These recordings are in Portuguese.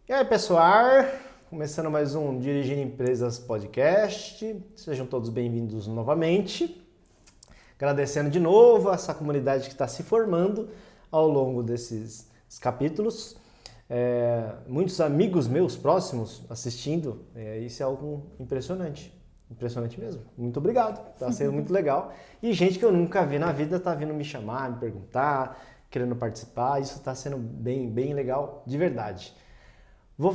E aí, pessoal, começando mais um Dirigindo Empresas Podcast. Sejam todos bem-vindos novamente. Agradecendo de novo a essa comunidade que está se formando ao longo desses capítulos. Muitos amigos meus próximos assistindo, isso é algo impressionante. Impressionante mesmo. Muito obrigado, está sendo muito legal. E gente que eu nunca vi na vida está vindo me chamar, me perguntar, querendo participar. Isso está sendo bem legal, de verdade. Vou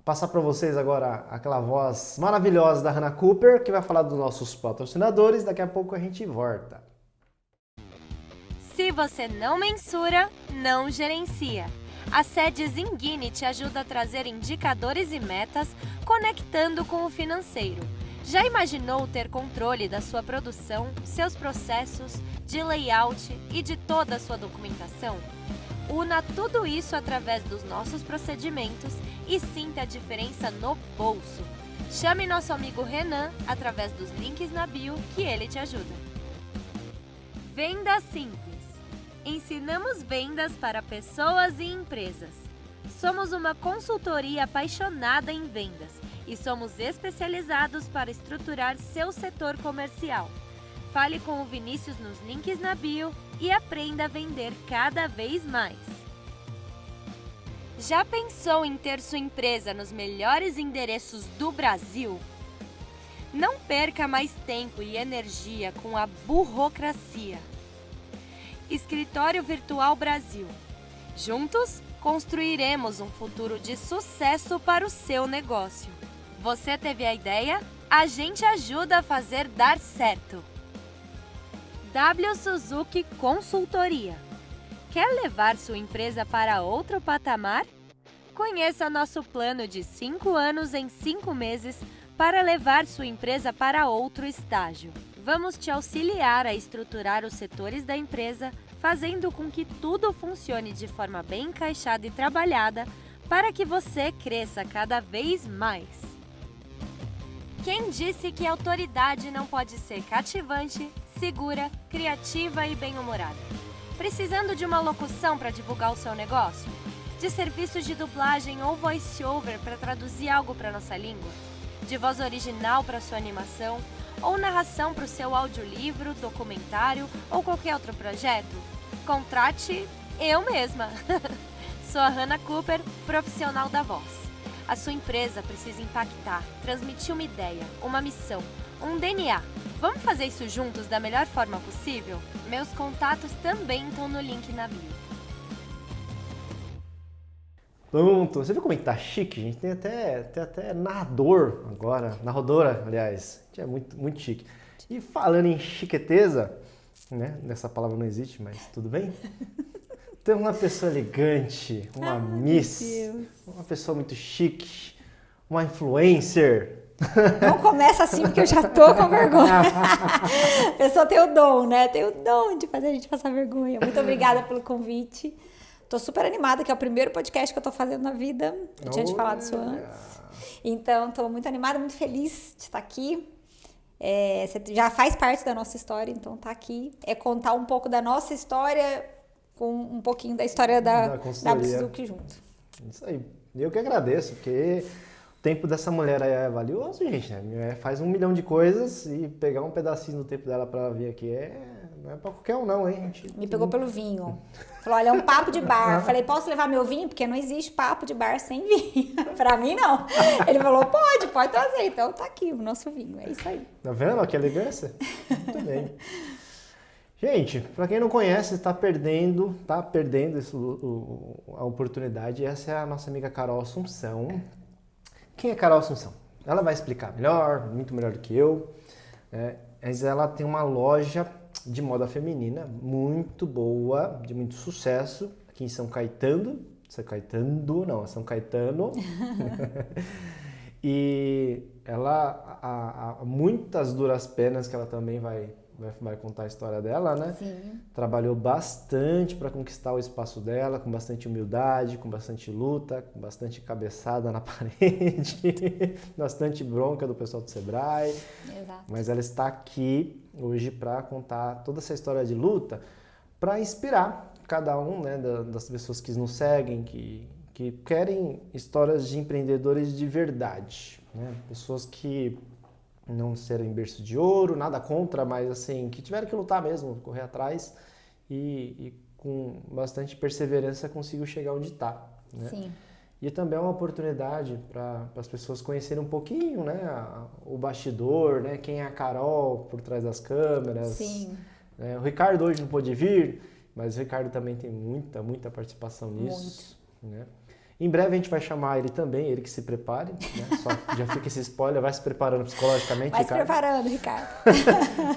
passar para vocês agora aquela voz maravilhosa da Hannah Cooper, que vai falar dos nossos patrocinadores. Daqui a pouco a gente volta. Se você não mensura, não gerencia. A sede Zingini te ajuda a trazer indicadores e metas, conectando com o financeiro. Já imaginou ter controle da sua produção, seus processos, de layout e de toda a sua documentação? Una tudo isso através dos nossos procedimentos e sinta a diferença no bolso. Chame nosso amigo Renan através dos links na bio que ele te ajuda. Venda Simples. Ensinamos vendas para pessoas e empresas. Somos uma consultoria apaixonada em vendas e somos especializados para estruturar seu setor comercial. Fale com o Vinícius nos links na bio e aprenda a vender cada vez mais. Já pensou em ter sua empresa nos melhores endereços do Brasil? Não perca mais tempo e energia com a burocracia. Escritório Virtual Brasil. Juntos, construiremos um futuro de sucesso para o seu negócio. Você teve a ideia? A gente ajuda a fazer dar certo. W Suzuki Consultoria. Quer levar sua empresa para outro patamar? Conheça nosso plano de 5 anos em 5 meses para levar sua empresa para outro estágio. Vamos te auxiliar a estruturar os setores da empresa, fazendo com que tudo funcione de forma bem encaixada e trabalhada para que você cresça cada vez mais. Quem disse que a autoridade não pode ser cativante, segura, criativa e bem-humorada? Precisando de uma locução para divulgar o seu negócio? De serviços de dublagem ou voice-over para traduzir algo para nossa língua? De voz original para sua animação? Ou narração para o seu audiolivro, documentário ou qualquer outro projeto? Contrate eu mesma! Sou a Hannah Cooper, profissional da voz. A sua empresa precisa impactar, transmitir uma ideia, uma missão, um DNA. Vamos fazer isso juntos da melhor forma possível? Meus contatos também estão no link na bio. Pronto, você viu como é que tá chique, gente? Tem até narrador agora, narradora, aliás. É muito chique. E falando em chiqueteza, né? Essa palavra não existe, mas tudo bem? Tem uma pessoa elegante, uma miss, uma pessoa muito chique, uma influencer. Não começa assim, porque eu já tô com vergonha. A pessoa tem o dom, né? Tem o dom de fazer a gente passar vergonha. Muito obrigada pelo convite. Tô super animada, que é o primeiro podcast que eu tô fazendo na vida. Eu tinha te falado isso antes. Então, tô muito animada, muito feliz de estar aqui. Você já faz parte da nossa história, então tá aqui. É contar um pouco da nossa história com um pouquinho da história da Suzuki junto. Isso aí. Eu que agradeço, porque o tempo dessa mulher aí é valioso, gente, né? Faz 1 milhão de coisas e pegar um pedacinho do tempo dela pra vir aqui não é pra qualquer um não, hein, gente? Me pegou pelo vinho. Falou, olha, é um papo de bar. Falei, posso levar meu vinho? Porque não existe papo de bar sem vinho. Pra mim, não. Ele falou, pode trazer. Então tá aqui o nosso vinho, é isso aí. Tá vendo? Que elegância. Muito bem. Gente, para quem não conhece, está perdendo a oportunidade. Essa é a nossa amiga Carol Assunção. Quem é Carol Assunção? Ela vai explicar melhor, muito melhor do que eu. Mas ela tem uma loja de moda feminina muito boa, de muito sucesso, aqui em São Caetano. São Caetano. E ela, há muitas duras penas que ela também vai contar a história dela, né? Sim. Trabalhou bastante para conquistar o espaço dela, com bastante humildade, com bastante luta, com bastante cabeçada na parede, bastante bronca do pessoal do Sebrae. Exato. Mas ela está aqui hoje para contar toda essa história de luta, para inspirar cada um, né, das pessoas que nos seguem, que que querem histórias de empreendedores de verdade, né? Pessoas que não serem berço de ouro, nada contra, mas assim, que tiveram que lutar mesmo, correr atrás e com bastante perseverança conseguiu chegar onde está, né? Sim. E também é uma oportunidade para as pessoas conhecerem um pouquinho, né, o bastidor, né, quem é a Carol por trás das câmeras. Sim. O Ricardo hoje não pôde vir, mas o Ricardo também tem muita participação nisso. Né? Em breve a gente vai chamar ele também, ele que se prepare, né? Só já fica esse spoiler, vai se preparando psicologicamente, Vai Ricardo. se preparando, Ricardo.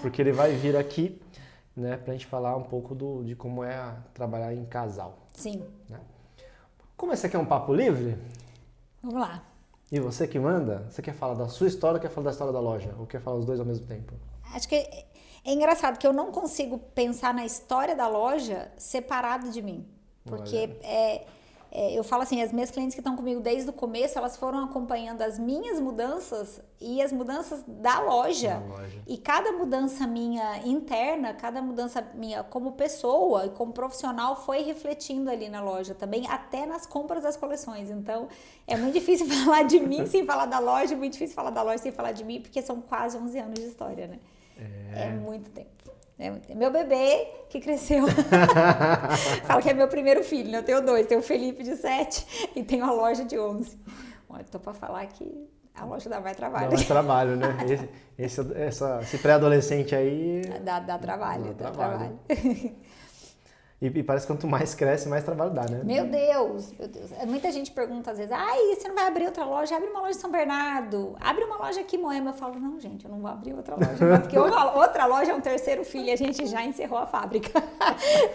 Porque ele vai vir aqui, né, pra gente falar um pouco de como é trabalhar em casal. Sim. Né? Como esse aqui é um papo livre, Vamos lá. e você que manda, você quer falar da sua história ou quer falar da história da loja? Ou quer falar os dois ao mesmo tempo? Acho que é engraçado que eu não consigo pensar na história da loja separado de mim. Porque eu falo assim, as minhas clientes que estão comigo desde o começo, elas foram acompanhando as minhas mudanças e as mudanças da loja. E cada mudança minha interna, cada mudança minha como pessoa e como profissional foi refletindo ali na loja também, até nas compras das coleções. Então, é muito difícil falar de mim sem falar da loja, muito difícil falar da loja sem falar de mim, porque são quase 11 anos de história, né? É muito tempo. Meu bebê que cresceu. Fala que é meu primeiro filho, né? Eu tenho 2. Tenho o Felipe de 7 e tenho a loja de 11. Olha, tô pra falar que a loja dá mais trabalho. Dá mais trabalho, né? Esse pré-adolescente aí... Dá trabalho, dá trabalho. E parece que quanto mais cresce, mais trabalho dá, né? Meu Deus. Muita gente pergunta às vezes, você não vai abrir outra loja? Abre uma loja em São Bernardo. Abre uma loja aqui em Moema. Eu falo, não, gente, eu não vou abrir outra loja. Não, porque outra loja é um terceiro filho e a gente já encerrou a fábrica.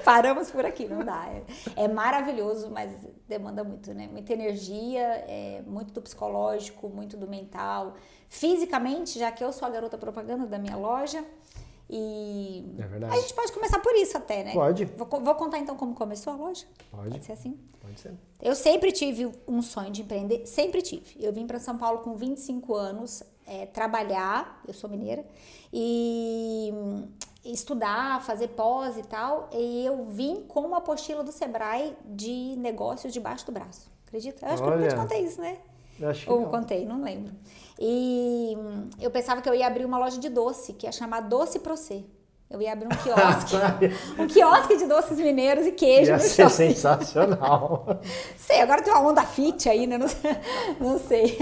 Paramos por aqui, não dá. É maravilhoso, mas demanda muito, né? Muita energia, muito do psicológico, muito do mental. Fisicamente, já que eu sou a garota propaganda da minha loja, e é verdade. A gente pode começar por isso até, né? Pode. Vou contar então como começou a loja? Pode ser assim? Pode ser. Eu sempre tive um sonho de empreender, sempre tive. Eu vim para São Paulo com 25 anos, trabalhar, eu sou mineira, e estudar, fazer pós e tal, e eu vim com uma apostila do Sebrae de negócios debaixo do braço. Acredita? Eu acho que eu nunca te contei isso, né? Acho que Ou não. contei, não lembro. E eu pensava que eu ia abrir uma loja de doce, que ia chamar Doce Procê. Eu ia abrir um quiosque, um quiosque de doces mineiros e queijo. Ia no ser shopping. sensacional. Sei, agora tem uma onda fit aí, né? Não sei.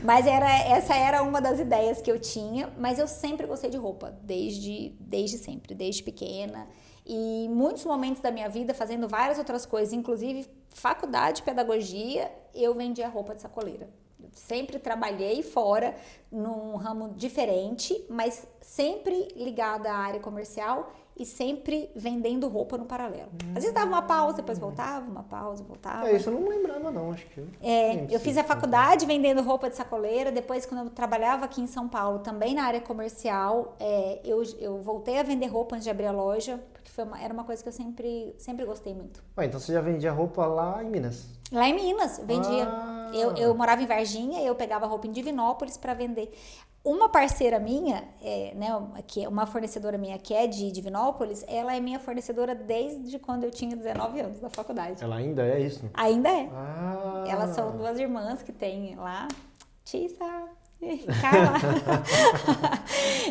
Mas essa era uma das ideias que eu tinha, mas eu sempre gostei de roupa, desde sempre, desde pequena. E muitos momentos da minha vida, fazendo várias outras coisas, inclusive faculdade de pedagogia, eu vendia roupa de sacoleira. Eu sempre trabalhei fora, num ramo diferente, mas sempre ligada à área comercial e sempre vendendo roupa no paralelo. Às vezes dava uma pausa, depois voltava, uma pausa, voltava. Isso eu não lembrava não, acho que... Eu fiz a faculdade vendendo roupa de sacoleira, depois quando eu trabalhava aqui em São Paulo, também na área comercial, eu voltei a vender roupa antes de abrir a loja, porque era uma coisa que eu sempre gostei muito. Então você já vendia roupa lá em Minas? Lá em Minas, vendia. Eu morava em Varginha, eu pegava roupa em Divinópolis para vender. Uma parceira minha, uma fornecedora minha que é de Divinópolis, ela é minha fornecedora desde quando eu tinha 19 anos na faculdade. Ela ainda é isso? Ainda é. Elas são 2 irmãs que tem lá, Tissa e Carla.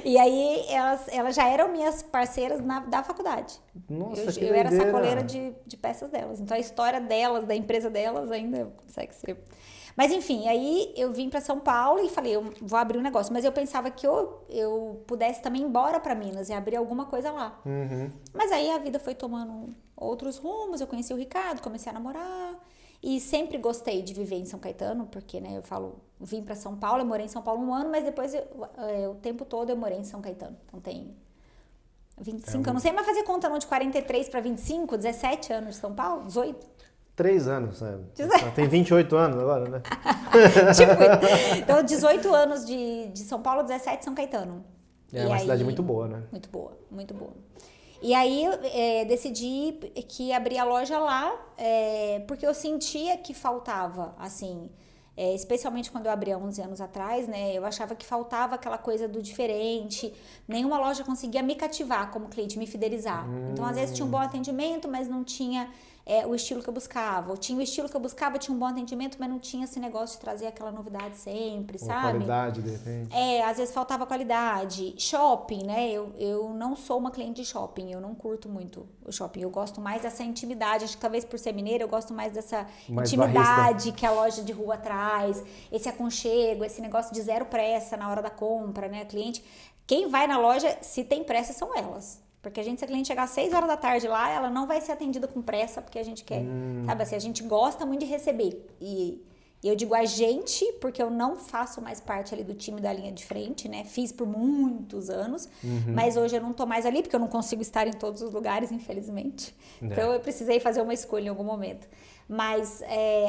E aí elas já eram minhas parceiras da faculdade. Nossa, que eu era doideira. sacoleira de peças delas. Então a história delas, da empresa delas, ainda consegue ser. Mas enfim, aí eu vim para São Paulo e falei, eu vou abrir um negócio. Mas eu pensava que eu pudesse também ir embora para Minas e abrir alguma coisa lá. Uhum. Mas aí a vida foi tomando outros rumos, eu conheci o Ricardo, comecei a namorar. E sempre gostei de viver em São Caetano, porque, né, vim para São Paulo, eu morei em São Paulo 1 ano, mas depois o tempo todo eu morei em São Caetano. Então tem 25, eu não sei mais fazer conta não, de 43 para 25, 17 anos de São Paulo, 18. 3 anos, né? Tem 28 anos agora, né? Então 18 anos de São Paulo, 17 de São Caetano. É uma cidade muito boa, né? Muito boa, muito boa. E aí decidi que abrir a loja lá, porque eu sentia que faltava, assim, especialmente quando eu abri há 11 anos atrás, né? Eu achava que faltava aquela coisa do diferente, nenhuma loja conseguia me cativar como cliente, me fidelizar. Então, às vezes tinha um bom atendimento, mas não tinha o estilo que eu buscava. Tinha o estilo que eu buscava, tinha um bom atendimento, mas não tinha esse negócio de trazer aquela novidade sempre, sabe? Qualidade, de repente. Às vezes faltava qualidade. Shopping, né? Eu não sou uma cliente de shopping, eu não curto muito o shopping. Eu gosto mais dessa intimidade, acho que talvez por ser mineira, eu gosto mais dessa intimidade que a loja de rua traz, esse aconchego, esse negócio de zero pressa na hora da compra, né? Cliente, quem vai na loja, se tem pressa, são elas. Porque se a cliente chegar às 6 horas da tarde lá, ela não vai ser atendida com pressa, porque a gente quer, sabe assim, a gente gosta muito de receber. E eu digo a gente, porque eu não faço mais parte ali do time da linha de frente, né? Fiz por muitos anos, mas hoje eu não tô mais ali, porque eu não consigo estar em todos os lugares, infelizmente. Então eu precisei fazer uma escolha em algum momento. Mas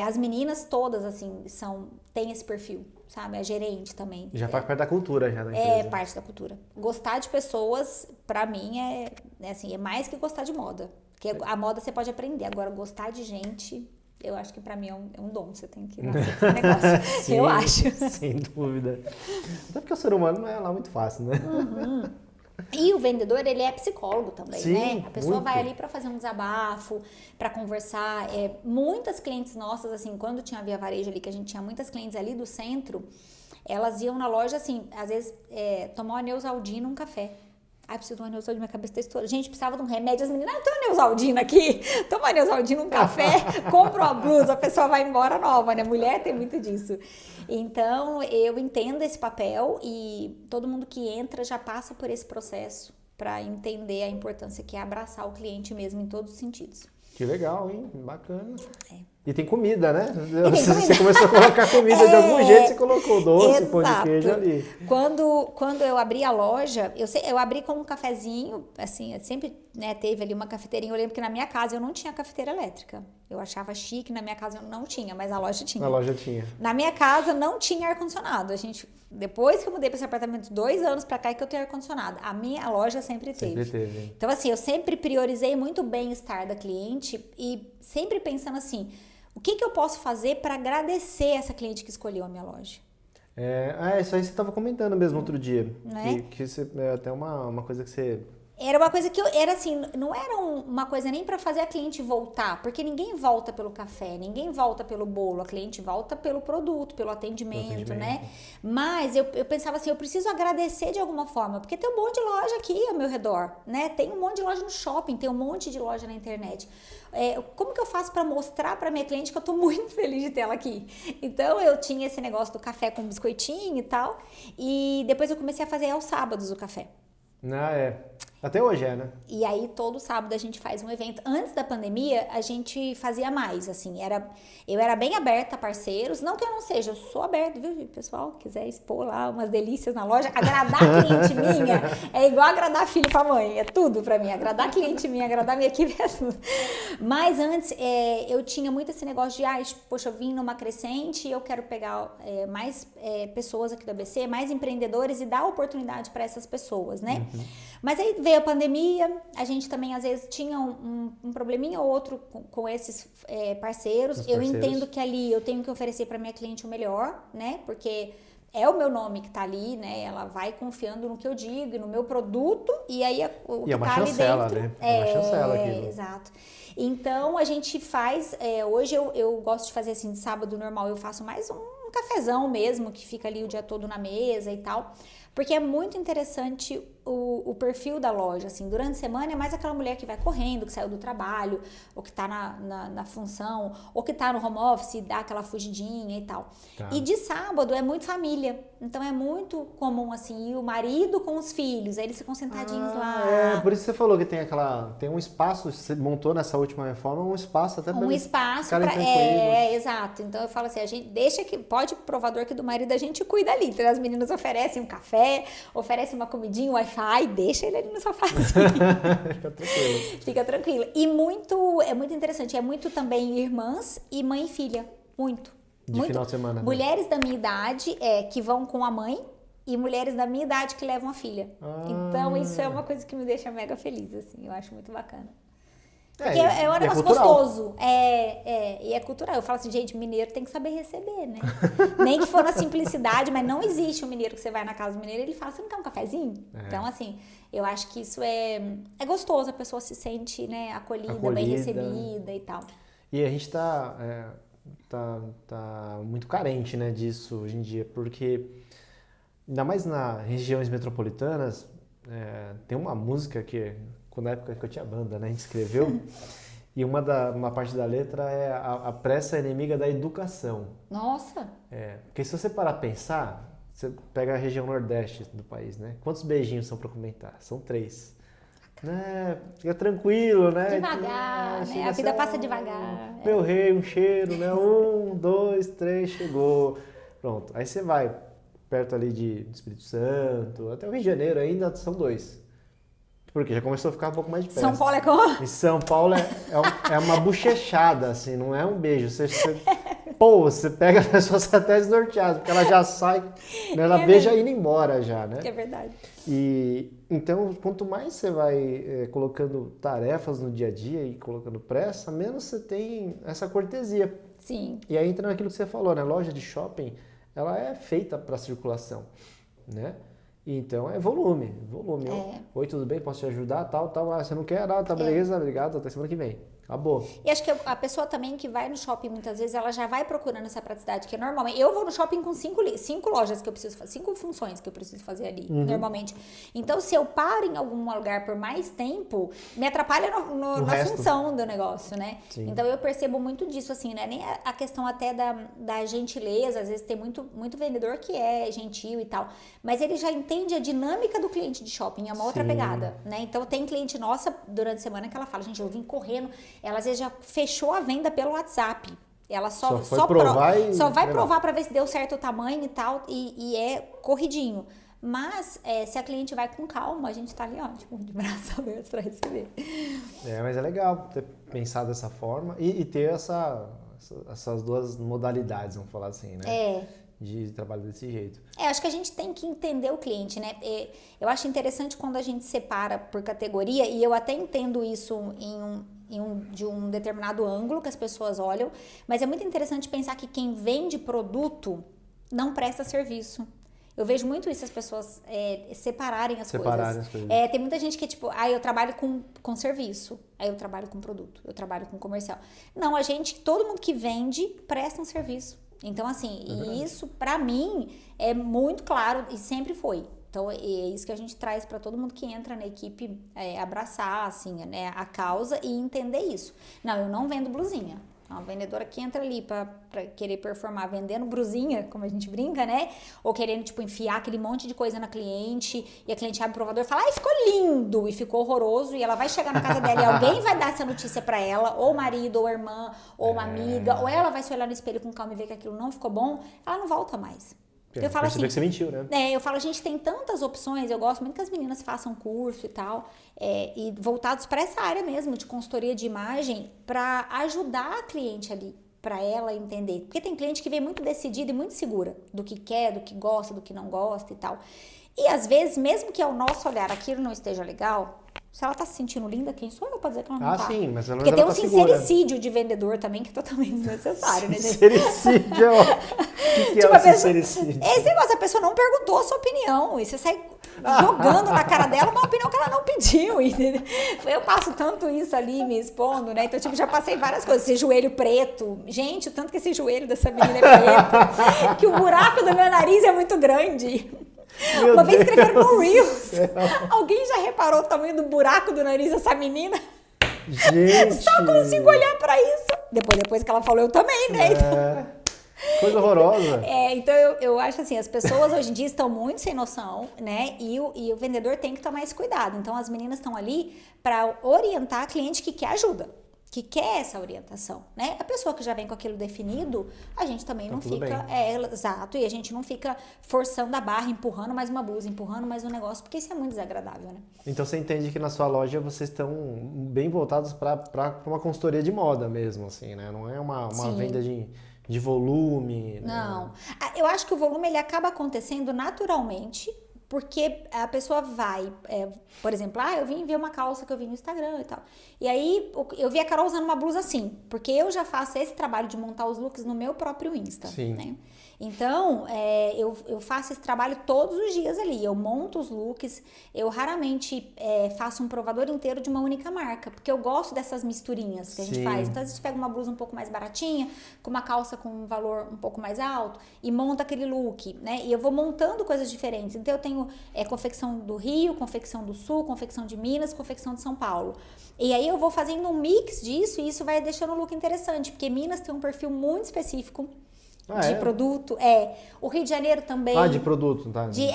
as meninas todas, assim, têm esse perfil, sabe? A gerente também. Já faz parte da cultura já da empresa. É parte da cultura. Gostar de pessoas, pra mim, é mais que gostar de moda. Porque a moda você pode aprender, agora gostar de gente... Eu acho que pra mim é um dom, você tem que nascer com esse negócio, Sim, eu acho. Sem dúvida. Até porque o ser humano não é lá muito fácil, né? E o vendedor, ele é psicólogo também, Sim, né? A pessoa muito. vai ali pra fazer um desabafo, pra conversar. Muitas clientes nossas, assim, quando tinha a Via Varejo ali, que a gente tinha muitas clientes ali do centro, elas iam na loja, assim, às vezes, tomar uma Neosaldina, um café. Ai, preciso de uma Neosaldina, minha cabeça tá estourando. Gente, precisava de um remédio. As meninas, tem uma Neosaldina aqui. Toma uma Neosaldina, um café, compra uma blusa, a pessoa vai embora nova, né? Mulher tem muito disso. Então, eu entendo esse papel e todo mundo que entra já passa por esse processo para entender a importância que é abraçar o cliente mesmo em todos os sentidos. Que legal, hein? Bacana. É. E tem comida, né? Comida. Você começou a colocar comida de algum jeito, você colocou doce, pão de Exato. queijo ali. Quando eu abri a loja, eu abri com um cafezinho, assim, sempre, né, teve ali uma cafeteirinha. Eu lembro que na minha casa eu não tinha cafeteira elétrica. Eu achava chique, na minha casa eu não tinha, mas a loja tinha. Na loja tinha. Na minha casa não tinha ar-condicionado. Depois que eu mudei para esse apartamento, 2 anos para cá é que eu tenho ar-condicionado. A minha loja sempre teve. Sempre teve. Então, assim, eu sempre priorizei muito o bem-estar da cliente e sempre pensando assim, o que eu posso fazer para agradecer essa cliente que escolheu a minha loja? Isso aí você estava comentando mesmo outro dia. Né? Que é até uma coisa que você... Era uma coisa que era assim, não era uma coisa nem para fazer a cliente voltar, porque ninguém volta pelo café, ninguém volta pelo bolo, a cliente volta pelo produto, pelo atendimento, né? Mas eu pensava assim, eu preciso agradecer de alguma forma, porque tem um monte de loja aqui ao meu redor, né? Tem um monte de loja no shopping, tem um monte de loja na internet. Como que eu faço para mostrar para minha cliente que eu tô muito feliz de ter ela aqui? Então eu tinha esse negócio do café com biscoitinho e tal, e depois eu comecei a fazer aos sábados o café. Até hoje né? E aí, todo sábado a gente faz um evento. Antes da pandemia, a gente fazia mais, assim. Eu era bem aberta a parceiros. Não que eu não seja, eu sou aberta, viu, pessoal? Quiser expor lá umas delícias na loja. Agradar cliente minha é igual agradar filho pra mãe. É tudo pra mim. Agradar cliente minha, agradar minha equipe é tudo. Mas antes, eu tinha muito esse negócio de, poxa, eu vim numa crescente e eu quero pegar mais pessoas aqui do ABC, mais empreendedores e dar oportunidade para essas pessoas, né? Mas aí veio a pandemia, a gente também às vezes tinha um probleminha ou outro com esses parceiros. Eu entendo que ali eu tenho que oferecer para minha cliente o melhor, né? Porque é o meu nome que tá ali, né? Ela vai confiando no que eu digo e no meu produto, e aí o que tá ali dentro. Né? É uma chancela aquilo. Exato. Então a gente faz, hoje eu gosto de fazer assim, de sábado normal eu faço mais um cafezão mesmo, que fica ali o dia todo na mesa e tal. Porque é muito interessante o perfil da loja, assim, durante a semana é mais aquela mulher que vai correndo, que saiu do trabalho, ou que tá na função, ou que tá no home office e dá aquela fugidinha e tal. Tá. E de sábado é muito família, então é muito comum, assim, ir o marido com os filhos, aí eles ficam sentadinhos lá. Por isso você falou que tem um espaço, você montou nessa última reforma, um espaço até para espaço ficarem exato. Então eu falo assim, a gente deixa que, pode provador que do marido a gente cuida ali, então as meninas oferecem um café, oferecem uma comidinha, um Wi-Fi, deixa ele ali no sofazinho. Fica tranquilo. Fica tranquilo. E é muito interessante, é muito também irmãs e mãe e filha, muito. Final de semana. Mulheres da minha idade que vão com a mãe e mulheres da minha idade que levam a filha. Então isso é uma coisa que me deixa mega feliz, assim, eu acho muito bacana. Porque é um negócio cultural. gostoso. E é cultural. Eu falo assim, gente, mineiro tem que saber receber, né? Nem que for na simplicidade, mas não existe um mineiro que você vai na casa do mineiro e ele fala, você não quer um cafezinho? Então, assim, eu acho que isso é gostoso, a pessoa se sente, né, acolhida, bem recebida e tal. E a gente tá muito carente, né, disso hoje em dia, porque ainda mais nas regiões metropolitanas, tem uma música que, na época que eu tinha banda, né, a gente escreveu, e uma parte da letra é a pressa é inimiga da educação. Nossa! Porque se você parar a pensar, você pega a região nordeste do país, né? Quantos beijinhos são para comentar? São 3. Né? Fica tranquilo, né? Devagar, né? A vida passa devagar. Meu rei, um cheiro, né? 1, 2, 3, chegou. Pronto. Aí você vai perto ali de Espírito Santo, até o Rio de Janeiro ainda são 2. Porque já começou a ficar um pouco mais de perto. São Paulo é como? Em São Paulo é uma bochechada, assim, não é um beijo. Você pega a pessoa até desnorteada, porque ela já sai, né, ela beija indo embora já, né? É verdade. E então, quanto mais você vai colocando tarefas no dia a dia e colocando pressa, menos você tem essa cortesia. Sim. E aí entra naquilo que você falou, né? Loja de shopping, ela é feita para circulação, né? Então é volume. Oi, tudo bem? Posso te ajudar? Tal. Você não quer? Tá, beleza, obrigado, até semana que vem. Acabou. E acho que a pessoa também que vai no shopping, muitas vezes, ela já vai procurando essa praticidade, que normalmente, eu vou no shopping com 5 lojas que eu preciso fazer, 5 funções que eu preciso fazer ali, normalmente. Então, se eu paro em algum lugar por mais tempo, me atrapalha na função do negócio, né? Sim. Então, eu percebo muito disso, assim, né? Nem a questão até da gentileza, às vezes tem muito vendedor que é gentil e tal, mas ele já entende a dinâmica do cliente de shopping, é uma outra pegada, né? Então, tem cliente nossa, durante a semana, que ela fala, gente, eu vim correndo. Ela às vezes já fechou a venda pelo WhatsApp. Ela só vai provar para ver se deu certo o tamanho e tal, e é corridinho. Mas se a cliente vai com calma, a gente tá ali, ó, tipo, de braços abertos para receber. Mas é legal ter pensado dessa forma e ter essas duas modalidades, vamos falar assim, né? De trabalho desse jeito. Acho que a gente tem que entender o cliente, né? Eu acho interessante quando a gente separa por categoria, e eu até entendo isso de um determinado ângulo que as pessoas olham, mas é muito interessante pensar que quem vende produto não presta serviço. Eu vejo muito isso, as pessoas separarem as coisas. Tem muita gente que é tipo, eu trabalho com serviço, aí eu trabalho com produto, eu trabalho com comercial. Não, todo mundo que vende presta um serviço. Então, assim, isso pra mim é muito claro e sempre foi. Então, é isso que a gente traz para todo mundo que entra na equipe, abraçar, assim, né, a causa e entender isso. Não, eu não vendo blusinha. Uma vendedora que entra ali pra querer performar vendendo brusinha, como a gente brinca, né? Ou querendo, tipo, enfiar aquele monte de coisa na cliente e a cliente abre o provador e fala, ficou lindo e ficou horroroso, e ela vai chegar na casa dela e alguém vai dar essa notícia pra ela, ou o marido, ou a irmã, ou uma amiga, ou ela vai se olhar no espelho com calma e ver que aquilo não ficou bom, ela não volta mais. Eu falo assim, que você mentiu, né? Eu falo, a gente tem tantas opções, eu gosto muito que as meninas façam curso e tal, e voltados para essa área mesmo, de consultoria de imagem, para ajudar a cliente ali, para ela entender. Porque tem cliente que vem muito decidida e muito segura do que quer, do que gosta, do que não gosta e tal. E às vezes, mesmo que ao nosso olhar aquilo não esteja legal, se ela tá se sentindo linda, quem sou eu pra dizer que ela não tá? Sim, mas ela Porque tem um tá sincericídio de vendedor também que é totalmente desnecessário, né, gente? Sincericídio, o que é o sincericídio? Esse negócio, a pessoa não perguntou a sua opinião, e você sai jogando na cara dela uma opinião que ela não pediu, entendeu? Eu passo tanto isso ali me expondo, né? Então, tipo, já passei várias coisas. Esse joelho preto. Gente, o tanto que esse joelho dessa menina é preto, que o buraco do meu nariz é muito grande. Uma vez escreveram no Reels. Alguém já reparou o tamanho do buraco do nariz dessa menina? Gente! Só consigo olhar pra isso. Depois que ela falou, eu também, né? Coisa horrorosa. Então eu acho assim, as pessoas hoje em dia estão muito sem noção, né? E o vendedor tem que tomar esse cuidado. Então as meninas estão ali para orientar a cliente que quer ajuda, que quer essa orientação, né? A pessoa que já vem com aquilo definido, a gente também não fica... exato, e a gente não fica forçando a barra, empurrando mais uma blusa, empurrando mais um negócio, porque isso é muito desagradável, né? Então você entende que na sua loja vocês estão bem voltados para uma consultoria de moda mesmo, assim, né? Não é uma venda de volume. Não. Né? Eu acho que o volume ele acaba acontecendo naturalmente, porque a pessoa vai, por exemplo, eu vim ver uma calça que eu vi no Instagram e tal. E aí eu vi a Carol usando uma blusa assim, porque eu já faço esse trabalho de montar os looks no meu próprio Insta, Sim. né? Então, eu faço esse trabalho todos os dias ali. Eu monto os looks, eu raramente faço um provador inteiro de uma única marca, porque eu gosto dessas misturinhas que a gente faz. Então, a gente pega uma blusa um pouco mais baratinha, com uma calça com um valor um pouco mais alto, e monta aquele look, né? E eu vou montando coisas diferentes. Então, eu tenho confecção do Rio, confecção do Sul, confecção de Minas, confecção de São Paulo. E aí, eu vou fazendo um mix disso, e isso vai deixando o look interessante, porque Minas tem um perfil muito específico de produto. O Rio de Janeiro também. De produto, tá? De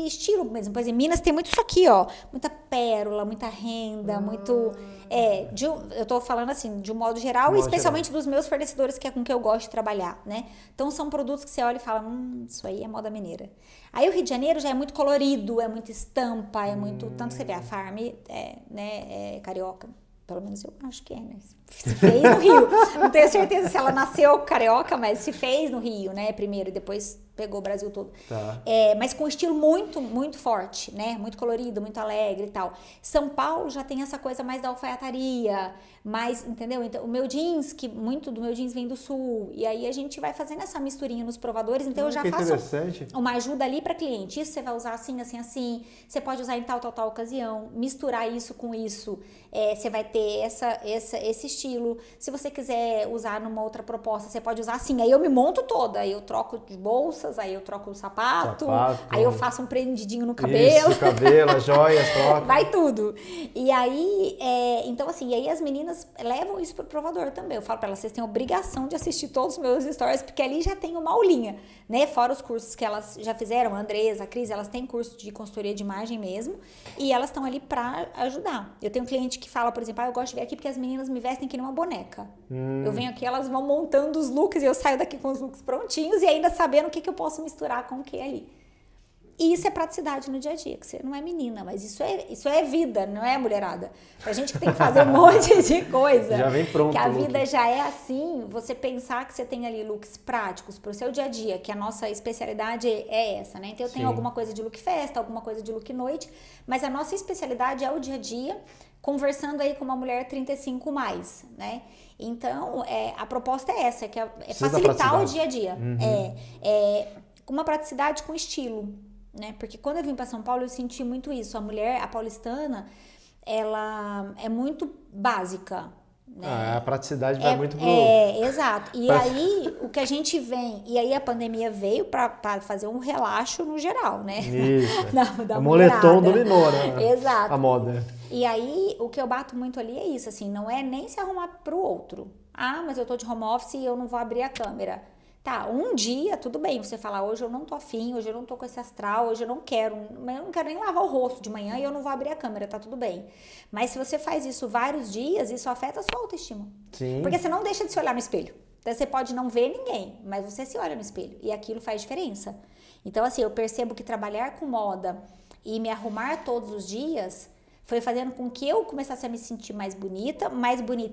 estilo mesmo. Por exemplo, Minas tem muito isso aqui, ó. Muita pérola, muita renda, muito... eu tô falando assim, de um modo geral, e especialmente dos meus fornecedores, que é com que eu gosto de trabalhar, né? Então, são produtos que você olha e fala, isso aí é moda mineira. Aí, o Rio de Janeiro já é muito colorido, é muito estampa, é muito... Tanto que você vê, a Farm é carioca. Pelo menos eu acho que né? Se fez no Rio. Não tenho certeza se ela nasceu carioca, mas se fez no Rio, né? Primeiro, e depois pegou o Brasil todo. Tá. Mas com um estilo muito, muito forte, né? Muito colorido, muito alegre e tal. São Paulo já tem essa coisa mais da alfaiataria, mais, entendeu? Então, o meu jeans, que muito do meu jeans vem do Sul. E aí a gente vai fazendo essa misturinha nos provadores. Então, eu já faço uma ajuda ali para cliente. Isso você vai usar assim, assim, assim. Você pode usar em tal ocasião. Misturar isso com isso. Você vai ter esse estilo. Se você quiser usar numa outra proposta, você pode usar assim. Aí eu me monto toda. Aí eu troco de bolsas, aí eu troco o sapato. Aí eu faço um prendidinho no cabelo. Isso, cabelo, joias, troca. Vai tudo. E aí, então assim, e aí as meninas levam isso pro provador também. Eu falo pra elas, vocês têm obrigação de assistir todos os meus stories, porque ali já tem uma aulinha, né? Fora os cursos que elas já fizeram, a Andresa, a Cris, elas têm curso de consultoria de imagem mesmo, e elas estão ali pra ajudar. Eu tenho um cliente que fala, por exemplo, eu gosto de vir aqui porque as meninas me vestem que nem uma boneca. Eu venho aqui, elas vão montando os looks, e eu saio daqui com os looks prontinhos, e ainda sabendo o que eu posso misturar com o que ali. E isso é praticidade no dia a dia, que você não é menina, mas isso é vida, não é mulherada. Pra gente que tem que fazer um monte de coisa. Já vem pronto. Que a vida já é assim, você pensar que você tem ali looks práticos pro seu dia a dia, que a nossa especialidade é essa, né? Então eu tenho alguma coisa de look festa, alguma coisa de look noite, mas a nossa especialidade é o dia a dia, conversando aí com uma mulher 35 mais, né? Então, a proposta é essa, que é facilitar o dia a dia. Uma praticidade com estilo, né? Porque quando eu vim para São Paulo, eu senti muito isso. A mulher, a paulistana, ela é muito básica, né? A praticidade vai muito pro... Exato. E aí, o que a gente vem... E aí, a pandemia veio para fazer um relaxo no geral, né? Isso. Da o moletom dominou, né? Exato. A moda. E aí, o que eu bato muito ali é isso, assim, não é nem se arrumar pro outro. Mas eu tô de home office e eu não vou abrir a câmera. Tá, um dia, tudo bem, você falar, hoje eu não tô afim, hoje eu não tô com esse astral, hoje eu não quero nem lavar o rosto de manhã e eu não vou abrir a câmera, tá tudo bem. Mas se você faz isso vários dias, isso afeta a sua autoestima. Sim. Porque você não deixa de se olhar no espelho. Então você pode não ver ninguém, mas você se olha no espelho e aquilo faz diferença. Então assim, eu percebo que trabalhar com moda e me arrumar todos os dias foi fazendo com que eu começasse a me sentir mais bonita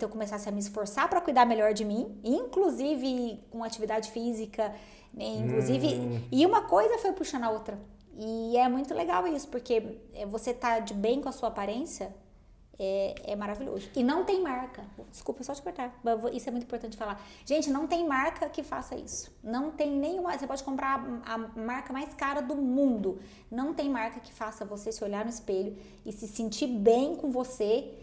eu começasse a me esforçar para cuidar melhor de mim, inclusive com atividade física, né? Inclusive, e uma coisa foi puxando a outra. E é muito legal isso, porque você tá de bem com a sua aparência, é maravilhoso. E não tem marca. Desculpa, só te cortar. Isso é muito importante falar. Gente, não tem marca que faça isso. Não tem nenhuma... Você pode comprar a marca mais cara do mundo. Não tem marca que faça você se olhar no espelho e se sentir bem com você,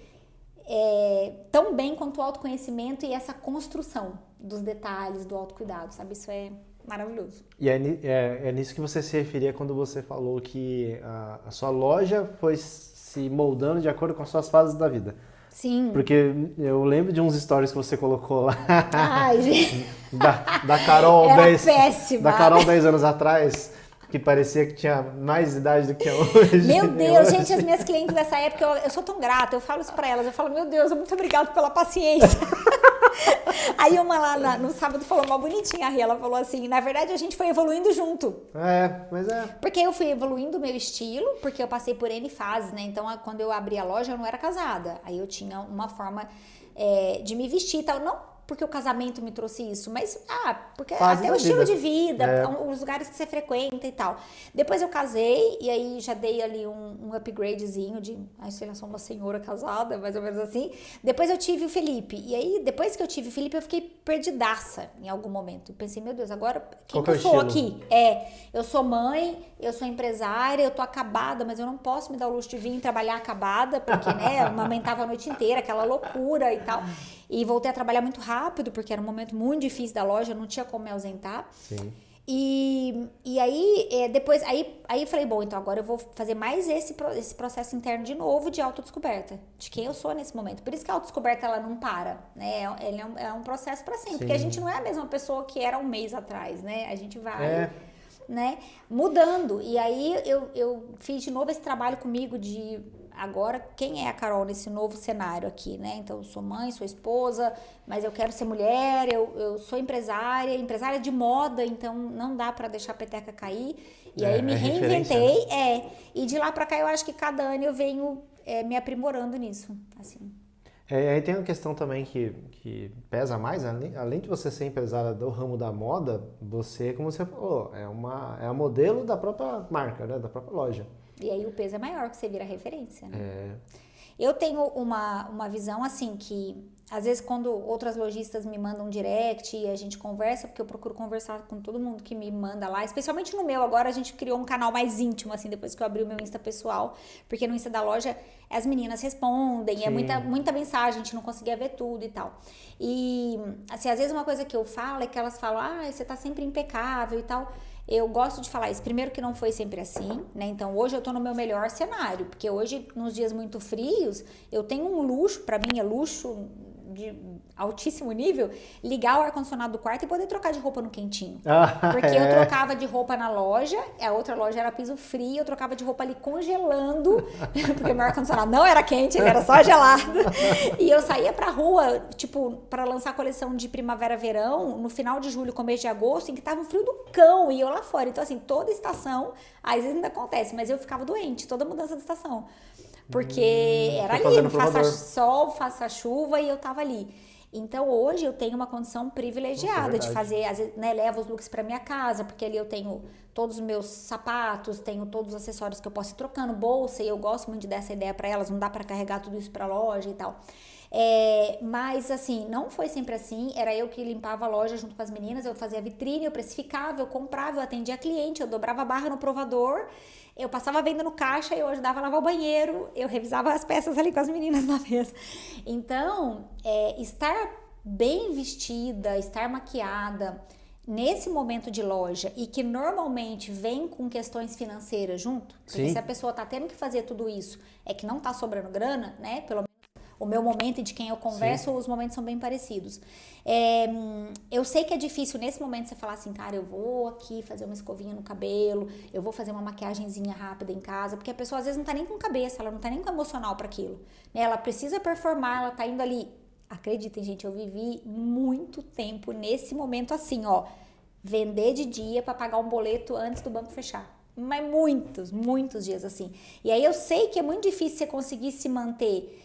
tão bem quanto o autoconhecimento e essa construção dos detalhes, do autocuidado, sabe? Isso é maravilhoso. E é nisso que você se referia quando você falou que a sua loja foi se moldando de acordo com as suas fases da vida. Sim. Porque eu lembro de uns stories que você colocou lá. Ai, gente. da Carol, péssima. Da Carol 10 anos atrás, que parecia que tinha mais idade do que hoje. Meu Deus, gente, as minhas clientes dessa época, eu sou tão grata, eu falo isso pra elas, eu falo, meu Deus, muito obrigada pela paciência. Aí uma lá no sábado falou uma bonitinha, ela falou assim, na verdade a gente foi evoluindo junto. Mas é. Porque eu fui evoluindo o meu estilo, porque eu passei por N fases, né? Então, quando eu abri a loja, eu não era casada. Aí eu tinha uma forma de me vestir e tal. Não porque o casamento me trouxe isso, mas porque Fase até da o estilo vida. de vida, os lugares que você frequenta e tal. Depois eu casei e aí já dei ali um upgradezinho de, sei lá, sou uma senhora casada, mais ou menos assim. Depois eu tive o Felipe, e aí depois que eu tive o Felipe eu fiquei perdidaça em algum momento. Eu pensei, meu Deus, agora quem que eu sou aqui? Eu sou mãe, eu sou empresária, eu tô acabada, mas eu não posso me dar o luxo de vir trabalhar acabada, porque, né, eu amamentava a noite inteira, aquela loucura e tal. E voltei a trabalhar muito rápido, porque era um momento muito difícil da loja, eu não tinha como me ausentar. Sim. E aí, depois, aí eu falei, bom, então agora eu vou fazer mais esse processo interno de novo de autodescoberta, de quem eu sou nesse momento. Por isso que a autodescoberta, ela não para, né? É um processo para sempre, porque a gente não é a mesma pessoa que era um mês atrás, né? A gente vai... né, mudando. E aí eu fiz de novo esse trabalho comigo de agora quem é a Carol nesse novo cenário aqui, né? Então eu sou mãe, sou esposa, mas eu quero ser mulher, eu sou empresária de moda, então não dá pra deixar a peteca cair. E aí me reinventei, né? E de lá pra cá eu acho que cada ano eu venho me aprimorando nisso, assim. Aí tem uma questão também que pesa mais, além de você ser empresária do ramo da moda, você, como você falou, é a modelo da própria marca, né, da própria loja. E aí o peso é maior, que você vira referência, né? Eu tenho uma visão assim que, às vezes, quando outras lojistas me mandam um direct e a gente conversa, porque eu procuro conversar com todo mundo que me manda lá, especialmente no meu, agora a gente criou um canal mais íntimo, assim, depois que eu abri o meu Insta pessoal, porque no Insta da loja as meninas respondem, é muita mensagem, a gente não conseguia ver tudo e tal. E, assim, às vezes uma coisa que eu falo é que elas falam, você tá sempre impecável e tal. Eu gosto de falar isso, primeiro que não foi sempre assim, né? Então hoje eu tô no meu melhor cenário, porque hoje, nos dias muito frios, eu tenho um luxo, pra mim é luxo de altíssimo nível, ligar o ar-condicionado do quarto e poder trocar de roupa no quentinho. Porque eu trocava de roupa na loja, a outra loja era piso frio, eu trocava de roupa ali congelando, porque meu ar-condicionado não era quente, ele era só gelado. E eu saía pra rua, tipo, pra lançar a coleção de primavera-verão, no final de julho, começo de agosto, em que tava um frio do cão, e eu lá fora. Então, assim, toda estação, às vezes ainda acontece, mas eu ficava doente, toda mudança de estação. Porque era ali, não faça sol, faça chuva, e eu tava ali. Então, hoje eu tenho uma condição privilegiada de fazer, às vezes, né, levo os looks pra minha casa, porque ali eu tenho todos os meus sapatos, tenho todos os acessórios que eu posso ir trocando, bolsa, e eu gosto muito dessa ideia pra elas, não dá pra carregar tudo isso pra loja e tal. Mas assim, não foi sempre assim, era eu que limpava a loja junto com as meninas, eu fazia vitrine, eu precificava, eu comprava, eu atendia cliente, eu dobrava a barra no provador, eu passava a venda no caixa, eu ajudava a lavar o banheiro, eu revisava as peças ali com as meninas na mesa. Então, estar bem vestida, estar maquiada nesse momento de loja e que normalmente vem com questões financeiras junto, porque se a pessoa tá tendo que fazer tudo isso, é que não tá sobrando grana, né, pelo menos o meu momento e de quem eu converso, os momentos são bem parecidos. Eu sei que é difícil nesse momento você falar assim, cara, eu vou aqui fazer uma escovinha no cabelo, eu vou fazer uma maquiagenzinha rápida em casa, porque a pessoa às vezes não tá nem com cabeça, ela não tá nem com emocional para aquilo, né? Ela precisa performar, ela tá indo ali. Acreditem, gente, eu vivi muito tempo nesse momento assim, ó, vender de dia para pagar um boleto antes do banco fechar. Mas muitos dias assim. E aí eu sei que é muito difícil você conseguir se manter,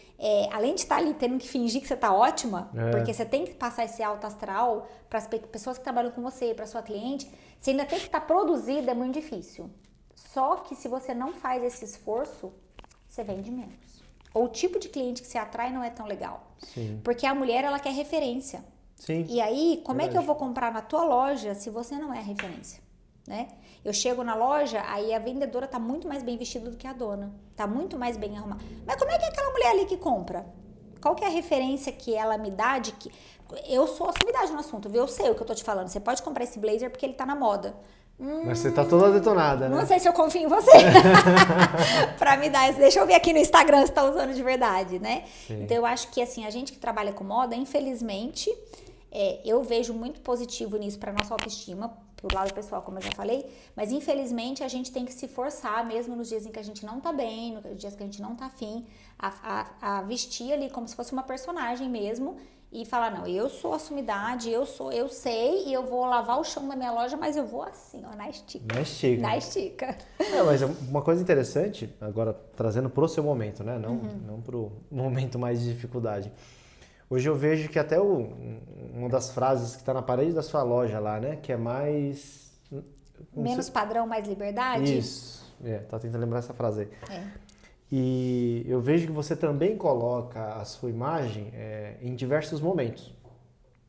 além de estar ali tendo que fingir que você tá ótima, porque você tem que passar esse alto astral para as pessoas que trabalham com você, para sua cliente, você ainda tem que estar produzida, é muito difícil. Só que se você não faz esse esforço, você vende menos. Ou o tipo de cliente que você atrai não é tão legal. Sim. Porque a mulher, ela quer referência. Sim. E aí, como é que eu vou comprar na tua loja se você não é referência? Né? Eu chego na loja, aí a vendedora tá muito mais bem vestida do que a dona, tá muito mais bem arrumada. Mas como é que é aquela mulher ali que compra? Qual que é a referência que ela me dá de que... Eu sou a sumidade no assunto, viu? Eu sei o que eu tô te falando. Você pode comprar esse blazer porque ele tá na moda. Mas você tá toda detonada, né? Não sei se eu confio em você pra me dar isso. Deixa eu ver aqui no Instagram se tá usando de verdade, né? Sim. Então eu acho que assim, a gente que trabalha com moda, infelizmente, eu vejo muito positivo nisso pra nossa autoestima, pro lado pessoal, como eu já falei, mas infelizmente a gente tem que se forçar, mesmo nos dias em que a gente não tá bem, nos dias que a gente não tá afim, a vestir ali como se fosse uma personagem mesmo e falar, não, eu sou a sumidade, eu sei e eu vou lavar o chão da minha loja, mas eu vou assim, ó, na estica. Na estica. Mas uma coisa interessante, agora trazendo pro seu momento, né, não pro momento mais de dificuldade. Hoje eu vejo que até uma das frases que está na parede da sua loja lá, né? Que é mais... Menos padrão, mais liberdade? Isso. Tá tentando lembrar essa frase aí. É. E eu vejo que você também coloca a sua imagem em diversos momentos.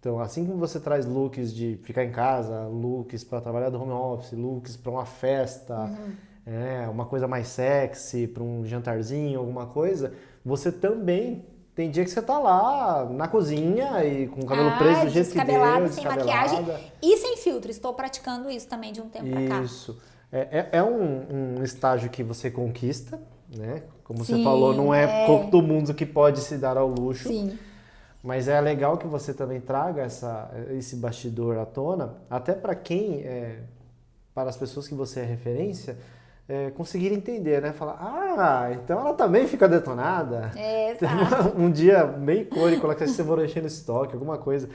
Então, assim como você traz looks de ficar em casa, looks para trabalhar do home office, looks para uma festa, uma coisa mais sexy, para um jantarzinho, alguma coisa, você também tem dia que você tá lá na cozinha e com o cabelo preso do jeito que deu, sem maquiagem e sem filtro. Estou praticando isso também de um tempo para cá. Isso. É um estágio que você conquista, né? Como você falou, não é todo mundo que pode se dar ao luxo. Sim. Mas é legal que você também traga esse bastidor à tona, até para para as pessoas que você é referência, conseguir entender, né? Falar, então ela também fica detonada. Exato. Um dia bem icônico, lá que você for enchendo estoque, alguma coisa,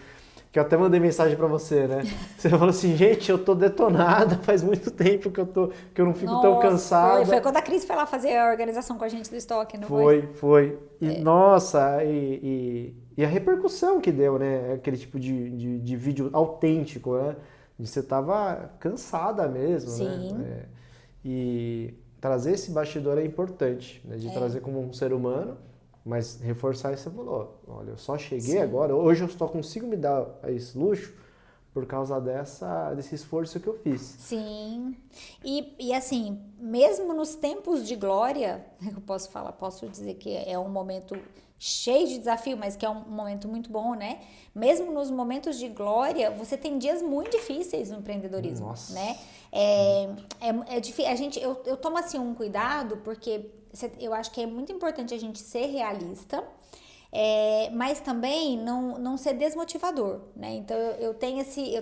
que eu até mandei mensagem para você, né? Você falou assim, gente, eu tô detonada, faz muito tempo que eu não fico tão cansada. Foi quando a Cris foi lá fazer a organização com a gente do estoque, não foi? Foi. E, nossa, e a repercussão que deu, né? Aquele tipo de vídeo autêntico, né? Você tava cansada mesmo, Sim. né? E trazer esse bastidor é importante, né? De trazer como um ser humano, mas reforçar isso, você falou, olha, eu só cheguei agora, hoje eu só consigo me dar esse luxo por causa desse esforço que eu fiz. Sim. E assim, mesmo nos tempos de glória, eu posso dizer que é um momento cheio de desafio, mas que é um momento muito bom, né? Mesmo nos momentos de glória, você tem dias muito difíceis no empreendedorismo, Nossa. né? É difícil. Eu tomo assim um cuidado, porque eu acho que é muito importante a gente ser realista, mas também não ser desmotivador, né? Então eu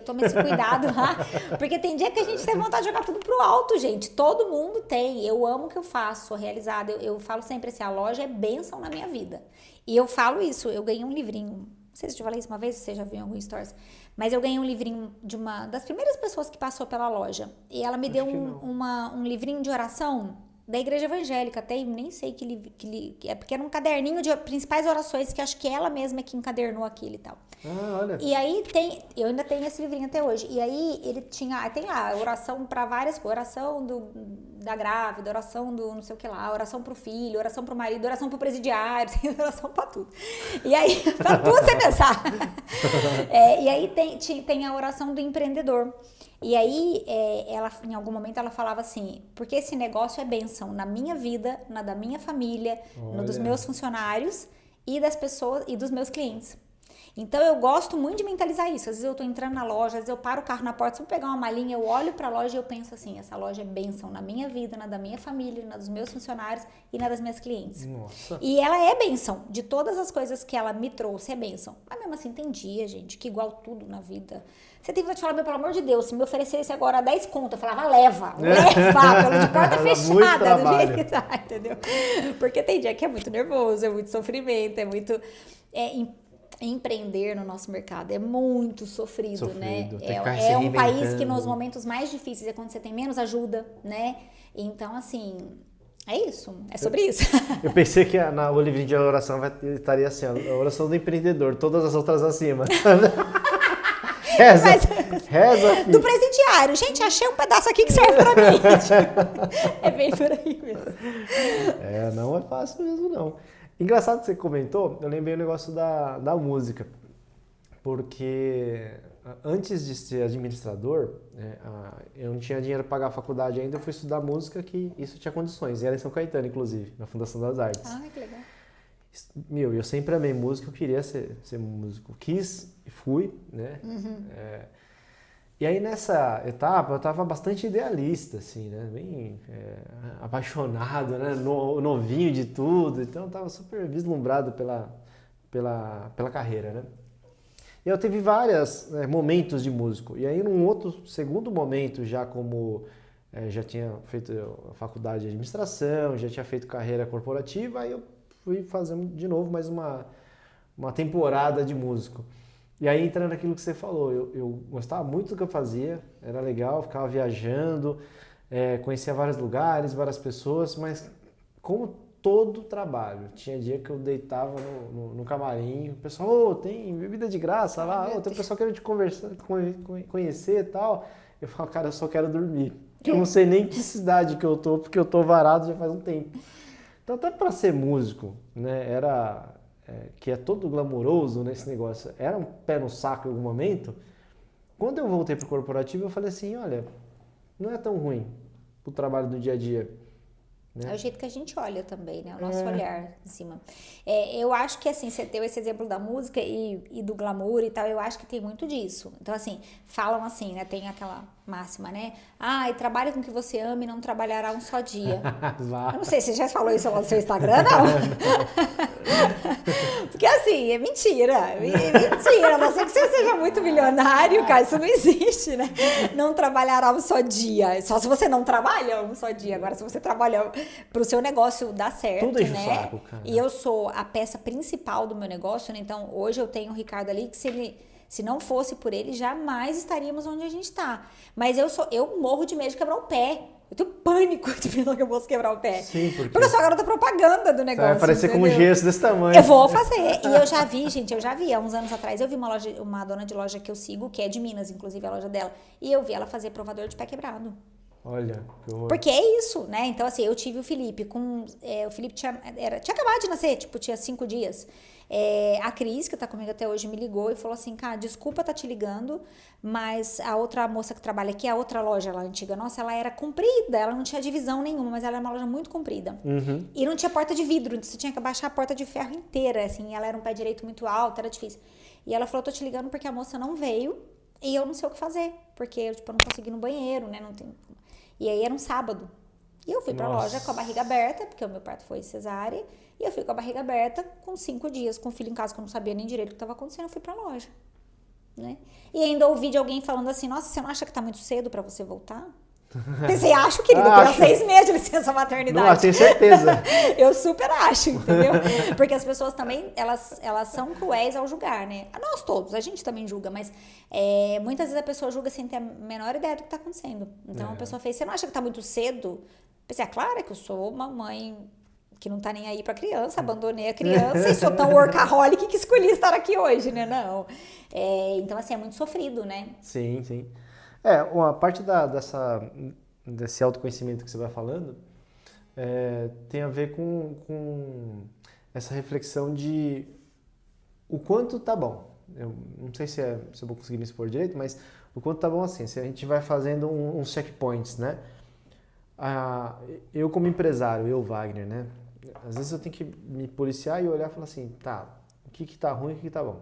tomo esse cuidado lá, porque tem dia que a gente tem vontade de jogar tudo pro alto, gente. Todo mundo tem. Eu amo o que eu faço, sou realizada. Eu falo sempre assim, a loja é bênção na minha vida. E eu falo isso, eu ganhei um livrinho, não sei se eu te falei isso uma vez, você já viu em algum stories, mas eu ganhei um livrinho de uma das primeiras pessoas que passou pela loja. E ela me deu um livrinho de oração da igreja evangélica, até nem sei que é, porque era um caderninho de principais orações que acho que ela mesma é que encadernou aquilo e tal. Olha. E aí eu ainda tenho esse livrinho até hoje. E aí ele tem lá oração para várias coisas, oração da grávida, oração do não sei o que lá, oração pro filho, oração pro marido, oração pro presidiário, tem oração para tudo. E aí, para tudo você pensar. E aí tem a oração do empreendedor. E aí, ela, em algum momento, ela falava assim, porque esse negócio é bênção na minha vida, na da minha família, no dos meus funcionários e das pessoas e dos meus clientes. Então, eu gosto muito de mentalizar isso. Às vezes eu tô entrando na loja, às vezes eu paro o carro na porta, se eu pegar uma malinha, eu olho pra loja e eu penso assim, essa loja é bênção na minha vida, na da minha família, na dos meus funcionários e na das minhas clientes. Nossa. E ela é bênção. De todas as coisas que ela me trouxe, é bênção. Mas mesmo assim, tem dia, gente, que igual tudo na vida... Você tem que te falar, pelo amor de Deus, se me oferecesse agora 10 conto, eu falava, leva, pelo de porta fechada, do jeito que tá, entendeu? Porque tem dia que é muito nervoso, é muito sofrimento, é muito... Empreender no nosso mercado é muito sofrido, né? É um país que nos momentos mais difíceis é quando você tem menos ajuda, né? Então, assim, é isso, é sobre isso. Eu pensei que o livrinho de oração estaria assim, a oração do empreendedor, todas as outras acima. Reza, filho. Do presidiário. Gente, achei um pedaço aqui que serve pra mim. É bem por aí mesmo. Não é fácil mesmo, não. Engraçado que você comentou, eu lembrei o negócio da música. Porque antes de ser administrador, eu não tinha dinheiro para pagar a faculdade ainda, eu fui estudar música, que isso tinha condições. E era em São Caetano, inclusive, na Fundação das Artes. Ah, que legal. Eu sempre amei música, eu queria ser músico. Quis e fui, né? E aí nessa etapa eu estava bastante idealista, assim, né? Bem apaixonado, né? Novinho de tudo, então eu estava super vislumbrado pela carreira, né? E eu tive vários momentos de músico. E aí num segundo momento, já como já tinha feito a faculdade de administração, já tinha feito carreira corporativa, aí eu fui fazendo de novo mais uma temporada de músico. E aí entrando naquilo que você falou, eu gostava muito do que eu fazia, era legal, ficava viajando, conhecia vários lugares, várias pessoas, mas como todo o trabalho. Tinha dia que eu deitava no camarim, o pessoal, tem bebida de graça lá, tem o pessoal querendo te conversar, conhecer e tal. Eu falo, cara, eu só quero dormir. Eu não sei nem que cidade que eu tô, porque eu tô varado já faz um tempo. Então, até para ser músico, né, que é todo glamouroso nesse negócio, era um pé no saco em algum momento. Quando eu voltei pro corporativo, eu falei assim, olha, não é tão ruim o trabalho do dia a dia. Né? É o jeito que a gente olha também, né? O nosso olhar em cima. Eu acho que, assim, você deu esse exemplo da música e do glamour e tal, eu acho que tem muito disso. Então, assim, falam assim, né? Tem aquela máxima, né? E trabalhe com o que você ama e não trabalhará um só dia. Eu não sei, você já falou isso lá no seu Instagram, não? Porque, assim, é mentira. É mentira. A não ser que você seja muito milionário, cara, isso não existe, né? Não trabalhará um só dia. Só se você não trabalha um só dia. Agora, se você trabalha pro seu negócio dar certo, tudo enche né? o saco, cara. E eu sou a peça principal do meu negócio, né? Então, hoje eu tenho o Ricardo ali, que se não fosse por ele, jamais estaríamos onde a gente tá. Mas eu morro de medo de quebrar o pé. Eu tenho pânico de pensar que eu posso quebrar o pé. Sim, porque eu sou a garota propaganda do negócio. Vai aparecer entendeu? com um gesso desse tamanho. Eu vou fazer. E eu já vi, há uns anos atrás, eu vi uma dona de loja que eu sigo, que é de Minas, inclusive a loja dela, e eu vi ela fazer provador de pé quebrado. Olha, que horror. Porque é isso, né? Então, assim, eu tive o Felipe o Felipe tinha acabado de nascer, tipo, tinha 5 dias. A Cris, que tá comigo até hoje, me ligou e falou assim, cara, desculpa tá te ligando, mas a outra moça que trabalha aqui, a outra loja lá antiga nossa, ela era comprida, ela não tinha divisão nenhuma, mas ela era uma loja muito comprida. Uhum. E não tinha porta de vidro, então você tinha que abaixar a porta de ferro inteira, assim, ela era um pé direito muito alto, era difícil. E ela falou, tô te ligando porque a moça não veio e eu não sei o que fazer, porque eu, tipo, eu não consegui ir no banheiro, né, não tem... E aí era um sábado. E eu fui pra loja com a barriga aberta, porque o meu parto foi cesárea. E eu fui com a barriga aberta, com 5 dias, com o filho em casa, que eu não sabia nem direito o que estava acontecendo. Eu fui pra loja. Né? E ainda ouvi de alguém falando assim, nossa, você não acha que tá muito cedo pra você voltar? Pensei, acho, querido, que era 6 meses de licença maternidade. Não, tenho certeza. Eu super acho, entendeu? Porque as pessoas também, elas são cruéis ao julgar, né? Nós todos, a gente também julga, mas muitas vezes a pessoa julga sem ter a menor ideia do que tá acontecendo. Então a pessoa fez, você não acha que tá muito cedo? Pensei, claro que eu sou uma mãe que não tá nem aí pra criança, abandonei a criança e sou tão workaholic que escolhi estar aqui hoje, né? Não. Então, assim, é muito sofrido, né? Sim, sim. Uma parte desse autoconhecimento que você vai falando tem a ver com essa reflexão de o quanto tá bom. Eu não sei se eu vou conseguir me expor direito, mas o quanto tá bom assim, se a gente vai fazendo uns checkpoints, né? Eu como empresário, Wagner, né? Às vezes eu tenho que me policiar e olhar e falar assim, tá, o que tá ruim e o que tá bom?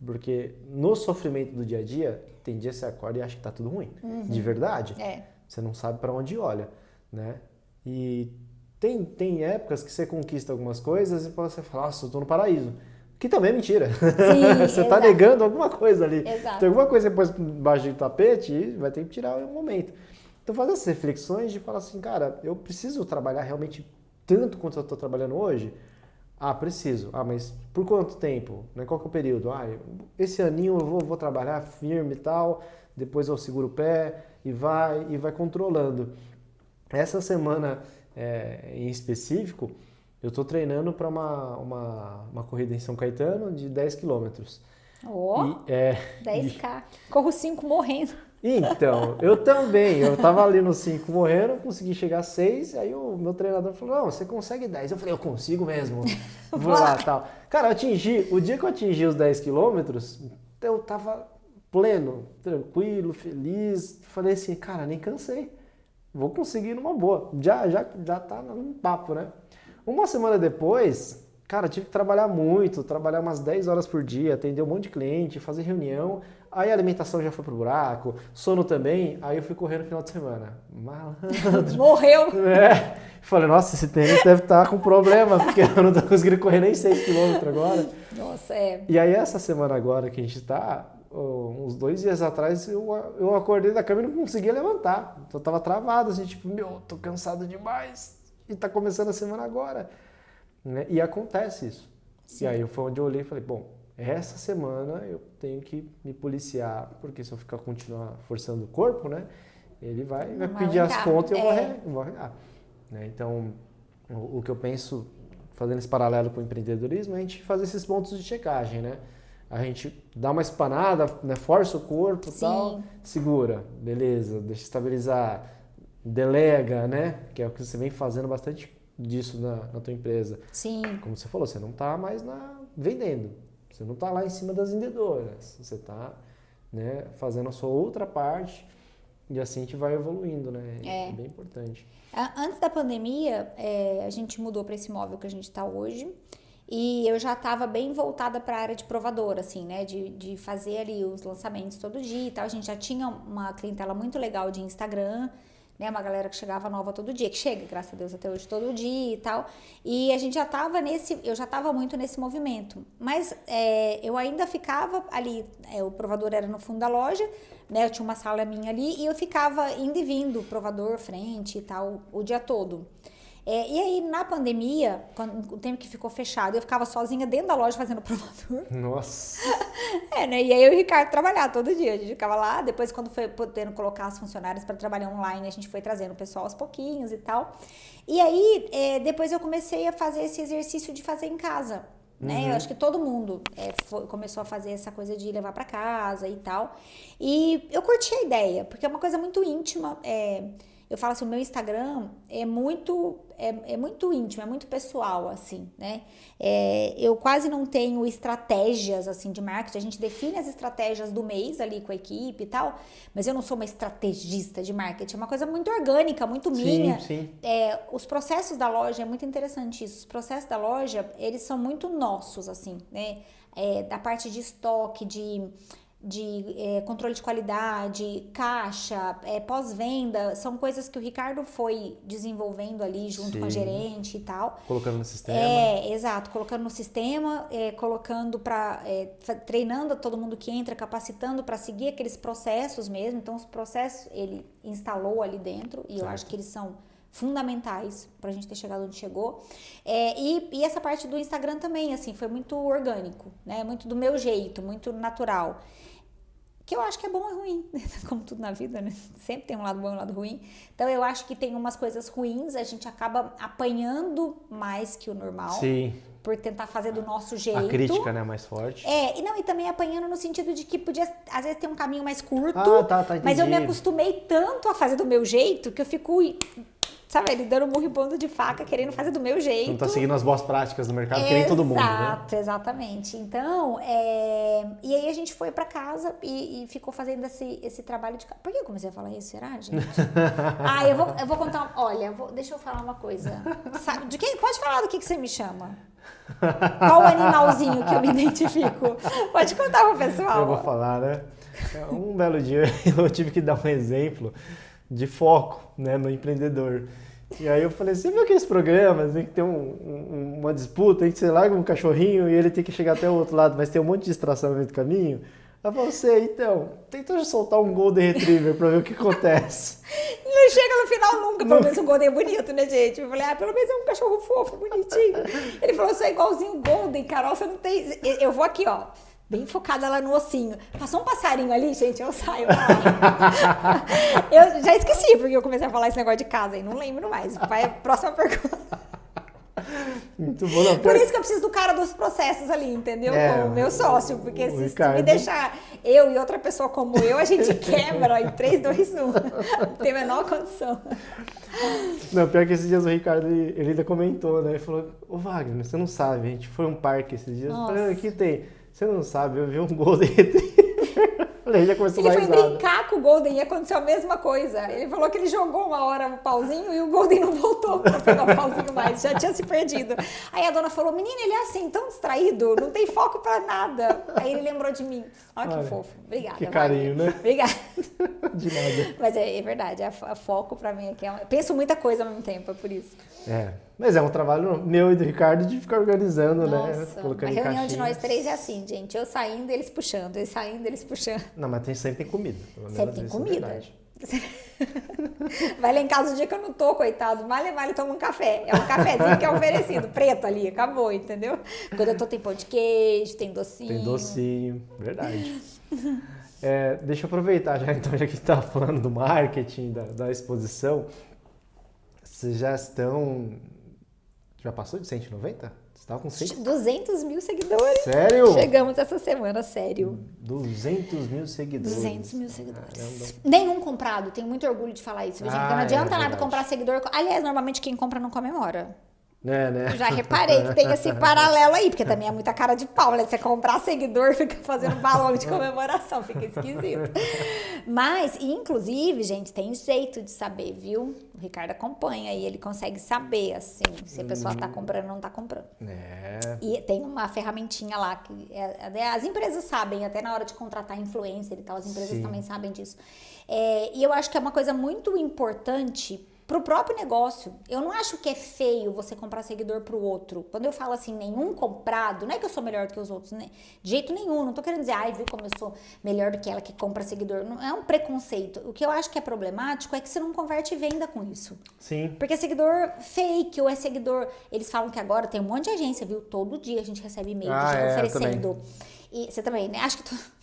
Porque no sofrimento do dia a dia, tem dia que você acorda e acha que tá tudo ruim. Uhum. De verdade. Você não sabe para onde olha, né? E tem épocas que você conquista algumas coisas e você fala, nossa, eu tô no paraíso. Que também é mentira. Sim, você tá negando alguma coisa ali. Exato. Tem alguma coisa que você pôs embaixo do tapete e vai ter que tirar em um momento. Então fazer essas reflexões de falar assim, cara, eu preciso trabalhar realmente tanto quanto eu tô trabalhando hoje? Preciso. Mas por quanto tempo? Né? Qual que é o período? Esse aninho eu vou trabalhar firme e tal, depois eu seguro o pé e vai controlando. Essa semana em específico, eu tô treinando para uma corrida em São Caetano de 10 quilômetros. 10K. Corro 5 morrendo. Então, eu também. Eu tava ali no 5 morrendo, consegui chegar a 6, aí o meu treinador falou, não, você consegue 10. Eu falei, eu consigo mesmo. Vou lá e tal. Cara, o dia que eu atingi os 10 quilômetros, eu tava pleno, tranquilo, feliz. Falei assim, cara, nem cansei. Vou conseguir numa boa. Já tá num papo, né? Uma semana depois, cara, tive que trabalhar umas 10 horas por dia, atender um monte de cliente, fazer reunião. Aí a alimentação já foi pro buraco, sono também, aí eu fui correr no final de semana. Malandro. Morreu. Falei, nossa, esse tênis deve estar com problema, porque eu não tô conseguindo correr nem 6 km agora. Nossa, E aí essa semana agora que a gente tá, uns 2 dias atrás, eu acordei da cama e não conseguia levantar. Eu tava travado, assim, tipo, tô cansado demais. E tá começando a semana agora. Né? E acontece isso. Sim. E aí foi onde eu olhei e falei, bom, essa semana eu tenho que me policiar, porque se eu continuar forçando o corpo, né, ele vai pedir as contas e eu vou arregar. Né? Então, o que eu penso, fazendo esse paralelo com o empreendedorismo, é a gente fazer esses pontos de checagem, né? A gente dá uma espanada, né? Força o corpo e tal, segura, beleza, deixa estabilizar, delega, né? Que é o que você vem fazendo bastante disso na tua empresa. Sim. Como você falou, você não está mais vendendo, você não está lá em cima das vendedoras, você está, né, fazendo a sua outra parte e assim a gente vai evoluindo, né? É bem importante. Antes da pandemia, a gente mudou para esse imóvel que a gente está hoje. E eu já estava bem voltada para a área de provadora, assim, né? De fazer ali os lançamentos todo dia e tal. A gente já tinha uma clientela muito legal de Instagram, né? Uma galera que chegava nova todo dia, que chega, graças a Deus, até hoje todo dia e tal. E a gente já estava eu já estava muito nesse movimento. Mas eu ainda ficava ali, o provador era no fundo da loja, né? Eu tinha uma sala minha ali e eu ficava indo e vindo, provador, frente e tal, o dia todo. E aí, na pandemia, quando o tempo que ficou fechado, eu ficava sozinha dentro da loja fazendo provador. Nossa! Né? E aí eu e o Ricardo trabalhar todo dia. A gente ficava lá, depois quando foi podendo colocar as funcionárias para trabalhar online, a gente foi trazendo o pessoal aos pouquinhos e tal. E aí, depois eu comecei a fazer esse exercício de fazer em casa. Né? Eu acho que todo mundo começou a fazer essa coisa de levar para casa e tal. E eu curti a ideia, porque é uma coisa muito íntima. Eu falo assim, o meu Instagram é muito íntimo, é muito pessoal, assim, né? Eu quase não tenho estratégias, assim, de marketing. A gente define as estratégias do mês ali com a equipe e tal, mas eu não sou uma estrategista de marketing. É uma coisa muito orgânica, muito minha. Sim. Os processos da loja, é muito interessante isso. Os processos da loja, eles são muito nossos, assim, né? Da parte de estoque, de controle de qualidade, caixa, pós-venda, são coisas que o Ricardo foi desenvolvendo ali junto com a gerente e tal. Colocando no sistema. Exato, colocando no sistema, colocando treinando todo mundo que entra, capacitando para seguir aqueles processos mesmo. Então, os processos ele instalou ali dentro e eu acho que eles são fundamentais pra gente ter chegado onde chegou. E essa parte do Instagram também, assim, foi muito orgânico, né? Muito do meu jeito, muito natural. Que eu acho que é bom e ruim, como tudo na vida, né? Sempre tem um lado bom e um lado ruim. Então, eu acho que tem umas coisas ruins, a gente acaba apanhando mais que o normal. Sim. Por tentar fazer do nosso jeito. A crítica, né, mais forte. E também apanhando no sentido de que podia, às vezes, ter um caminho mais curto. Entendi. Mas eu me acostumei tanto a fazer do meu jeito que eu fico, sabe, ele dando murro e ponto de faca, querendo fazer do meu jeito. Não tá seguindo as boas práticas do mercado, que nem todo mundo, né? Exato, exatamente. Então, e aí a gente foi pra casa e ficou fazendo esse trabalho de casa. Por que eu comecei a falar isso, será, gente? Eu vou contar, deixa eu falar uma coisa. Sabe, pode falar do que você me chama? Qual o animalzinho que eu me identifico? Pode contar pro pessoal. Eu vou falar, né? Um belo dia eu tive que dar um exemplo de foco, né, no empreendedor. E aí eu falei, você viu aqueles programas em que tem uma disputa em que você larga um cachorrinho e ele tem que chegar até o outro lado, mas tem um monte de distração no meio do caminho? Ela falou, então, tenta soltar um Golden Retriever pra ver o que acontece. Não chega no final nunca, pelo menos um Golden é bonito, né, gente? Eu falei, pelo menos é um cachorro fofo, bonitinho. Ele falou, você é igualzinho o Golden, Carol, você não tem... Eu vou aqui, ó, bem focada lá no ossinho. Passou um passarinho ali, gente, eu saio. Eu já esqueci, porque eu comecei a falar esse negócio de casa e não lembro mais. Vai, próxima pergunta. Muito bom. Não, por isso que eu preciso do cara dos processos ali, entendeu? O meu sócio, porque se me deixar eu e outra pessoa como eu, a gente quebra em 3, 2, 1. Não tem a menor condição. Não, pior que esses dias o Ricardo, ele ainda comentou, né? Ele falou, Wagner, você não sabe, a gente foi um parque esses dias. Eu falei, aqui tem. Você não sabe, eu vi um Golden Retriever. Ele já começou a dar risada. Ele foi brincar com o Golden e aconteceu a mesma coisa. Ele falou que ele jogou uma hora o pauzinho e o Golden não voltou pra pegar o pauzinho mais, já tinha se perdido. Aí a dona falou, menina, ele é assim, tão distraído, não tem foco pra nada. Aí ele lembrou de mim. Olha que fofo. Obrigada. Que carinho, Wagner. né? Obrigada. De nada. Mas é verdade, foco pra mim aqui. Penso muita coisa ao mesmo tempo, é por isso. Mas é um trabalho meu e do Ricardo de ficar organizando, né? Colocando a reunião de nós 3 é assim, gente. Eu saindo, eles puxando. Eles saindo, eles puxando. Não, mas sempre tem comida. Sempre tem comida. Vai lá em casa o dia que eu não tô, coitado. Mal toma um café. É um cafezinho que é oferecido, preto ali, acabou, entendeu? Quando eu tô, tem pão de queijo, tem docinho. Tem docinho, verdade. Deixa eu aproveitar já que a gente tava falando do marketing, da exposição. Vocês já estão Já passou de 190? Você tava com 100? 200 mil seguidores. Sério? Chegamos essa semana, sério. 200 mil seguidores. 200 mil seguidores. Caramba. Nenhum comprado, tenho muito orgulho de falar isso, gente. Porque não adianta nada verdade. comprar seguidor. Aliás, normalmente quem compra não comemora. Né? Já reparei que tem esse paralelo aí, porque também é muita cara de pau, né? Você comprar seguidor, fica fazendo balão de comemoração, fica esquisito. Mas, inclusive, gente, tem jeito de saber, viu? O Ricardo acompanha e ele consegue saber, assim, se a pessoa tá comprando ou não tá comprando. E tem uma ferramentinha lá que as empresas sabem, até na hora de contratar influencer e tal, as empresas também sabem disso. E eu acho que é uma coisa muito importante pro próprio negócio. Eu não acho que é feio você comprar seguidor pro outro. Quando eu falo assim, nenhum comprado, não é que eu sou melhor do que os outros, né? De jeito nenhum, não tô querendo dizer, viu como eu sou melhor do que ela que compra seguidor. Não é um preconceito. O que eu acho que é problemático é que você não converte venda com isso. Sim. Porque é seguidor fake ou é seguidor... Eles falam que agora tem um monte de agência, viu? Todo dia a gente recebe e-mail de gente oferecendo... E você também, né? Acho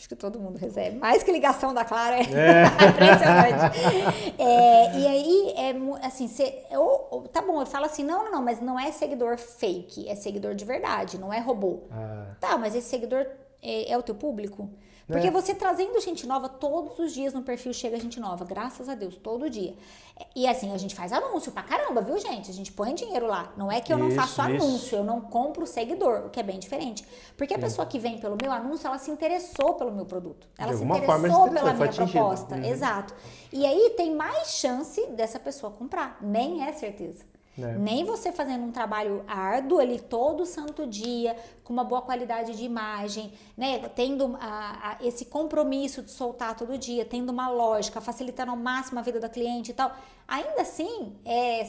que todo mundo recebe. Mais que ligação da Clara, impressionante. E aí, assim, tá bom, eu falo assim, não, mas não é seguidor fake, é seguidor de verdade, não é robô. Tá, mas esse seguidor é o teu público? Porque você trazendo gente nova, todos os dias no perfil chega gente nova, graças a Deus, todo dia. E assim, a gente faz anúncio pra caramba, viu, gente? A gente põe dinheiro lá. Não é que eu não faço anúncio, eu não compro seguidor, o que é bem diferente. Porque a pessoa que vem pelo meu anúncio, ela se interessou pelo meu produto. Ela se interessou pela minha proposta. Exato. E aí tem mais chance dessa pessoa comprar. Nem é certeza. Nem você fazendo um trabalho árduo ali todo santo dia, com uma boa qualidade de imagem, né? Tendo esse compromisso de soltar todo dia, tendo uma lógica, facilitando ao máximo a vida da cliente e tal. Ainda assim,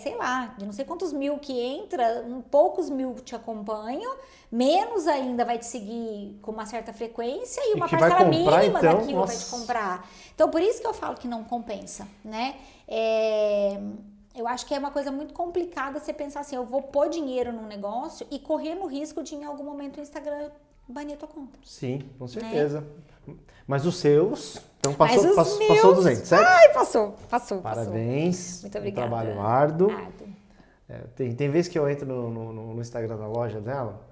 sei lá, de não sei quantos mil que entra, poucos mil te acompanham, menos ainda vai te seguir com uma certa frequência e uma parcela mínima então, daquilo vai te comprar. Então, por isso que eu falo que não compensa, né? Eu acho que é uma coisa muito complicada você pensar assim, eu vou pôr dinheiro num negócio e correr no risco de em algum momento o Instagram banir tua conta. Sim, com certeza. Mas os seus, então passou 200, certo? Ai, passou. Parabéns. Muito obrigada. Um trabalho árduo. Tem vezes que eu entro no Instagram da loja dela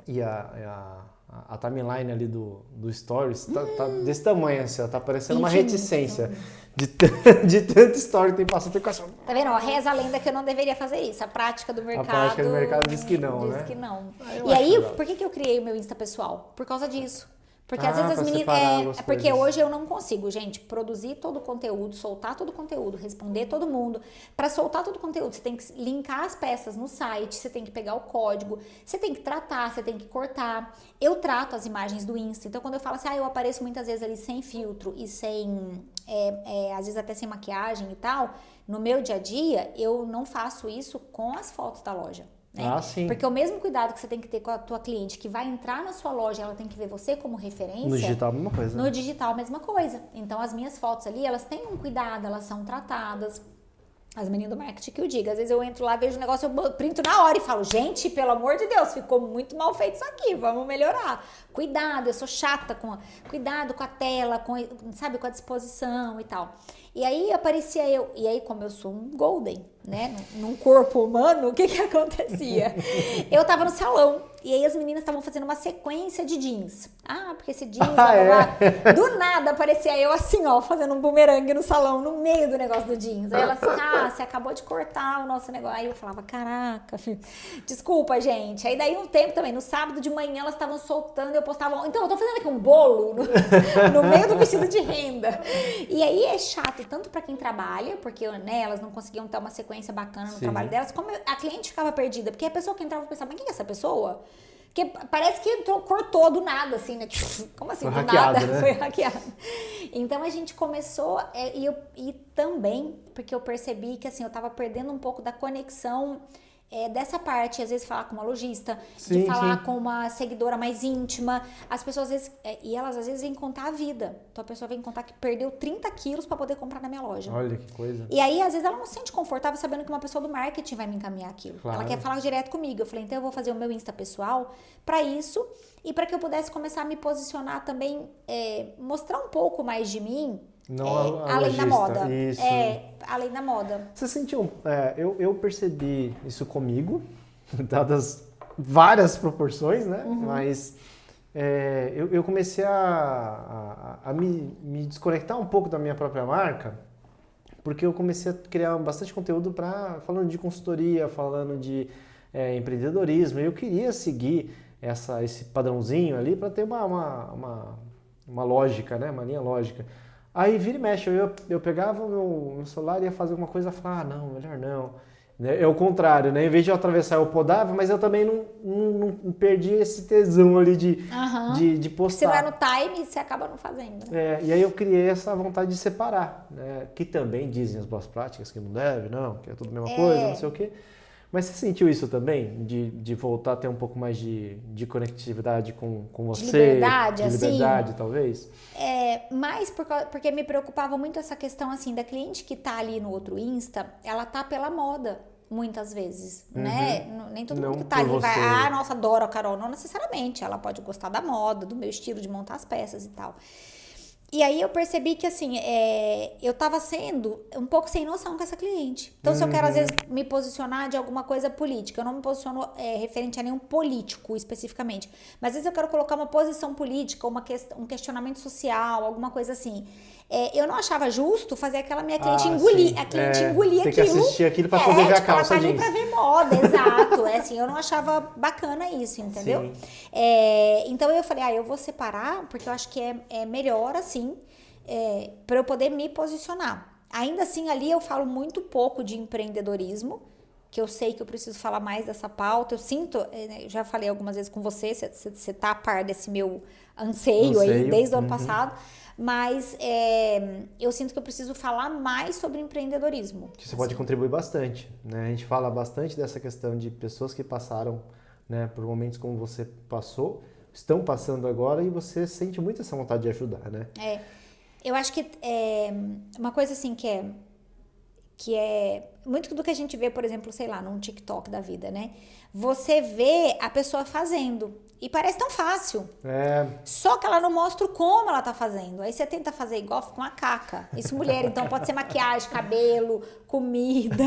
e a timeline ali do Stories tá desse tamanho, assim, ó, tá parecendo uma reticência de tanto story que tem passado. Tá vendo? Ó, reza a lenda que eu não deveria fazer isso. A prática do mercado... A prática do mercado diz que não, né? Diz que não. E aí, por que eu criei o meu Insta pessoal? Por causa disso. Porque às vezes as meninas... porque hoje eu não consigo, gente, produzir todo o conteúdo, soltar todo o conteúdo, responder todo mundo. Para soltar todo o conteúdo, você tem que linkar as peças no site, você tem que pegar o código, você tem que tratar, você tem que cortar. Eu trato as imagens do Insta. Então, quando eu falo assim, eu apareço muitas vezes ali sem filtro e sem... às vezes até sem maquiagem e tal, no meu dia a dia, eu não faço isso com as fotos da loja. Né? Sim. Porque o mesmo cuidado que você tem que ter com a tua cliente que vai entrar na sua loja, ela tem que ver você como referência. No digital a mesma coisa. No digital a mesma coisa. Então as minhas fotos ali, elas têm um cuidado, elas são tratadas. As meninas do marketing que eu digo. Às vezes eu entro lá, vejo o negócio, eu printo na hora e falo, gente, pelo amor de Deus, ficou muito mal feito isso aqui, vamos melhorar. Cuidado, eu sou chata cuidado com a tela, com a disposição e tal. E aí aparecia e aí como eu sou um golden, né, num corpo humano, o que acontecia? Eu tava no salão, e aí as meninas estavam fazendo uma sequência de jeans. Porque esse jeans, do nada aparecia eu assim, ó, fazendo um bumerangue no salão, no meio do negócio do jeans. Aí elas assim, você acabou de cortar o nosso negócio. Aí eu falava, caraca, filho, desculpa, gente. Aí daí um tempo também, no sábado de manhã elas estavam soltando e eu postava, então eu tô fazendo aqui um bolo no meio do vestido de renda. E aí é chato, tanto pra quem trabalha, porque né, elas não conseguiam ter uma sequência bacana no trabalho delas, como a cliente ficava perdida, porque a pessoa que entrava pensava, mas quem é essa pessoa? Porque parece que cortou do nada, assim, né? Como assim, do nada? Né? Foi hackeado. Então a gente começou, e também, porque eu percebi que assim, eu tava perdendo um pouco da conexão dessa parte, às vezes falar com uma lojista, de falar com uma seguidora mais íntima. As pessoas, às vezes, e elas às vezes vêm contar a vida. Então a pessoa vem contar que perdeu 30 quilos para poder comprar na minha loja. Olha que coisa. E aí, às vezes, ela não se sente confortável sabendo que uma pessoa do marketing vai me encaminhar aquilo. Claro. Ela quer falar direto comigo. Eu falei, então eu vou fazer o meu Insta pessoal para isso e para que eu pudesse começar a me posicionar também, mostrar um pouco mais de mim. Não além da moda. Isso. Além da moda. Você sentiu... eu percebi isso comigo, dadas várias proporções, né? Mas eu comecei a me desconectar um pouco da minha própria marca, porque eu comecei a criar bastante conteúdo falando de consultoria, falando de empreendedorismo. Eu queria seguir esse padrãozinho ali para ter uma lógica, né? Uma linha lógica. Aí vira e mexe, eu pegava o meu celular e ia fazer alguma coisa e falava, não, melhor não. É o contrário, né? Em vez de eu atravessar, eu podava, mas eu também não perdi esse tesão ali de postar. Você vai no time e você acaba não fazendo. Né? E aí eu criei essa vontade de separar, né? Que também dizem as boas práticas que não deve, não, que é tudo a mesma coisa, não sei o quê. Mas você sentiu isso também? De voltar a ter um pouco mais de conectividade com você? De liberdade, de liberdade, talvez? Mais porque me preocupava muito essa questão, assim, da cliente que tá ali no outro Insta, ela tá pela moda, muitas vezes, né? Nem todo mundo que tá ali vai, nossa, adoro a Carol. Não necessariamente, ela pode gostar da moda, do meu estilo de montar as peças e tal. E aí eu percebi que, assim, eu tava sendo um pouco sem noção com essa cliente. Então, se eu quero, às vezes, me posicionar de alguma coisa política, eu não me posiciono referente a nenhum político, especificamente. Mas, às vezes, eu quero colocar uma posição política, um questionamento social, alguma coisa assim. Eu não achava justo fazer aquela minha cliente engolir. A cliente engolir aquilo. Tem que assistir aquilo pra poder ver a calça ela tá jeans. ali pra ver moda, exato. Assim, eu não achava bacana isso, entendeu? Então, eu falei, eu vou separar, porque eu acho que é melhor, assim, para eu poder me posicionar. Ainda assim, ali eu falo muito pouco de empreendedorismo, que eu sei que eu preciso falar mais dessa pauta. Eu sinto, eu já falei algumas vezes com você tá a par desse meu anseio aí desde o ano passado, mas eu sinto que eu preciso falar mais sobre empreendedorismo. Que você pode contribuir bastante, né? A gente fala bastante dessa questão de pessoas que passaram, né, por momentos como você passou, estão passando agora e você sente muito essa vontade de ajudar, né? Eu acho que uma coisa assim que é muito do que a gente vê, por exemplo, sei lá, num TikTok da vida, né? Você vê a pessoa fazendo e parece tão fácil. Só que ela não mostra como ela tá fazendo. Aí você tenta fazer igual, fica uma caca. Isso, mulher, então pode ser maquiagem, cabelo, comida,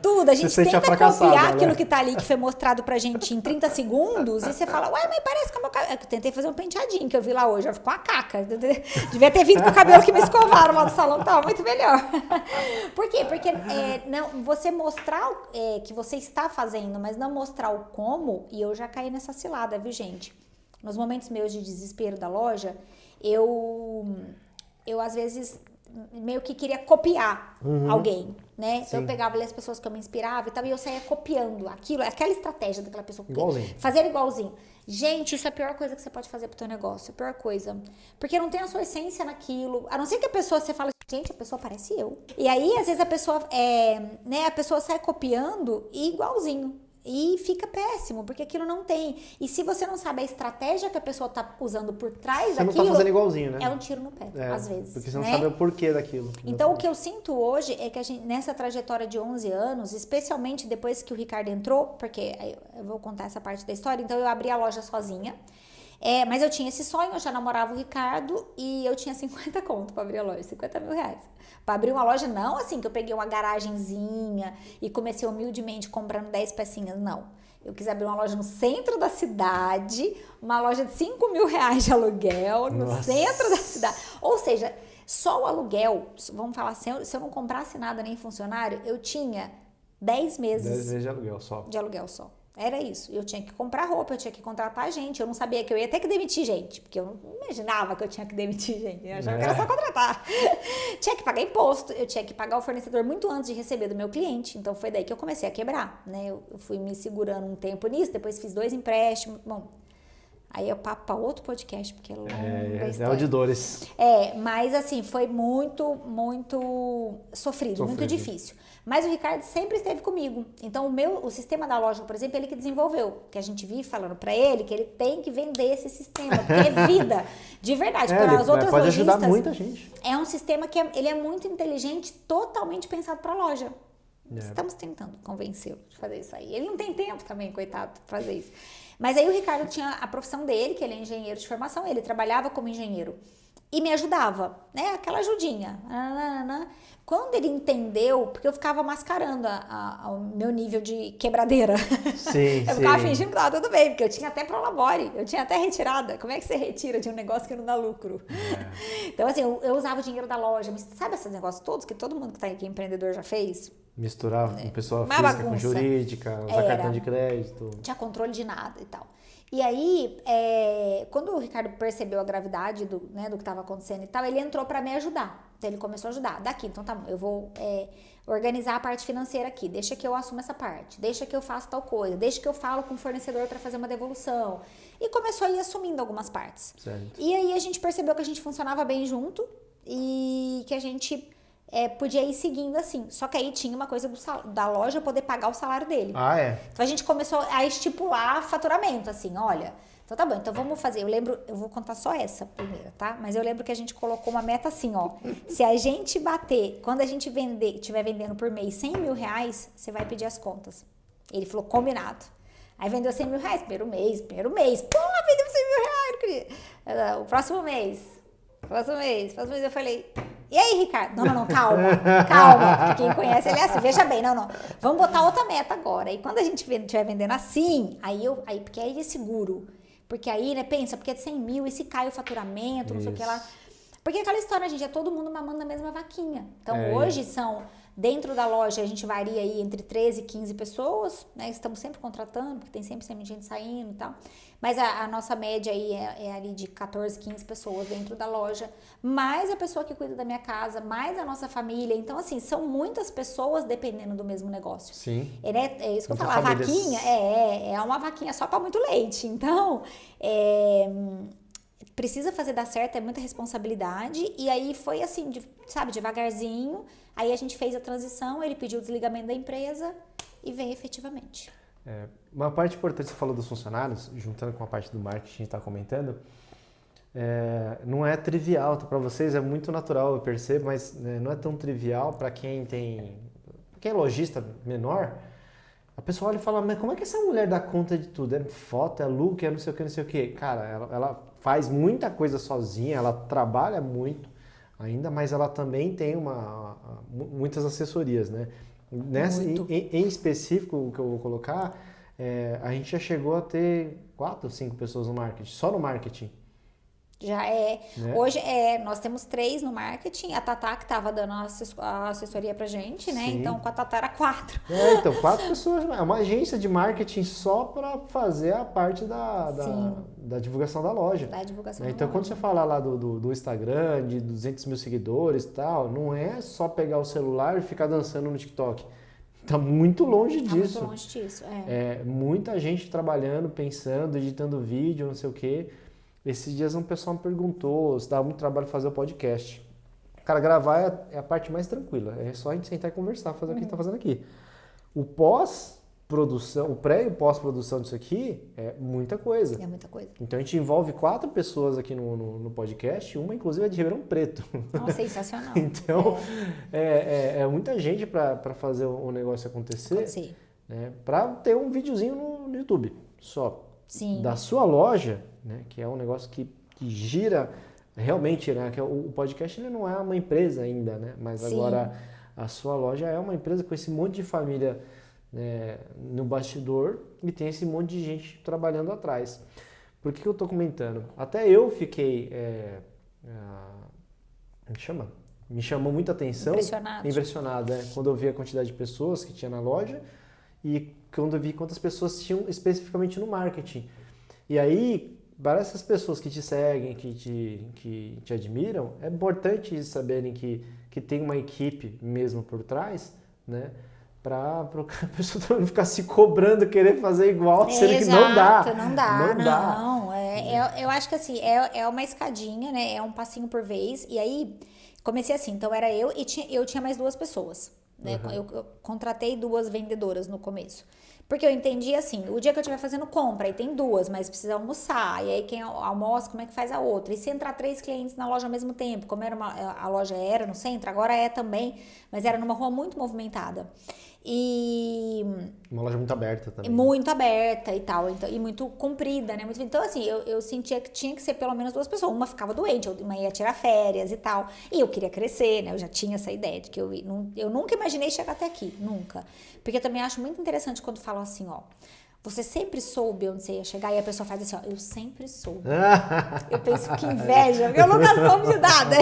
tudo. A gente tenta copiar aquilo que tá ali, que foi mostrado pra gente em 30 segundos, e você fala, ué, mas parece que o meu cabelo... Eu tentei fazer um penteadinho que eu vi lá hoje, já ficou uma caca. Devia ter vindo com o cabelo que me escovaram lá do salão, tava muito melhor. Por quê? Porque você mostrar que você está fazendo, mas não mostrar o como, e eu já caí nessa cilada, viu, gente? Nos momentos meus de desespero da loja, eu às vezes meio que queria copiar alguém, né? Então eu pegava ali as pessoas que eu me inspirava e tal, e eu saía copiando aquela estratégia daquela pessoa. Igualzinho. Fazer igualzinho. Gente, isso é a pior coisa que você pode fazer pro teu negócio, a pior coisa. Porque não tem a sua essência naquilo. A não ser que a pessoa, você fala, gente, a pessoa parece eu. E aí, às vezes, a pessoa sai copiando igualzinho. E fica péssimo, porque aquilo não tem. E se você não sabe a estratégia que a pessoa tá usando por trás daquilo... Você não tá fazendo igualzinho, né? É um tiro no pé, às vezes. Porque você não sabe o porquê daquilo. Então, o que eu sinto hoje é que a gente, nessa trajetória de 11 anos, especialmente depois que o Ricardo entrou, porque eu vou contar essa parte da história, então eu abri a loja sozinha. Mas eu tinha esse sonho, eu já namorava o Ricardo e eu tinha 50 conto pra abrir a loja, 50 mil reais. Pra abrir uma loja, não assim que eu peguei uma garagenzinha e comecei humildemente comprando 10 pecinhas, não. Eu quis abrir uma loja no centro da cidade, uma loja de 5 mil reais de aluguel no centro da cidade. Ou seja, só o aluguel, vamos falar, se eu não comprasse nada nem funcionário, eu tinha 10 meses. 10 meses de aluguel só. De aluguel só. Era isso. Eu tinha que comprar roupa, eu tinha que contratar gente. Eu não sabia que eu ia ter que demitir gente, porque eu não imaginava que eu tinha que demitir gente. Eu achava que era só contratar. Tinha que pagar imposto, eu tinha que pagar o fornecedor muito antes de receber do meu cliente. Então foi daí que eu comecei a quebrar, né? Eu fui me segurando um tempo nisso, depois fiz 2 empréstimos. Bom, aí eu papo para outro podcast, porque é longa história. É de dores. Mas assim, foi muito, muito sofrido, muito difícil. Mas o Ricardo sempre esteve comigo. Então, o sistema da loja, por exemplo, ele que desenvolveu. Que a gente vive falando pra ele que ele tem que vender esse sistema, porque é vida. De verdade. Para as outras pode lojistas, ajudar muita gente. É um sistema que ele é muito inteligente, totalmente pensado pra loja. Estamos tentando convencê-lo de fazer isso aí. Ele não tem tempo também, coitado, pra fazer isso. Mas aí o Ricardo tinha a profissão dele, que ele é engenheiro de formação. Ele trabalhava como engenheiro e me ajudava, né? Aquela ajudinha. Quando ele entendeu, porque eu ficava mascarando o meu nível de quebradeira. Sim, eu ficava fingindo que tava tudo bem, porque eu tinha até prolabore, eu tinha até retirada. Como é que você retira de um negócio que não dá lucro? Então, assim, eu usava o dinheiro da loja, mas sabe esses negócios todos que todo mundo que tá aqui empreendedor já fez? Misturar com pessoa Uma física bagunça. com jurídica, usar cartão de crédito. Não tinha controle de nada e tal. E aí, quando o Ricardo percebeu a gravidade do que estava acontecendo e tal, ele entrou para me ajudar. Então, ele começou a ajudar. Daqui, então tá bom, eu vou organizar a parte financeira aqui. Deixa que eu assumo essa parte. Deixa que eu faço tal coisa. Deixa que eu falo com o fornecedor para fazer uma devolução. E começou a ir assumindo algumas partes. Certo. E aí, a gente percebeu que a gente funcionava bem junto e que a gente podia ir seguindo assim. Só que aí tinha uma coisa da loja poder pagar o salário dele. Ah, é? Então a gente começou a estipular faturamento, assim, olha, então tá bom, então vamos fazer, eu vou contar só essa primeira, tá? Mas eu lembro que a gente colocou uma meta assim, ó, se a gente bater, quando a gente estiver vendendo por mês 100 mil reais, você vai pedir as contas. Ele falou, combinado. Aí vendeu 100 mil reais, primeiro mês, vendeu 100 mil reais, o próximo mês eu falei... E aí, Ricardo? Não, calma, porque quem conhece ele é assim, veja bem, não, vamos botar outra meta agora, e quando a gente estiver vendendo assim, porque aí é seguro, porque aí, né, pensa, porque é 100 mil, e se cai o faturamento, não sei o que lá, porque aquela história, gente, é todo mundo mamando na mesma vaquinha, então hoje dentro da loja a gente varia aí entre 13 e 15 pessoas, né, estamos sempre contratando, porque tem sempre gente saindo e tal, mas a nossa média aí é ali de 14, 15 pessoas dentro da loja, mais a pessoa que cuida da minha casa, mais a nossa família, então assim, são muitas pessoas dependendo do mesmo negócio. Sim. É isso que eu falo, a famílias. vaquinha é uma vaquinha só para muito leite, então precisa fazer dar certo, é muita responsabilidade, e aí foi assim, devagarzinho, aí a gente fez a transição, ele pediu o desligamento da empresa e veio efetivamente. Uma parte importante, você falou dos funcionários, juntando com a parte do marketing que a gente está comentando, não é trivial, para vocês é muito natural, eu percebo, mas não é tão trivial para quem é lojista menor. A pessoa olha e fala, mas como é que essa mulher dá conta de tudo? É foto, é look, é não sei o que. Cara, ela faz muita coisa sozinha, ela trabalha muito ainda, mas ela também tem muitas assessorias, né? Em específico, o que eu vou colocar, a gente já chegou a ter 4 ou 5 pessoas no marketing, só no marketing. Já é. Né? Hoje nós temos 3 no marketing. A Tatá que estava dando a assessoria pra gente, né? Sim. Então com a Tatá era 4. Então 4 pessoas. É uma agência de marketing só para fazer a parte da divulgação da loja. Da divulgação então da quando loja. você fala lá do Instagram, de 200 mil seguidores e tal, não é só pegar o celular e ficar dançando no TikTok. Tá muito longe disso. Muito longe disso, muita gente trabalhando, pensando, editando vídeo, não sei o quê. Esses dias um pessoal me perguntou se dá muito trabalho fazer o podcast. Cara, gravar é a parte mais tranquila. É só a gente sentar e conversar, fazer o que a gente tá fazendo aqui. O pós-produção, o pré e o pós-produção disso aqui é muita coisa. É muita coisa. Então a gente envolve 4 pessoas aqui no podcast, uma inclusive é de Ribeirão Preto. Nossa, sensacional. Então é muita gente para fazer o negócio acontecer. Né? Para ter um videozinho no YouTube só. Sim. Da sua loja, né, que é um negócio que gira realmente, né, que o podcast ele não é uma empresa ainda, né, mas Sim. Agora a sua loja é uma empresa com esse monte de família, né, no bastidor e tem esse monte de gente trabalhando atrás. Por que eu estou comentando? Até eu fiquei, me chamou muita atenção, impressionado, quando eu vi a quantidade de pessoas que tinha na loja e quando eu vi quantas pessoas tinham especificamente no marketing. E aí, para essas pessoas que te seguem, que te admiram, é importante eles saberem que tem uma equipe mesmo por trás, né? Para a pessoa não ficar se cobrando, querer fazer igual, sendo que não dá. Não. Eu acho que assim, é uma escadinha, né? É um passinho por vez. E aí, comecei assim, então era eu e eu tinha mais 2 pessoas. Né? Uhum. Eu contratei 2 vendedoras no começo. Porque eu entendi assim, o dia que eu estiver fazendo compra, aí tem 2, mas precisa almoçar, e aí quem almoça, como é que faz a outra? E se entrar 3 clientes na loja ao mesmo tempo, como a loja era no centro, agora é também, mas era numa rua muito movimentada. E Uma loja muito aberta também. muito aberta e tal, então, e muito comprida, né? Então, assim, eu sentia que tinha que ser pelo menos 2 pessoas. Uma ficava doente, uma ia tirar férias e tal. E eu queria crescer, né? Eu já tinha essa ideia de que eu nunca imaginei chegar até aqui, nunca. Porque eu também acho muito interessante quando falam assim, ó. Você sempre soube onde você ia chegar? E a pessoa faz assim, ó, eu sempre soube. Eu penso, que inveja, porque eu nunca soube de nada.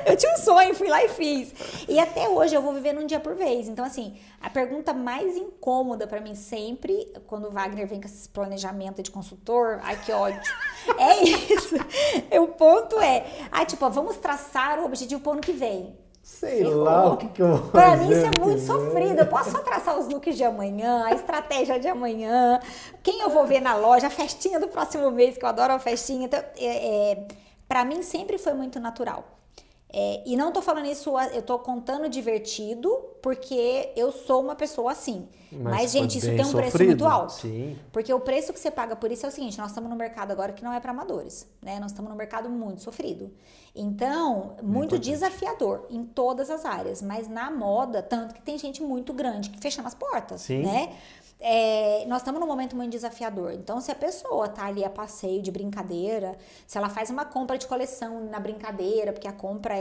Eu tinha um sonho, fui lá e fiz. E até hoje eu vou vivendo um dia por vez. Então, assim, a pergunta mais incômoda pra mim sempre, quando o Wagner vem com esse planejamento de consultor, ai que ódio, é isso. O ponto é, tipo, vamos traçar o objetivo pro ano que vem. Sei lá o que eu vou Pra fazer mim isso é aqui, muito né? sofrido. Eu posso só traçar os looks de amanhã, a estratégia de amanhã, quem eu vou ver na loja, a festinha do próximo mês, que eu adoro a festinha. Então, pra mim sempre foi muito natural. E não tô falando isso, eu tô contando divertido, porque eu sou uma pessoa assim. Mas foi gente, isso bem tem um preço sofrido. muito alto. Sim. Porque o preço que você paga por isso é o seguinte, nós estamos no mercado agora que não é para amadores, né? Nós estamos no mercado muito sofrido. Então, muito desafiador em todas as áreas, mas na moda, tanto que tem gente muito grande que fechando as portas, Sim. né? Nós estamos num momento muito desafiador. Então, se a pessoa tá ali a passeio de brincadeira, se ela faz uma compra de coleção na brincadeira, porque a compra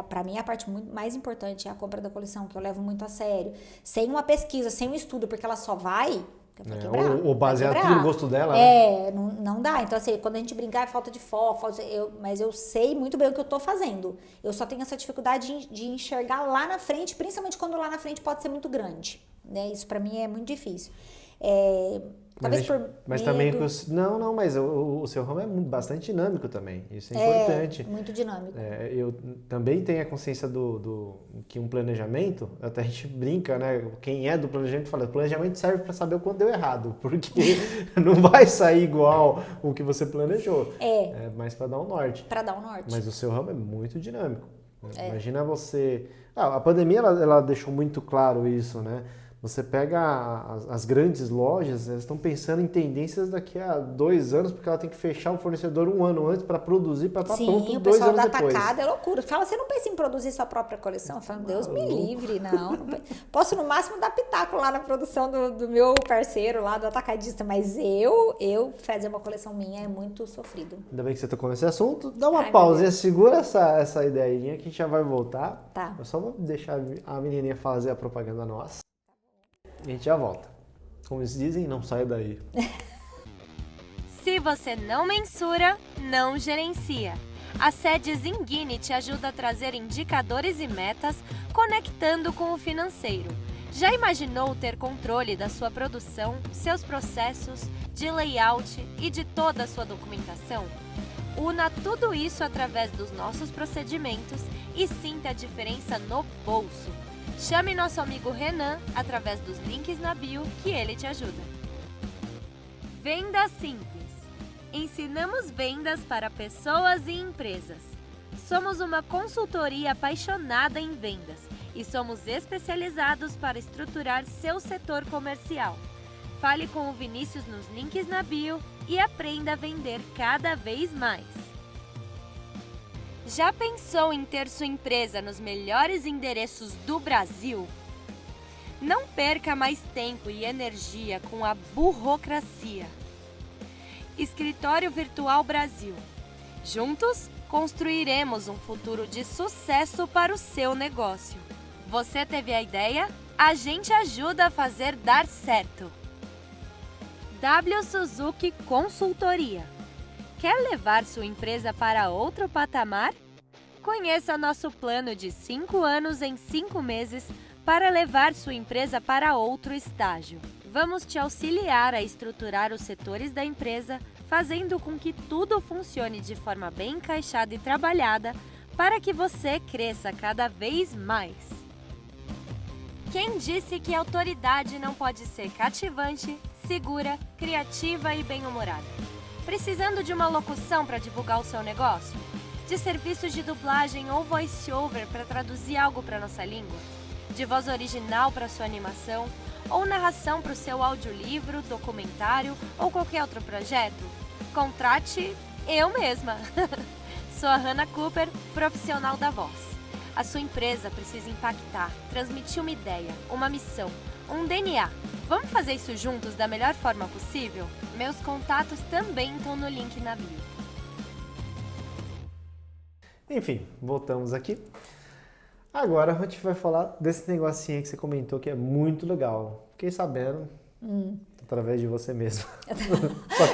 para mim, a parte muito mais importante é a compra da coleção, que eu levo muito a sério. Sem uma pesquisa, sem um estudo, porque ela só vai quebrar, ou baseado vai tudo no quebrar. gosto dela, né? Não dá. Então, assim, quando a gente brincar é falta de foco, mas eu sei muito bem o que eu tô fazendo. Eu só tenho essa dificuldade de enxergar lá na frente, principalmente quando lá na frente pode ser muito grande, né? Isso pra mim é muito difícil. Mas também mas o seu ramo é bastante dinâmico também, isso é importante. Muito dinâmico. Eu também tenho a consciência que um planejamento, até a gente brinca, né? Quem é do planejamento fala, o planejamento serve para saber o quanto deu errado, porque não vai sair igual o que você planejou. É mais para dar um norte. Para dar um norte. Mas o seu ramo é muito dinâmico. Imagina você... a pandemia ela deixou muito claro isso, né? Você pega as grandes lojas, elas estão pensando em tendências daqui a 2 anos, porque ela tem que fechar o fornecedor 1 ano antes para produzir, para estar pronto 2 anos depois. Sim, o pessoal da atacada é loucura. Fala, você não pensa em produzir sua própria coleção? Eu falo, Deus me livre, não. Posso no máximo dar pitaco lá na produção do meu parceiro lá, do atacadista, mas eu fazer uma coleção minha é muito sofrido. Ainda bem que você tocou nesse assunto. Dá uma pausinha, segura essa ideinha que a gente já vai voltar. Tá. Eu só vou deixar a menininha fazer a propaganda nossa. E a gente já volta. Como eles dizem, não saia daí. Se você não mensura, não gerencia. A sede Zinguini te ajuda a trazer indicadores e metas, conectando com o financeiro. Já imaginou ter controle da sua produção, seus processos, de layout e de toda a sua documentação? Una tudo isso através dos nossos procedimentos e sinta a diferença no bolso. Chame nosso amigo Renan através dos links na bio que ele te ajuda. Venda Simples. Ensinamos vendas para pessoas e empresas. Somos uma consultoria apaixonada em vendas e somos especializados para estruturar seu setor comercial. Fale com o Vinícius nos links na bio e aprenda a vender cada vez mais. Já pensou em ter sua empresa nos melhores endereços do Brasil? Não perca mais tempo e energia com a burocracia. Escritório Virtual Brasil. Juntos, construiremos um futuro de sucesso para o seu negócio. Você teve a ideia? A gente ajuda a fazer dar certo. W Suzuki Consultoria. Quer levar sua empresa para outro patamar? Conheça nosso plano de 5 anos em 5 meses para levar sua empresa para outro estágio. Vamos te auxiliar a estruturar os setores da empresa, fazendo com que tudo funcione de forma bem encaixada e trabalhada para que você cresça cada vez mais. Quem disse que a autoridade não pode ser cativante, segura, criativa e bem-humorada? Precisando de uma locução para divulgar o seu negócio? De serviços de dublagem ou voice-over para traduzir algo para nossa língua? De voz original para sua animação? Ou narração para o seu audiolivro, documentário ou qualquer outro projeto? Contrate eu mesma! Sou a Hannah Cooper, profissional da voz. A sua empresa precisa impactar, transmitir uma ideia, uma missão, um DNA. Vamos fazer isso juntos da melhor forma possível? Meus contatos também estão no link na bio. Enfim, voltamos aqui. Agora a gente vai falar desse negocinho aí que você comentou que é muito legal. Fiquei sabendo, através de você mesmo.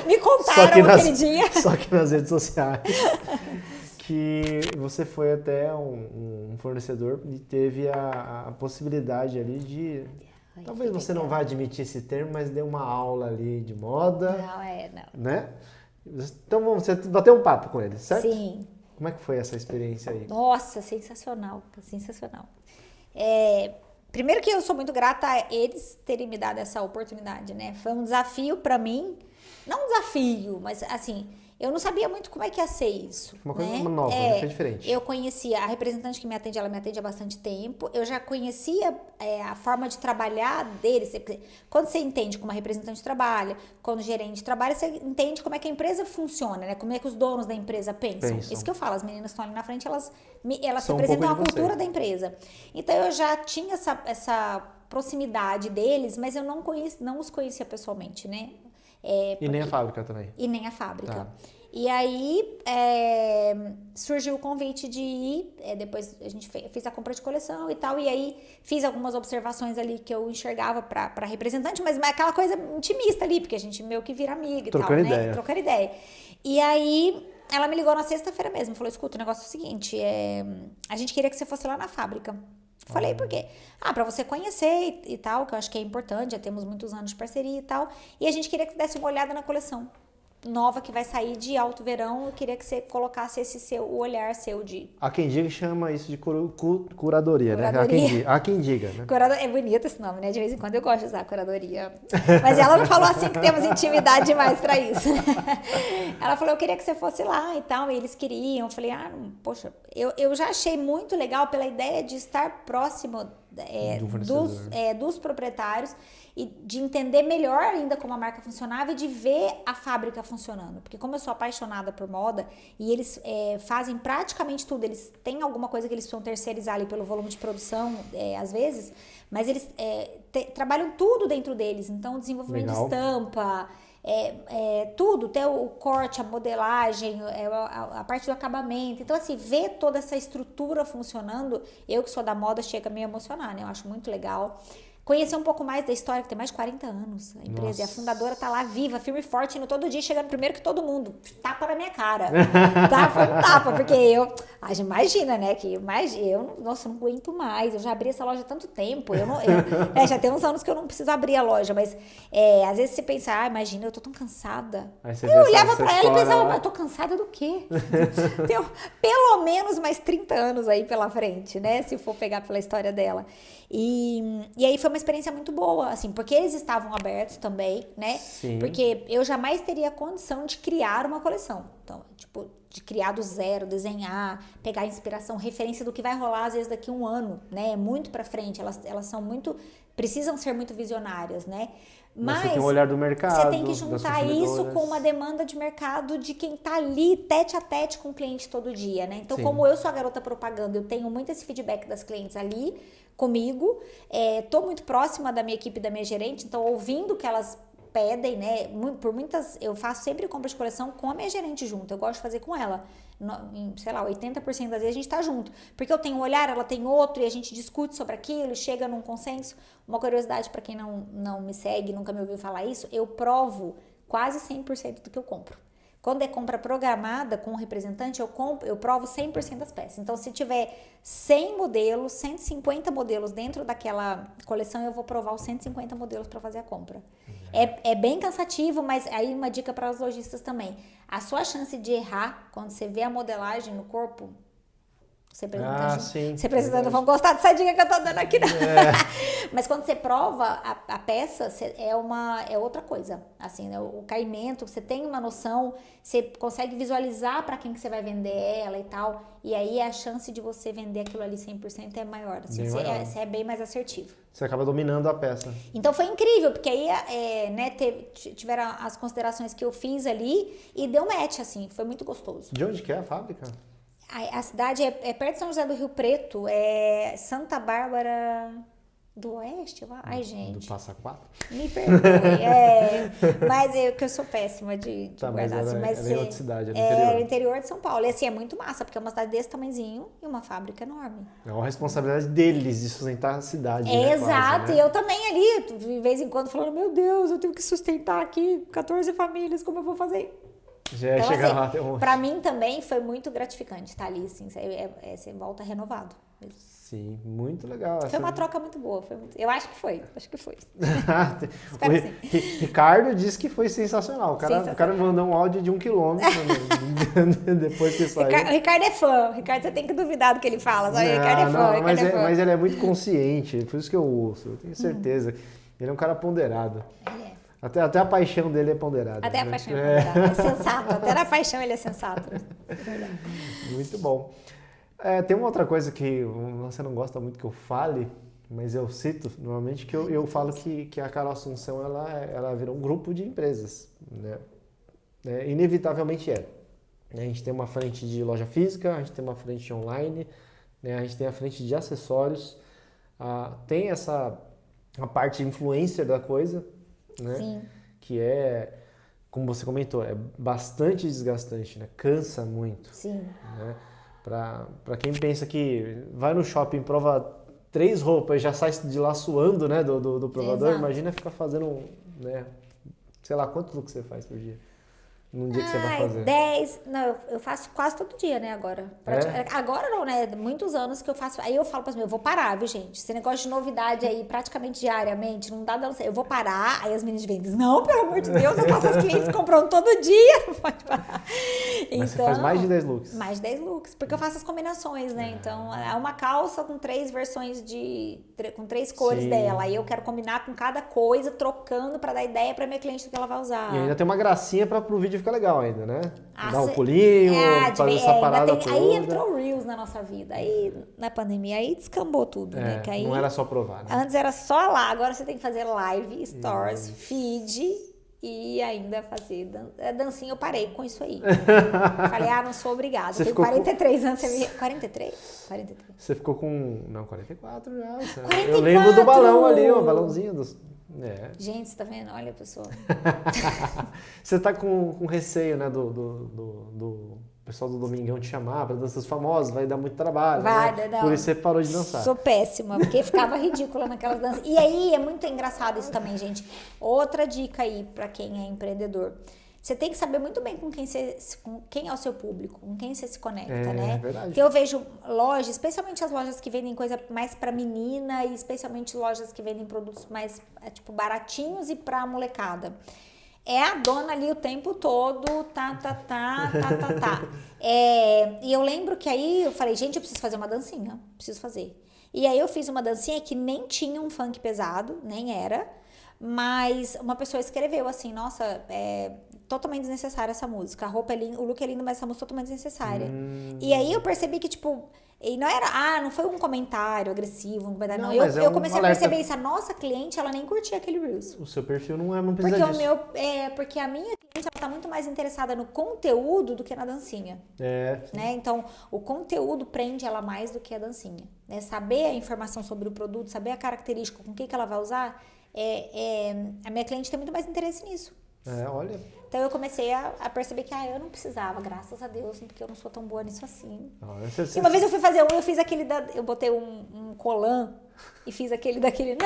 Me contaram aquele dia. Só que nas redes sociais. Que você foi até um fornecedor e teve a possibilidade ali de... Talvez você não vá admitir esse termo, mas deu uma aula ali de moda. Não. Né? Então você bateu um papo com ele, certo? Sim. Como é que foi essa experiência aí? Nossa, sensacional. Primeiro que eu sou muito grata a eles terem me dado essa oportunidade, né? Foi um desafio pra mim. Não um desafio, mas assim... Eu não sabia muito como é que ia ser isso. Uma coisa né? nova, né? Foi diferente. Eu conhecia a representante que me atende, ela me atende há bastante tempo. Eu já conhecia a forma de trabalhar deles. Quando você entende como a representante trabalha, quando o gerente trabalha, você entende como é que a empresa funciona, né? Como é que os donos da empresa pensam. Isso que eu falo, as meninas estão ali na frente, elas representam a cultura da empresa. Então eu já tinha essa proximidade deles, mas eu não os conhecia pessoalmente, né? E nem a fábrica também. E nem a fábrica. Tá. E aí surgiu o convite de ir, depois a gente fez a compra de coleção e tal, e aí fiz algumas observações ali que eu enxergava pra representante, mas aquela coisa intimista ali, porque a gente meio que vira amiga e tal, né? Trocando ideia. E aí ela me ligou na sexta-feira mesmo, falou, escuta, o negócio é o seguinte, a gente queria que você fosse lá na fábrica. Falei, por quê? Pra você conhecer e tal, que eu acho que é importante, já temos muitos anos de parceria e tal. E a gente queria que desse uma olhada na coleção nova que vai sair de alto verão. Eu queria que você colocasse o olhar seu de... Há quem diga que chama isso de curadoria, né? Há quem diga, né? É bonito esse nome, né? De vez em quando eu gosto de usar curadoria. Mas ela não falou assim que temos intimidade demais pra isso. Ela falou, eu queria que você fosse lá e tal. E eles queriam. Eu falei, poxa, eu já achei muito legal pela ideia de estar próximo dos proprietários e de entender melhor ainda como a marca funcionava e de ver a fábrica funcionando. Porque como eu sou apaixonada por moda e eles fazem praticamente tudo, eles têm alguma coisa que eles precisam terceirizar ali pelo volume de produção, às vezes, mas eles trabalham tudo dentro deles. Então, o desenvolvimento de estampa, tudo, até o corte, a modelagem, a parte do acabamento. Então, assim, ver toda essa estrutura funcionando, eu que sou da moda, chega a me emocionar, né? Eu acho muito legal. Conhecer um pouco mais da história, que tem mais de 40 anos a empresa. Nossa. E a fundadora tá lá viva, firme e forte, indo todo dia, chegando primeiro que todo mundo. Tapa na minha cara. Foi um tapa, porque imagina, né? Nossa, eu não aguento mais. Eu já abri essa loja há tanto tempo. Já tem uns anos que eu não preciso abrir a loja, mas às vezes você pensa, imagina, eu tô tão cansada. Eu olhava pra ela e pensava, eu tô cansada do quê? Tenho pelo menos mais 30 anos aí pela frente, né? Se for pegar pela história dela. E aí foi uma experiência muito boa, assim, porque eles estavam abertos também, né? Sim. Porque eu jamais teria condição de criar uma coleção. Então, tipo, de criar do zero, desenhar, pegar inspiração, referência do que vai rolar, às vezes, daqui a um ano, né? Muito pra frente, elas são precisam ser muito visionárias, né? Mas você tem um olhar do mercado. Você tem que juntar isso com uma demanda de mercado de quem tá ali tete a tete com o cliente todo dia, né? Então, como eu sou a garota propaganda, eu tenho muito esse feedback das clientes ali comigo, tô muito próxima da minha equipe, da minha gerente, então ouvindo o que elas pedem, né? Eu faço sempre compra de coleção com a minha gerente junto, eu gosto de fazer com ela. Sei lá, 80% das vezes a gente tá junto. Porque eu tenho um olhar, ela tem outro, e a gente discute sobre aquilo e chega num consenso. Uma curiosidade para quem não me segue, nunca me ouviu falar isso, eu provo quase 100% do que eu compro. Quando é compra programada com o representante, eu provo 100% das peças. Então, se tiver 100 modelos, 150 modelos dentro daquela coleção, eu vou provar os 150 modelos para fazer a compra. É bem cansativo, mas aí uma dica para os lojistas também. A sua chance de errar, quando você vê a modelagem no corpo... Você precisando, vão gostar dessa dica que eu tô dando aqui. Mas quando você prova a peça, é outra coisa. Assim, né? O caimento, você tem uma noção, você consegue visualizar para quem que você vai vender ela e tal. E aí a chance de você vender aquilo ali 100% é maior. Assim, você é bem mais assertivo. Você acaba dominando a peça. Então foi incrível, porque aí tiveram as considerações que eu fiz ali e deu match, assim, foi muito gostoso. De onde que é a fábrica? A cidade é perto de São José do Rio Preto, é Santa Bárbara do Oeste? Ai, gente. Do Passa Quatro? Me perdoe. Mas que eu sou péssima de guardar. Mas é outra cidade, é no interior. interior. É o interior de São Paulo. E assim, é muito massa, porque é uma cidade desse tamanhozinho e uma fábrica enorme. É uma responsabilidade deles de sustentar a cidade, Exato. Quase, né? E eu também ali, de vez em quando, falando, meu Deus, eu tenho que sustentar aqui 14 famílias, como eu vou fazer? Já Então, chegar assim, lá até onde? pra mim também foi muito gratificante estar ali, assim, você volta renovado. Sim, muito legal. Foi uma troca muito boa, eu acho que foi. Ricardo disse que foi sensacional. O cara mandou um áudio de 1 quilômetro depois que saiu. O Ricardo é fã. O Ricardo, você tem que duvidar do que ele fala. Sabe? O Ricardo é fã. Mas ele é muito consciente, por isso que eu ouço, eu tenho certeza. Ele é um cara ponderado. Ele é. Até a paixão dele é ponderada. Até a paixão é ponderada. É sensato. Até na paixão ele é sensato. Muito bom. Tem uma outra coisa que você não gosta muito que eu fale, mas eu cito normalmente, que eu falo que a Carol Assunção ela virou um grupo de empresas, né? Inevitavelmente é. A gente tem uma frente de loja física, a gente tem uma frente de online, né? A gente tem a frente de acessórios, tem a parte influencer da coisa, né? Sim. Que é, como você comentou, é bastante desgastante, né? Cansa muito. Sim. Né? Para quem pensa que vai no shopping, prova 3 roupas e já sai de lá suando, né, do provador, Exato. Imagina ficar fazendo, né, sei lá, quantos looks você faz por dia? Num dia que você vai fazer? 10. Não, eu faço quase todo dia, né, agora. Agora não, né? Muitos anos que eu faço. Aí eu falo pra mim, eu vou parar, viu, gente? Esse negócio de novidade aí, praticamente diariamente, não dá dando certo. Eu vou parar, aí as meninas vendem. Não, pelo amor de Deus, as nossas clientes comprando todo dia, não pode parar. Mas você faz mais de 10 looks? Mais de 10 looks, porque eu faço as combinações, né? Então, é uma calça com 3 versões com 3 cores dela. Aí eu quero combinar com cada coisa, trocando pra dar ideia pra minha cliente do que ela vai usar. E ainda tem uma gracinha pro vídeo ficar legal ainda, né? Dar um pulinho, fazer essa parada toda. Aí entrou o Reels na nossa vida. Aí, na pandemia, aí descambou tudo, né? Que aí, não era só provar, né? Antes era só lá, agora você tem que fazer live, stories, feed e ainda fazer dancinha. Eu parei com isso aí. Falei, não sou obrigada. Eu tenho 43 anos. 43? 43. Você ficou com... Não, 44 já. 44? Eu lembro do balão ali, o balãozinho dos... Gente, você tá vendo? Olha a pessoa. Você tá com receio, né, do pessoal do Domingão te chamar para danças famosas, vai dar muito trabalho, né? Não. Por isso você parou de dançar. Sou péssima, porque ficava ridícula naquelas danças. E aí, é muito engraçado isso também, gente. Outra dica aí para quem é empreendedor. Você tem que saber muito bem com quem é o seu público, com quem você se conecta, né? É verdade. Porque eu vejo lojas, especialmente as lojas que vendem coisa mais pra menina e especialmente lojas que vendem produtos mais, tipo, baratinhos e pra molecada. É a dona ali o tempo todo, tá. E eu lembro que aí eu falei, gente, eu preciso fazer uma dancinha, preciso fazer. E aí eu fiz uma dancinha que nem tinha um funk pesado, nem era, mas uma pessoa escreveu assim, nossa, totalmente desnecessária essa música, a roupa é linda, o look é lindo, mas essa música é totalmente desnecessária. E aí eu percebi que, tipo, e não era, não foi um comentário agressivo, um comentário, não. Eu comecei a perceber isso, a nossa cliente, ela nem curtia aquele Reels. O seu perfil não precisa disso. Porque a minha cliente, ela tá muito mais interessada no conteúdo do que na dancinha. Né? Então, o conteúdo prende ela mais do que a dancinha. Né? Saber a informação sobre o produto, saber a característica, com o que ela vai usar, a minha cliente tem muito mais interesse nisso. Olha. Então eu comecei a perceber que eu não precisava, graças a Deus, porque eu não sou tão boa nisso assim. E uma vez eu fui fazer eu fiz aquele eu botei um colã e fiz aquele daquele.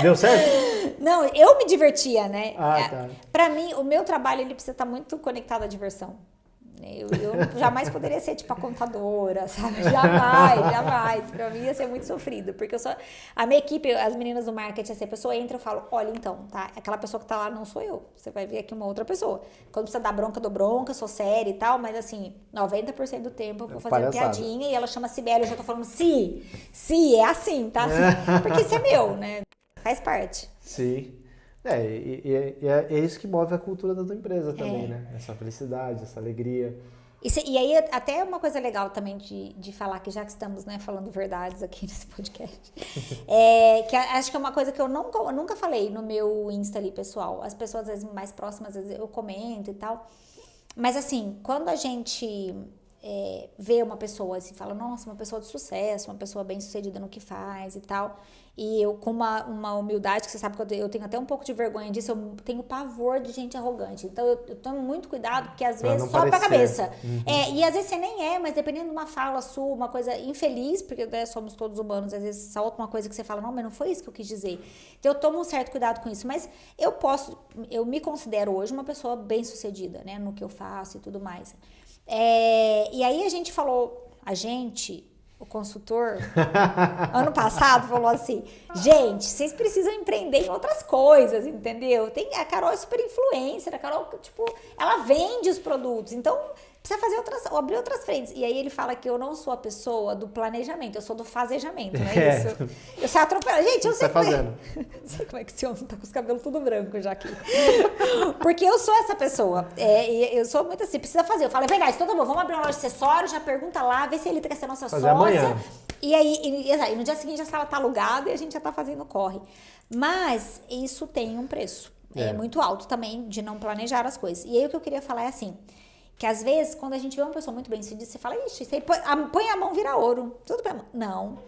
Deu certo? Não, eu me divertia, né? Tá. Pra mim, o meu trabalho ele precisa estar muito conectado à diversão. Eu jamais poderia ser tipo a contadora, sabe? Jamais. Pra mim ia ser muito sofrido, porque a minha equipe, as meninas do marketing, assim, a pessoa entra e eu falo, olha, então, tá? Aquela pessoa que tá lá não sou eu. Você vai ver aqui uma outra pessoa. Quando precisa dar bronca, eu dou bronca, sou séria e tal, mas assim, 90% do tempo eu vou fazer piadinha e ela chama Cibele, eu já tô falando, sim, é assim, tá? Porque isso é meu, né? Faz parte. Sim. É isso que move a cultura da tua empresa também, né? Essa felicidade, essa alegria. E aí, até uma coisa legal também de falar, que já que estamos, né, falando verdades aqui nesse podcast, que acho que é uma coisa que eu nunca falei no meu Insta ali, pessoal. As pessoas, às vezes, mais próximas, às vezes eu comento e tal. Mas assim, quando a gente vê uma pessoa assim, fala, nossa, uma pessoa de sucesso, uma pessoa bem sucedida no que faz e tal, e eu com uma humildade, que você sabe que eu tenho até um pouco de vergonha disso, eu tenho pavor de gente arrogante, então eu tomo muito cuidado, porque às vezes sobe pra cabeça. E às vezes você nem mas dependendo de uma fala sua, uma coisa infeliz, porque somos todos humanos, às vezes salta uma coisa que você fala, não, mas não foi isso que eu quis dizer. Então eu tomo um certo cuidado com isso, mas eu me considero hoje uma pessoa bem sucedida, né, no que eu faço e tudo mais. E aí o consultor, ano passado, falou assim, gente, vocês precisam empreender em outras coisas, entendeu? A Carol é super influencer, a Carol, tipo, ela vende os produtos, então precisa abrir outras frentes. E aí ele fala que eu não sou a pessoa do planejamento, eu sou do fazejamento, não é isso? Eu saio atropelando. Gente, eu sei não sei como é que esse homem tá com os cabelos tudo branco já aqui. Porque eu sou essa pessoa. Eu sou muito assim, precisa fazer. Eu falo, é verdade, então tá bom, vamos abrir uma loja de acessórios, já pergunta lá, vê se ele quer ser nossa fazer sócia. Amanhã. E aí, no dia seguinte a sala tá alugada e a gente já tá fazendo corre. Mas isso tem um preço. É muito alto também de não planejar as coisas. E aí o que eu queria falar é assim, que às vezes, quando a gente vê uma pessoa muito bem sucedida, você fala, ixi, você põe a mão, vira ouro. Tudo bem. Não.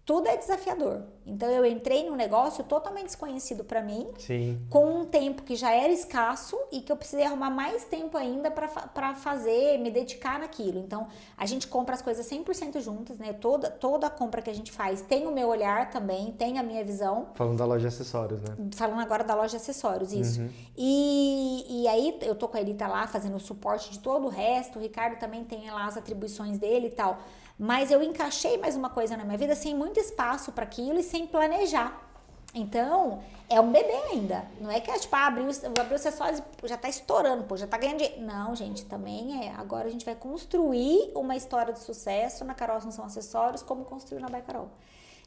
Tudo é desafiador. Então, eu entrei num negócio totalmente desconhecido pra mim, Sim. com um tempo que já era escasso e que eu precisei arrumar mais tempo ainda pra fazer, me dedicar naquilo. Então, a gente compra as coisas 100% juntas, né? Toda a compra que a gente faz tem o meu olhar também, tem a minha visão. Falando da loja de acessórios, né? Falando agora da loja de acessórios, isso. E aí, eu tô com a Elita lá, fazendo o suporte de todo o resto, o Ricardo também tem lá as atribuições dele e tal. Mas eu encaixei mais uma coisa na minha vida sem muito espaço para aquilo e sem planejar. Então, é um bebê ainda. Não é que tipo, abriu o acessório e já tá estourando, pô, já tá ganhando dinheiro. Não, gente, também agora a gente vai construir uma história de sucesso na Carol Assunção Acessórios, como construiu na By Carol.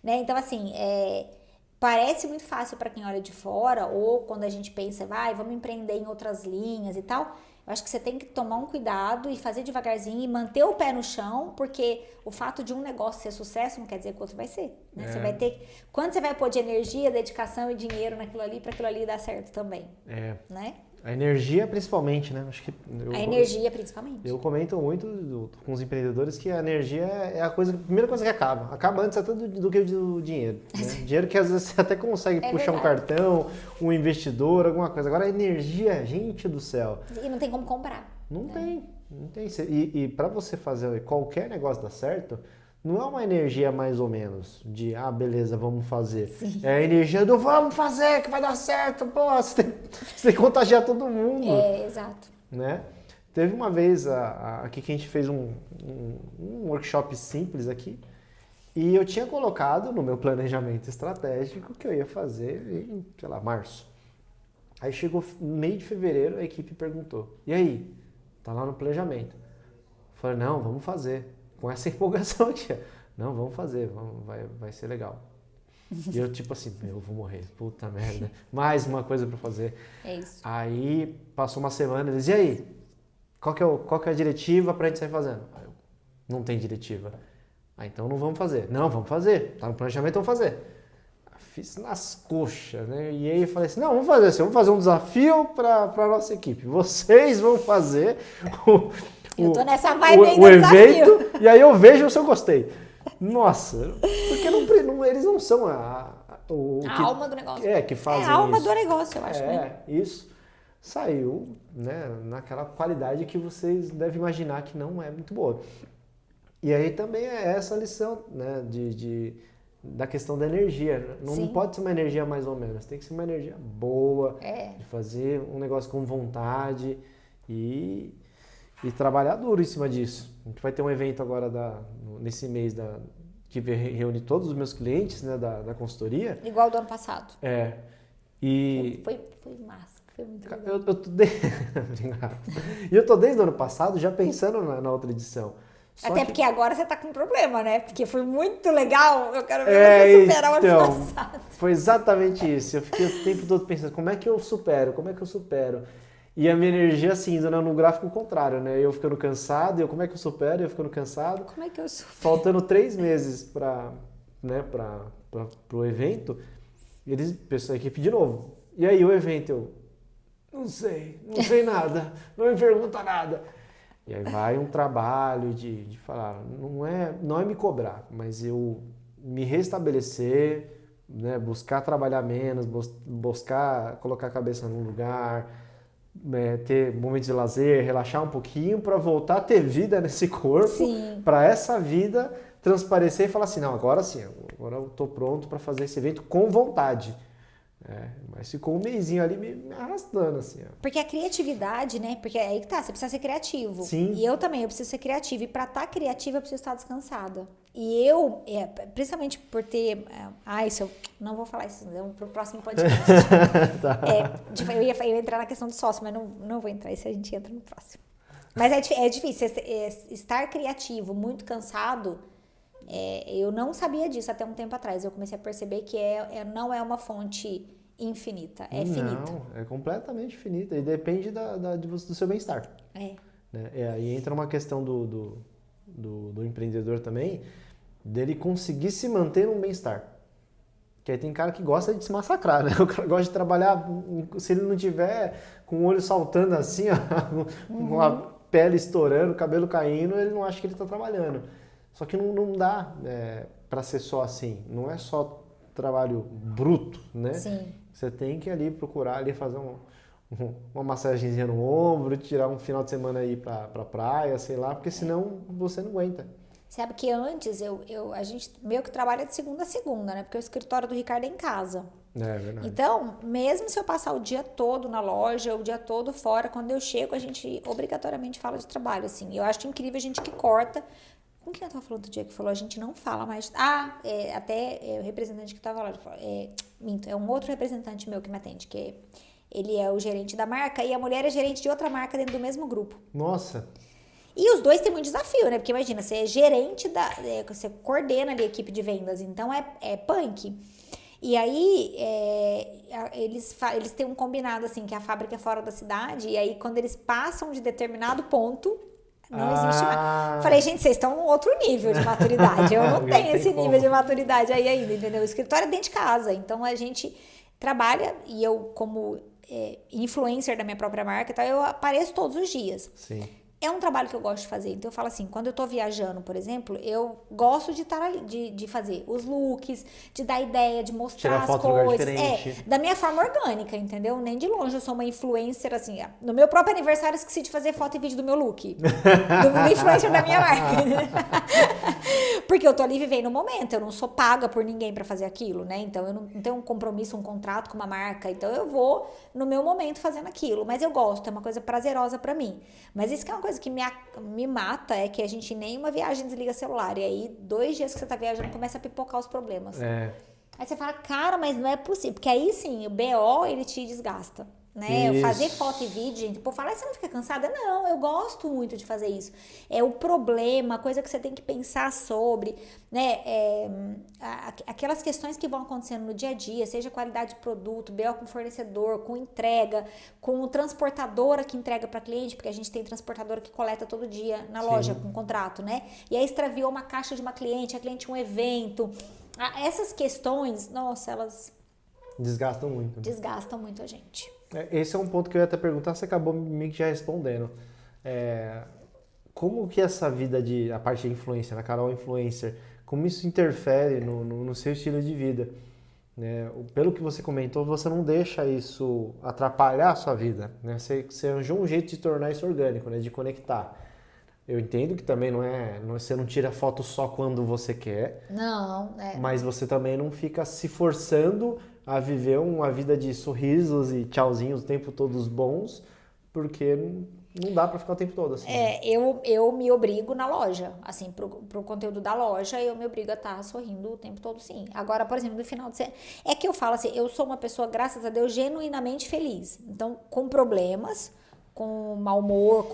Né? Então, assim, parece muito fácil para quem olha de fora, ou quando a gente pensa, vamos empreender em outras linhas e tal. Eu acho que você tem que tomar um cuidado e fazer devagarzinho e manter o pé no chão, porque o fato de um negócio ser sucesso não quer dizer que o outro vai ser. Né? Você vai ter. Quando você vai pôr de energia, dedicação e dinheiro naquilo ali, para aquilo ali dar certo também. Né? A energia, principalmente, né? Acho que a energia, principalmente. Eu comento muito com os empreendedores que a energia é a primeira coisa que acaba. Acaba antes até do que o dinheiro. Né? Dinheiro que às vezes você até consegue puxar um cartão, um investidor, alguma coisa. Agora a energia, gente do céu. E não tem como comprar. Não tem. E para você fazer qualquer negócio dar certo, não é uma energia mais ou menos de, beleza, vamos fazer. Sim. É a energia do vamos fazer, que vai dar certo, pô, você tem que contagiar todo mundo. Exato. Né? Teve uma vez aqui que a gente fez um workshop simples aqui e eu tinha colocado no meu planejamento estratégico que eu ia fazer em, sei lá, março. Aí chegou meio de fevereiro, a equipe perguntou, e aí? Tá lá no planejamento. Eu falei, não, vamos fazer. Com essa empolgação aqui. Não, vamos fazer, vai ser legal. E eu tipo assim, eu vou morrer, puta merda. Mais uma coisa pra fazer. É isso. Aí passou uma semana, eles, e aí? Qual que é a diretiva pra gente sair fazendo? Aí eu, não tem diretiva. Então não vamos fazer. Não, vamos fazer. Tá no planejamento, vamos fazer. Fiz nas coxas, né? E aí eu falei assim, não, vamos fazer assim, vamos fazer um desafio pra nossa equipe. Vocês vão fazer eu tô nessa vibe aí do evento, desafio. E aí eu vejo se eu gostei. Nossa, porque eles não são a alma do negócio. Que fazem a alma isso. do negócio, eu acho. Isso. Saiu, né, naquela qualidade que vocês devem imaginar que não é muito boa. E aí também é essa lição, né, da questão da energia. Não pode ser uma energia mais ou menos, tem que ser uma energia boa, de fazer um negócio com vontade e trabalhar duro em cima disso. A gente vai ter um evento agora nesse mês que reúne todos os meus clientes, né, da consultoria. Igual do ano passado. E foi massa, foi muito legal. Obrigado. E eu tô desde o ano passado já pensando na outra edição. Até porque agora você tá com problema, né? Porque foi muito legal, eu quero ver você superar o ano passado. Foi exatamente isso. Eu fiquei o tempo todo pensando, como é que eu supero? E a minha energia assim, no gráfico contrário, né? Eu ficando cansado, como é que eu supero? Eu ficando cansado. Como é que eu supero? Faltando 3 meses para o evento, a equipe de novo. E aí o evento, Não sei nada, não me pergunta nada. E aí vai um trabalho de falar, não é me cobrar, mas eu me restabelecer, né, buscar trabalhar menos, buscar colocar a cabeça no lugar, ter momentos de lazer, relaxar um pouquinho para voltar a ter vida nesse corpo, para essa vida transparecer e falar assim, não, agora sim, agora eu tô pronto para fazer esse evento com vontade. Mas ficou um mesinho ali me arrastando, assim. Ó. Porque a criatividade, né? Porque é aí que tá, você precisa ser criativo. Sim. E eu também, eu preciso ser criativa. E pra estar criativa, eu preciso estar descansada. E eu, principalmente por ter... isso eu não vou falar isso, não, pro próximo podcast. Tá. Eu ia entrar na questão do sócio, mas não vou entrar, isso a gente entra no próximo. Mas é difícil, estar criativo, muito cansado... eu não sabia disso até um tempo atrás. Eu comecei a perceber que não é uma fonte infinita, é finita. Não, é completamente finita e depende do seu bem-estar. Né? Aí entra uma questão do empreendedor também, dele conseguir se manter num bem-estar. Que aí tem cara que gosta de se massacrar, né? O cara gosta de trabalhar, se ele não tiver com o olho saltando assim, ó, com a pele estourando, o cabelo caindo, ele não acha que ele está trabalhando. Só que não dá para ser só assim, não é só trabalho bruto, né? Sim. Você tem que ali procurar ali fazer uma massagenzinha no ombro, tirar um final de semana aí pra praia, sei lá, porque senão você não aguenta. Sabe que antes a gente meio que trabalha de segunda a segunda, né? Porque o escritório do Ricardo é em casa. É verdade. Então, mesmo se eu passar o dia todo na loja, o dia todo fora, quando eu chego, a gente obrigatoriamente fala de trabalho, assim. Eu acho incrível a gente que corta. Com quem eu tava falando outro dia que falou, a gente não fala mais... o representante que tava lá, é um outro representante meu que me atende, que ele é o gerente da marca e a mulher é gerente de outra marca dentro do mesmo grupo. Nossa! E os dois têm muito desafio, né? Porque imagina, você é gerente você coordena ali a equipe de vendas, então é punk. E aí, eles têm um combinado, assim, que a fábrica é fora da cidade, e aí quando eles passam de determinado ponto... Não existe mais. Falei, gente, vocês estão num outro nível de maturidade. Eu não tenho esse nível de maturidade aí ainda, entendeu? O escritório é dentro de casa. Então, a gente trabalha e eu, como influencer da minha própria marca, então, eu apareço todos os dias. Sim. É um trabalho que eu gosto de fazer. Então, eu falo assim, quando eu tô viajando, por exemplo, eu gosto de estar ali, de fazer os looks, de dar ideia, de mostrar tirar as foto coisas. Lugar diferente. Da minha forma orgânica, entendeu? Nem de longe eu sou uma influencer, assim. No meu próprio aniversário, eu esqueci de fazer foto e vídeo do meu look. do influencer da minha marca. Porque eu tô ali vivendo o momento. Eu não sou paga por ninguém pra fazer aquilo, né? Então, eu não tenho um compromisso, um contrato com uma marca. Então, eu vou no meu momento fazendo aquilo. Mas eu gosto, é uma coisa prazerosa pra mim. Mas isso que é uma coisa que me mata, é que a gente nem uma viagem desliga celular. E aí, 2 dias que você tá viajando, começa a pipocar os problemas. Aí você fala, cara, mas não é possível. Porque aí sim, o BO, ele te desgasta. Né? Fazer foto e vídeo, gente, pô, falar, você não fica cansada? Não, eu gosto muito de fazer isso. É o problema, coisa que você tem que pensar sobre, né? Aquelas questões que vão acontecendo no dia a dia, seja qualidade de produto, BO com fornecedor, com entrega, com transportadora que entrega para cliente, porque a gente tem transportadora que coleta todo dia na loja com contrato, né? E aí extraviou uma caixa de uma cliente, a cliente tinha um evento. Essas questões, nossa, elas desgastam muito. Né? Desgastam muito a gente. Esse é um ponto que eu ia até perguntar, você acabou meio que já respondendo. Como que essa vida a parte de influencer, a Carol influencer, como isso interfere no seu estilo de vida? Né? Pelo que você comentou, você não deixa isso atrapalhar a sua vida. Né? Você arranjou um jeito de tornar isso orgânico, né? De conectar. Eu entendo que também você não tira foto só quando você quer. Não, Mas você também não fica se forçando a viver uma vida de sorrisos e tchauzinhos o tempo todos bons, porque não dá pra ficar o tempo todo assim. Eu me obrigo na loja, assim, pro conteúdo da loja, eu me obrigo a estar sorrindo o tempo todo, sim. Agora, por exemplo, no final de semana, é que eu falo assim, eu sou uma pessoa, graças a Deus, genuinamente feliz. Então, com problemas, com mau humor,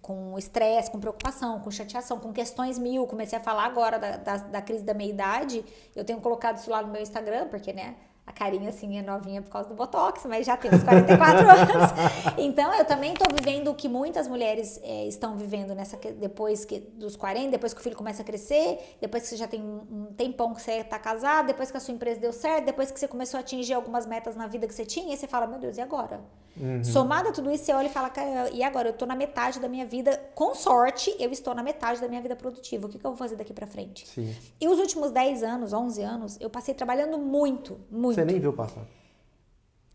com estresse, com preocupação, com chateação, com questões mil. Comecei a falar agora da crise da meia-idade. Eu tenho colocado isso lá no meu Instagram, porque, né, a carinha assim é novinha por causa do Botox, mas já temos 44 anos. Então, eu também estou vivendo o que muitas mulheres estão vivendo depois dos 40, depois que o filho começa a crescer, depois que você já tem um tempão que você está casado, depois que a sua empresa deu certo, depois que você começou a atingir algumas metas na vida que você tinha, e você fala, meu Deus, e agora? Somado a tudo isso, você olha e fala, cara, e agora? Eu tô na metade da minha vida, com sorte, eu estou na metade da minha vida produtiva. O que eu vou fazer daqui pra frente? Sim. E os últimos 10 anos, 11 anos, eu passei trabalhando muito. Você nem viu passar.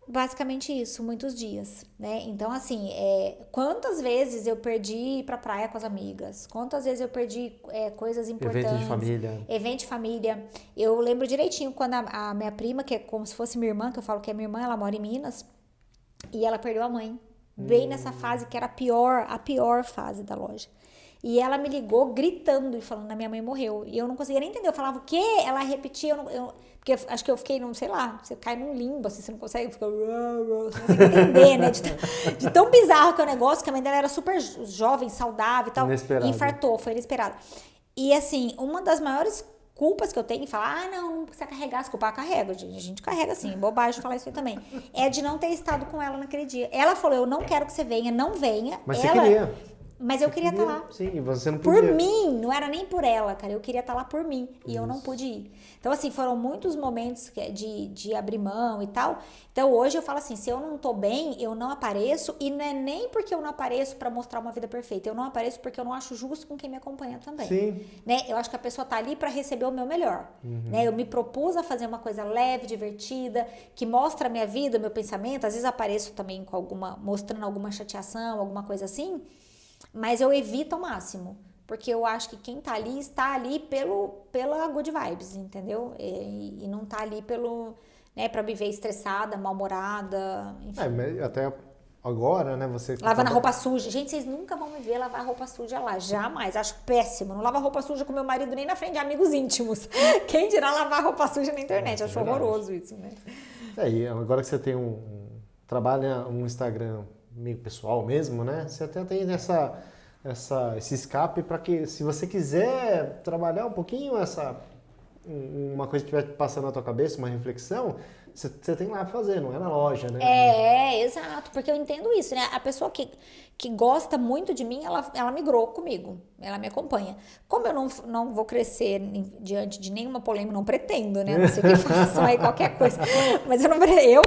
Basicamente isso, muitos dias, né? Então, assim, quantas vezes eu perdi ir pra praia com as amigas? Quantas vezes eu perdi coisas importantes? Evento de família. Evento de família. Eu lembro direitinho quando a minha prima, que é como se fosse minha irmã, que eu falo que é minha irmã, ela mora em Minas, e ela perdeu a mãe. Bem nessa fase que era a pior fase da loja. E ela me ligou gritando e falando, a minha mãe morreu. E eu não conseguia nem entender. Eu falava, o quê? Ela repetia, porque acho que eu fiquei, sei lá, você cai num limbo, assim, você não consegue, fica, você não consegue entender, né? De tão bizarro que é o negócio, que a mãe dela era super jovem, saudável e tal. Inesperado. E infartou, foi inesperado. E assim, uma das maiores culpas que eu tenho em falar, não precisa carregar as culpas, eu carrego, a gente carrega assim, bobagem falar isso aí também, é de não ter estado com ela naquele dia. Ela falou, eu não quero que você venha, não venha. Mas você queria. Mas eu queria estar lá. Sim, e você não podia. Por mim, não era nem por ela, cara. Eu queria estar lá por mim. E eu não pude ir. Então, assim, foram muitos momentos de abrir mão e tal. Então, hoje eu falo assim, se eu não tô bem, eu não apareço. E não é nem porque eu não apareço pra mostrar uma vida perfeita. Eu não apareço porque eu não acho justo com quem me acompanha também. Sim. Né? Eu acho que a pessoa tá ali pra receber o meu melhor. Né? Eu me propus a fazer uma coisa leve, divertida, que mostra a minha vida, o meu pensamento. Às vezes apareço também com mostrando alguma chateação, alguma coisa assim. Mas eu evito ao máximo, porque eu acho que quem tá ali está ali pela good vibes, entendeu? E não tá ali pra me ver estressada, mal-humorada, enfim. Mas até agora, né, você... Lavando a roupa suja. Gente, vocês nunca vão me ver lavar roupa suja lá, jamais. Acho péssimo. Não lavo roupa suja com meu marido nem na frente de amigos íntimos. Quem dirá lavar roupa suja na internet? Acho horroroso isso, né? E agora que você tem trabalha um Instagram meio pessoal mesmo, né? Você até tem esse escape para que, se você quiser trabalhar um pouquinho uma coisa que estiver passando na tua cabeça, uma reflexão, você tem lá pra fazer, não é na loja, né? Exato, porque eu entendo isso, né? A pessoa que gosta muito de mim, ela migrou comigo, ela me acompanha. Como eu não vou crescer diante de nenhuma polêmica, não pretendo, né? Não sei que façam aí qualquer coisa, mas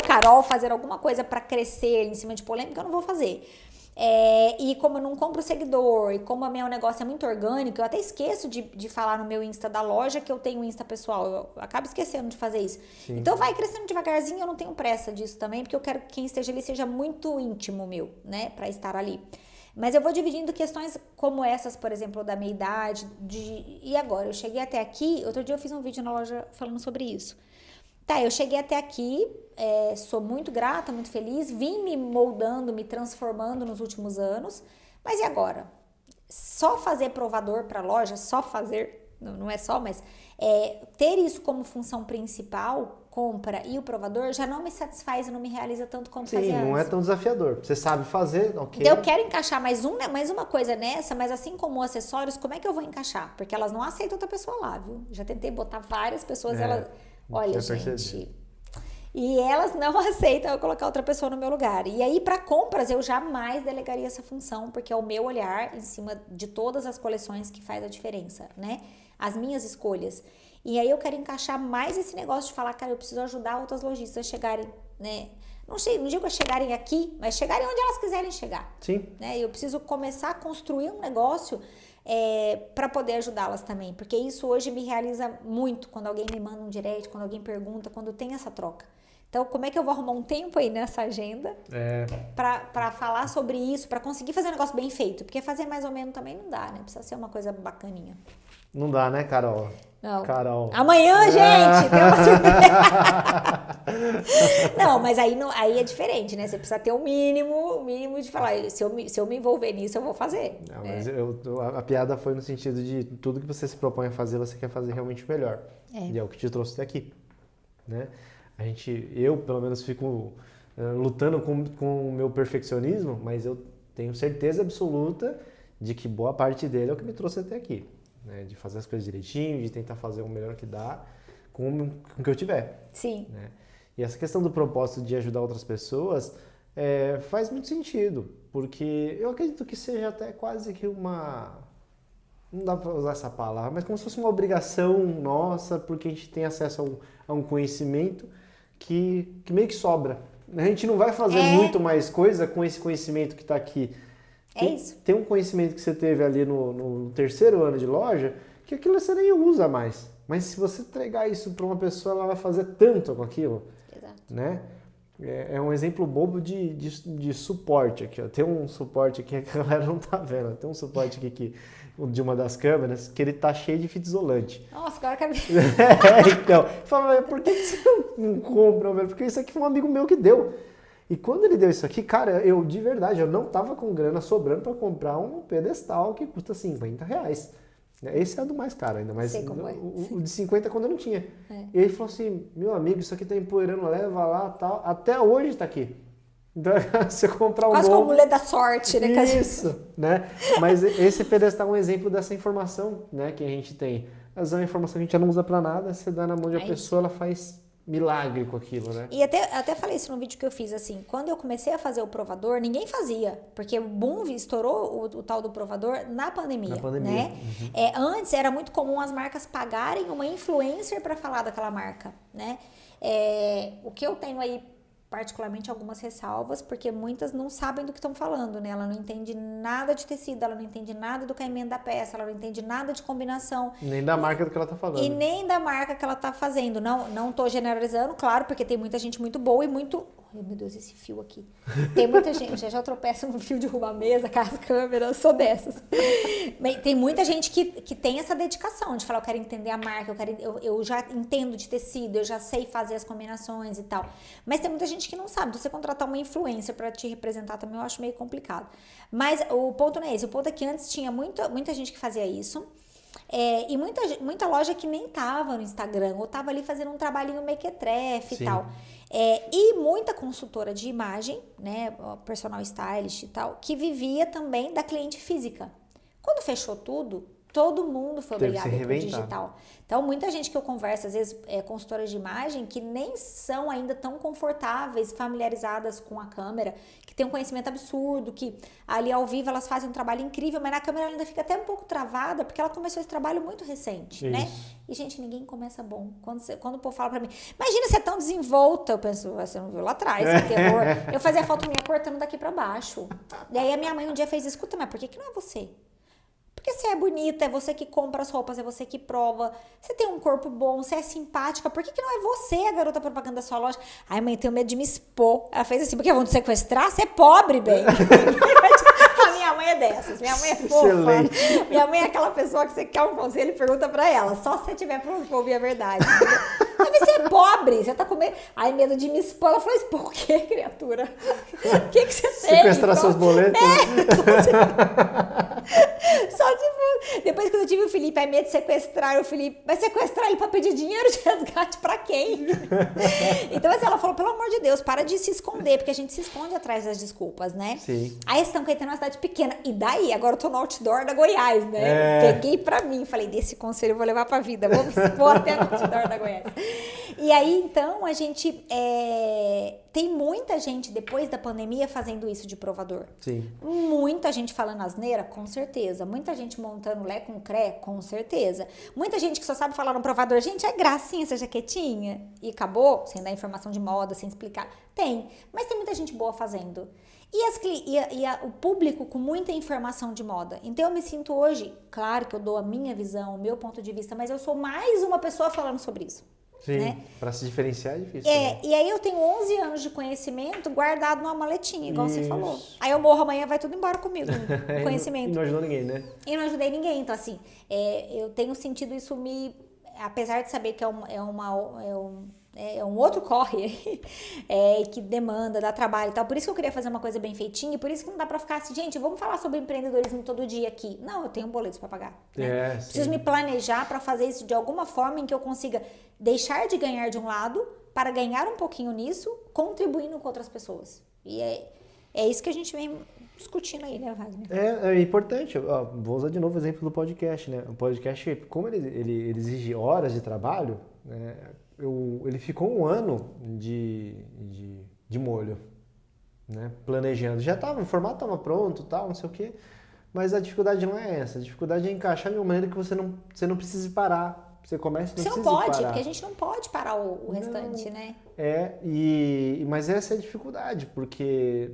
Carol, fazer alguma coisa pra crescer em cima de polêmica, eu não vou fazer. E como eu não compro seguidor, e como o meu negócio é muito orgânico, eu até esqueço de falar no meu Insta da loja que eu tenho um Insta pessoal, eu acabo esquecendo de fazer isso. Sim. Então vai crescendo devagarzinho, eu não tenho pressa disso também, porque eu quero que quem esteja ali seja muito íntimo meu, né, pra estar ali. Mas eu vou dividindo questões como essas, por exemplo, da minha idade, e agora, eu cheguei até aqui, outro dia eu fiz um vídeo na loja falando sobre isso. Tá, eu cheguei até aqui, sou muito grata, muito feliz, vim me moldando, me transformando nos últimos anos, mas e agora? Só fazer provador para a loja, não é só, mas ter isso como função principal, compra e o provador, já não me satisfaz e não me realiza tanto como fazia antes. Sim, não é tão desafiador. Você sabe fazer, ok. Então eu quero encaixar mais uma coisa nessa, mas assim como acessórios, como é que eu vou encaixar? Porque elas não aceitam outra pessoa lá, viu? Já tentei botar várias pessoas, elas... Olha, gente, e elas não aceitam eu colocar outra pessoa no meu lugar. E aí, para compras, eu jamais delegaria essa função, porque é o meu olhar em cima de todas as coleções que faz a diferença, né? As minhas escolhas. E aí eu quero encaixar mais esse negócio de falar, cara, eu preciso ajudar outras lojistas a chegarem, né? Não digo a chegarem aqui, mas chegarem onde elas quiserem chegar. Sim. Né? Eu preciso começar a construir um negócio para poder ajudá-las também, porque isso hoje me realiza muito quando alguém me manda um direct, quando alguém pergunta, quando tem essa troca. Então, como é que eu vou arrumar um tempo aí nessa agenda para falar sobre isso, para conseguir fazer um negócio bem feito? Porque fazer mais ou menos também não dá, né? Precisa ser uma coisa bacaninha. Não dá, né, Carol? Não. Carol. Amanhã, gente! Tem uma... Não, mas aí é diferente, né? Você precisa ter o mínimo de falar, se eu me envolver nisso, eu vou fazer. Não, mas a piada foi no sentido de tudo que você se propõe a fazer, você quer fazer realmente melhor. E é o que te trouxe até aqui, né? Eu, pelo menos, fico lutando com o meu perfeccionismo, mas eu tenho certeza absoluta de que boa parte dele é o que me trouxe até aqui. Né? De fazer as coisas direitinho, de tentar fazer o melhor que dá com o que eu tiver. Sim. Né? E essa questão do propósito de ajudar outras pessoas faz muito sentido, porque eu acredito que seja até quase que não dá para usar essa palavra, mas como se fosse uma obrigação nossa, porque a gente tem acesso a um conhecimento que meio que sobra A gente não vai fazer muito mais coisa com esse conhecimento que está aqui. Isso. Tem um conhecimento que você teve ali no terceiro ano de loja, que aquilo você nem usa mais. Mas se você entregar isso para uma pessoa, ela vai fazer tanto com aquilo. Exato. Né? É um exemplo bobo de suporte aqui. Ó. Tem um suporte aqui que a galera não tá vendo. Tem um suporte aqui de uma das câmeras que ele tá cheio de fita isolante. Nossa, agora eu quero... Então, fala, por que você não compra? Porque isso aqui foi um amigo meu que deu. E quando ele deu isso aqui, cara, de verdade, eu não tava com grana sobrando para comprar um pedestal que custa R$50. Esse é do mais caro ainda, mas o de 50 quando eu não tinha. E ele falou assim, meu amigo, isso aqui tá empoeirando, leva lá, tal. Até hoje tá aqui. Então, você comprar um quase novo... como mulher da sorte, né? Isso, né? Mas esse pedestal é um exemplo dessa informação, né, que a gente tem. Mas é uma informação que a gente já não usa pra nada, você dá na mão de uma pessoa, ela faz milagre com aquilo, né? E até falei isso no vídeo que eu fiz, assim, quando eu comecei a fazer o provador, ninguém fazia, porque o boom estourou o tal do provador na pandemia, né? Antes era muito comum as marcas pagarem uma influencer para falar daquela marca, né? O que eu tenho aí, particularmente, algumas ressalvas, porque muitas não sabem do que estão falando, né? Ela não entende nada de tecido, ela não entende nada do caimento da peça, ela não entende nada de combinação. Nem da marca do que ela tá falando. E nem da marca que ela tá fazendo. Não tô generalizando, claro, porque tem muita gente muito boa e muito... Ai, meu Deus, esse fio aqui. Tem muita gente, já tropeço no fio de derrubar a mesa, com as câmeras, sou dessas. Tem muita gente que tem essa dedicação de falar, eu quero entender a marca, eu já entendo de tecido, eu já sei fazer as combinações e tal. Mas tem muita gente que não sabe. Então, você contratar uma influencer para te representar também, eu acho meio complicado. Mas o ponto não é esse. O ponto é que antes tinha muita gente que fazia isso. E muita loja que nem tava no Instagram, ou tava ali fazendo um trabalhinho mequetrefe e tal. E muita consultora de imagem, né, personal stylist e tal, que vivia também da cliente física. Quando fechou tudo, todo mundo foi obrigado a ir pro digital. Então, muita gente que eu converso, às vezes, consultoras de imagem, que nem são ainda tão confortáveis, familiarizadas com a câmera, que tem um conhecimento absurdo, que ali ao vivo elas fazem um trabalho incrível, mas na câmera ela ainda fica até um pouco travada, porque ela começou esse trabalho muito recente, né? E, gente, ninguém começa bom. Quando o povo fala pra mim, imagina você é tão desenvolta, eu penso, você não viu lá atrás, que terror. Eu fazia foto minha cortando daqui pra baixo. E aí a minha mãe um dia fez, escuta, mas por que não é você? Porque você é bonita, é você que compra as roupas, é você que prova, você tem um corpo bom, você é simpática, por que não é você a garota propaganda da sua loja? Ai, mãe, tenho medo de me expor. Ela fez assim, porque vão te sequestrar? Você é pobre, bem. A minha mãe é dessas, minha mãe é fofa. Excelente. Minha mãe é aquela pessoa que você quer um conselho e pergunta pra ela, só se você tiver pronto pra ouvir a verdade. Mas você é pobre, você tá com medo. Ai, medo de me expor. Ela falou, expor o quê, criatura? O que você tem? Sequestrar seus boletos? Só se for. Depois que eu tive o Felipe, é medo de sequestrar o Felipe. Vai sequestrar ele pra pedir dinheiro de resgate pra quem? Então, assim, ela falou, pelo amor de Deus, para de se esconder, porque a gente se esconde atrás das desculpas, né? Sim. Aí, São Caetano é uma cidade pequena. E daí? Agora eu tô no outdoor da Goiás, né? Peguei pra mim, falei, desse conselho eu vou levar pra vida. Vou até no outdoor da Goiás. E aí, então, a gente... Tem muita gente, depois da pandemia, fazendo isso de provador. Sim. Muita gente falando asneira, com certeza. Muita gente montando lé com cré, com certeza. Muita gente que só sabe falar no provador, gente, é gracinha essa jaquetinha. E acabou, sem dar informação de moda, sem explicar. Tem, mas tem muita gente boa fazendo. E o público com muita informação de moda. Então, eu me sinto hoje, claro que eu dou a minha visão, o meu ponto de vista, mas eu sou mais uma pessoa falando sobre isso. Sim, né? Pra se diferenciar é difícil. E aí eu tenho 11 anos de conhecimento guardado numa maletinha, igual você falou. Aí eu morro amanhã, vai tudo embora comigo, o conhecimento. E não ajudou ninguém, né? E não ajudei ninguém. Então, assim, eu tenho sentido isso apesar de saber que é um outro corre que demanda, dá trabalho e tal. Por isso que eu queria fazer uma coisa bem feitinha e por isso que não dá pra ficar assim, gente, vamos falar sobre empreendedorismo todo dia aqui. Não, eu tenho boletos pra pagar. Né? Preciso me planejar pra fazer isso de alguma forma em que eu consiga deixar de ganhar de um lado para ganhar um pouquinho nisso, contribuindo com outras pessoas. E é isso que a gente vem discutindo aí, né, Wagner? É importante. Vou usar de novo o exemplo do podcast, né? O podcast, como ele exige horas de trabalho, né? Ele ficou 1 ano de molho, né? Planejando. O formato estava pronto, tal, não sei o quê, mas a dificuldade não é essa. A dificuldade é encaixar de uma maneira que você não precise parar Você começa e não Você não precisa pode, parar. porque a gente não pode parar o restante, né? Mas essa é a dificuldade, porque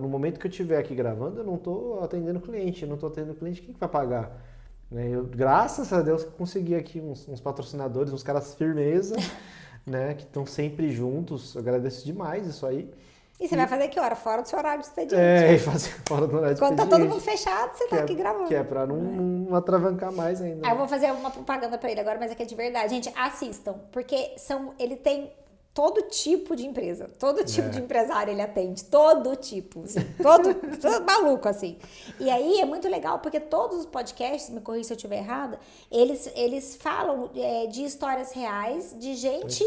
no momento que eu estiver aqui gravando, eu não estou atendendo cliente, eu não estou atendendo cliente, quem que vai pagar? Né? Eu, graças a Deus, consegui aqui uns patrocinadores, uns caras firmeza, né, que estão sempre juntos, eu agradeço demais isso aí. E você vai fazer que hora? Fora do seu horário de expediente. E fazer fora do horário de Quando expediente. tá todo mundo fechado, você tá aqui gravando. Que é pra não atravancar mais ainda. Aí eu vou fazer uma propaganda pra ele agora, mas é que é de verdade. Gente, assistam, porque ele tem todo tipo de empresa, todo tipo de empresário ele atende, todo tipo, assim, todo maluco, assim. E aí é muito legal, porque todos os podcasts, me corrija se eu estiver errada, eles falam de histórias reais, de gente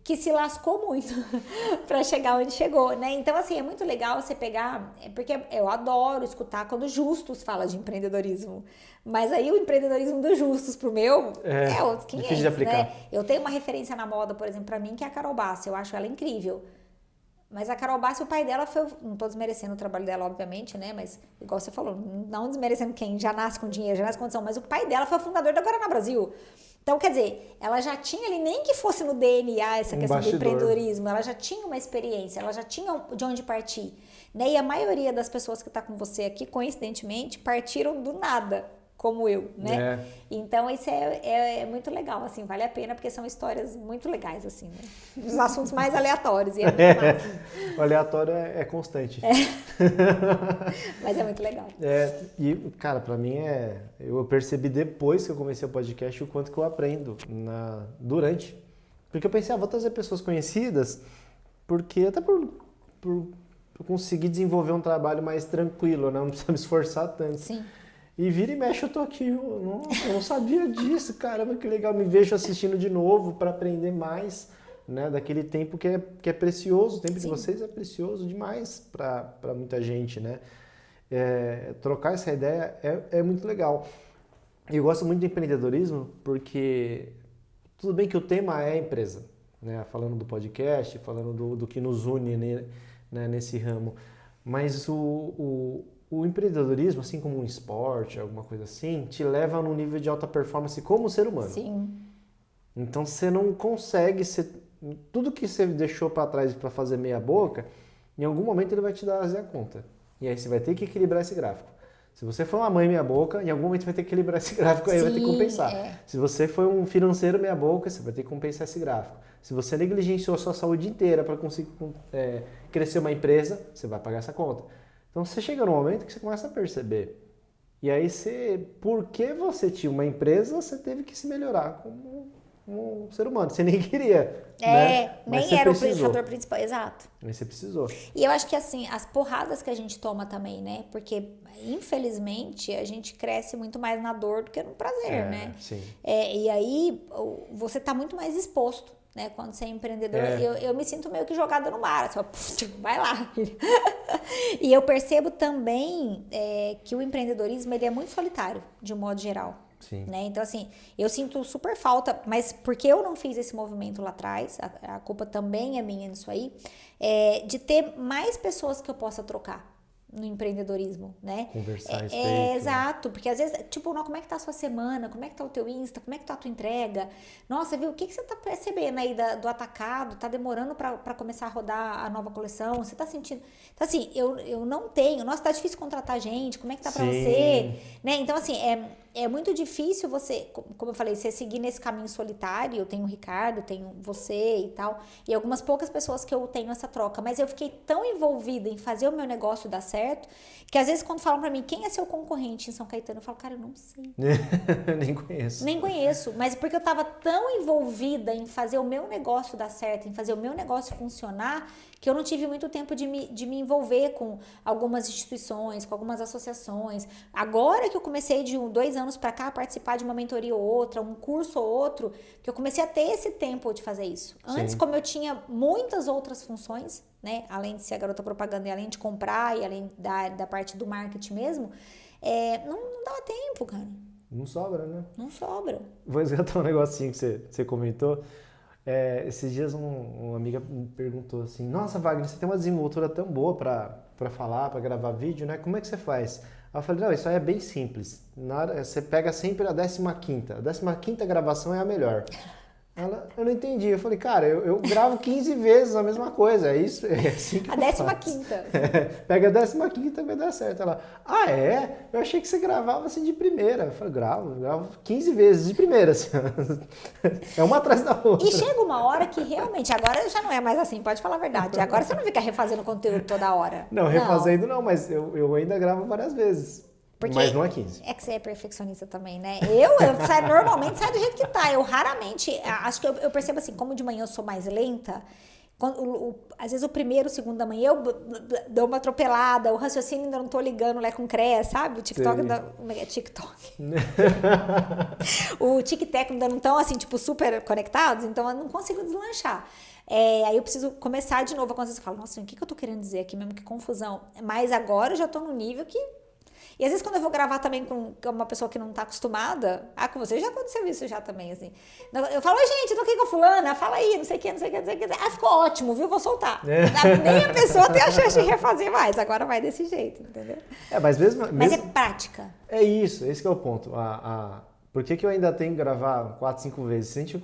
que se lascou muito pra chegar onde chegou, né? Então, assim, é muito legal você pegar, porque eu adoro escutar quando o Justus fala de empreendedorismo, mas aí o empreendedorismo do Justus pro meu é outros 500, difícil de aplicar. né? Eu tenho uma referência na moda, por exemplo, pra mim, que é a Carol Bassi, eu acho ela incrível. Mas a Carol Bassi, o pai dela foi, não tô desmerecendo o trabalho dela, obviamente, né? Mas, igual você falou, não desmerecendo quem já nasce com dinheiro, já nasce com condição, mas o pai dela foi o fundador da Guaraná Brasil. Então, quer dizer, ela já tinha ali, nem que fosse no DNA essa questão do empreendedorismo, ela já tinha uma experiência, ela já tinha de onde partir, né? E a maioria das pessoas que está com você aqui, coincidentemente, partiram do nada, como eu, né? Então, isso é muito legal, assim, vale a pena, porque são histórias muito legais, assim, né? Os assuntos mais aleatórios, e é muito massa. O aleatório é constante. Mas é muito legal. E, cara, pra mim eu percebi depois que eu comecei o podcast o quanto que eu aprendo durante. Porque eu pensei, vou trazer pessoas conhecidas, porque até por conseguir desenvolver um trabalho mais tranquilo, né? Não precisa me esforçar tanto. Sim. E vira e mexe, eu tô aqui, eu não sabia disso, caramba, que legal, me vejo assistindo de novo para aprender mais, né, daquele tempo que é precioso, o tempo de vocês é precioso demais para muita gente, né, trocar essa ideia é muito legal. E eu gosto muito do empreendedorismo porque, tudo bem que o tema é a empresa, né, falando do podcast, falando do que nos une, né, nesse ramo, mas o empreendedorismo, assim como um esporte, alguma coisa assim, te leva num nível de alta performance como ser humano. Sim. Então você não consegue tudo que você deixou para trás para fazer meia boca, em algum momento ele vai te dar a conta. E aí você vai ter que equilibrar esse gráfico. Se você for uma mãe meia boca, em algum momento vai ter que equilibrar esse gráfico, aí vai ter que compensar. Se você foi um financeiro meia boca, você vai ter que compensar esse gráfico. Se você negligenciou a sua saúde inteira para conseguir crescer uma empresa, você vai pagar essa conta. Então você chega num momento que você começa a perceber. E aí porque você tinha uma empresa, você teve que se melhorar como um ser humano. Você nem queria. Né? Nem era o fator principal, exato. Mas você precisou. E eu acho que assim, as porradas que a gente toma também, né? Porque, infelizmente, a gente cresce muito mais na dor do que no prazer, né? Sim. E aí você tá muito mais exposto. Né, quando você é empreendedor, eu me sinto meio que jogada no mar, assim, vai lá. E eu percebo também que o empreendedorismo ele é muito solitário, de um modo geral. Sim. Né? Então, assim, eu sinto super falta, mas porque eu não fiz esse movimento lá atrás, a culpa também é minha nisso aí, de ter mais pessoas que eu possa trocar no empreendedorismo, né? Conversar a respeito. Exato, porque às vezes, tipo, como é que tá a sua semana? Como é que tá o teu Insta? Como é que tá a tua entrega? Nossa, viu? O que você tá percebendo aí do atacado? Tá demorando pra começar a rodar a nova coleção? Você tá sentindo... Então, assim, eu não tenho... Nossa, tá difícil contratar gente. Como é que tá pra você? Né? Então, assim, é muito difícil você, como eu falei, você seguir nesse caminho solitário. Eu tenho o Ricardo, tenho você e tal. E algumas poucas pessoas que eu tenho essa troca. Mas eu fiquei tão envolvida em fazer o meu negócio dar certo, que às vezes quando falam pra mim, quem é seu concorrente em São Caetano? Eu falo, cara, eu não sei. Nem conheço. Nem conheço, mas porque eu tava tão envolvida em fazer o meu negócio dar certo, em fazer o meu negócio funcionar, que eu não tive muito tempo de me envolver com algumas instituições, com algumas associações. Agora que eu comecei de 2 anos pra cá a participar de uma mentoria ou outra, um curso ou outro, que eu comecei a ter esse tempo de fazer isso. Antes, como eu tinha muitas outras funções, né, além de ser a garota propaganda e além de comprar e além da parte do marketing mesmo, não dava tempo, cara. Não sobra, né? Não sobra. Vou resgatar um negocinho que você comentou. Esses dias uma amiga me perguntou assim, nossa, Wagner, você tem uma desenvoltura tão boa pra falar, pra gravar vídeo, né? Como é que você faz? Aí eu falei, não, isso aí é bem simples. Você pega sempre a 15ª. A 15ª gravação é a melhor. Eu não entendi. Eu falei, cara, eu gravo 15 vezes a mesma coisa. É isso? É assim que A 15ª. Pega a 15ª vai dar certo. Ela, é? Eu achei que você gravava assim de primeira. Eu falei, gravo 15 vezes de primeira. Assim. É uma atrás da outra. E chega uma hora que realmente, agora já não é mais assim, pode falar a verdade. Agora você não fica refazendo conteúdo toda hora. Não, refazendo não, mas eu ainda gravo várias vezes. Porque mas não é 15. É que você é perfeccionista também, né? Normalmente saio do jeito que tá. Eu raramente, acho que eu percebo assim, como de manhã eu sou mais lenta, às vezes o primeiro, o segundo da manhã eu dou uma atropelada, o raciocínio ainda não tô ligando lá com CREA, sabe? O TikTok TikTok. O TikTok ainda não estão assim, tipo, super conectados, então eu não consigo deslanchar. Aí eu preciso começar de novo. Quando você fala, nossa, o que eu tô querendo dizer aqui mesmo? Que confusão. Mas agora eu já tô no nível que... E às vezes quando eu vou gravar também com uma pessoa que não tá acostumada, com você já aconteceu isso já também, assim. Eu falo, gente, eu tô aqui com a fulana, fala aí, não sei o que. Ficou ótimo, viu? Vou soltar. Nem a pessoa tem a chance de refazer mais, agora vai desse jeito, entendeu? Mas é prática. É isso, esse que é o ponto. Por que eu ainda tenho que gravar 4, 5 vezes? Se a gente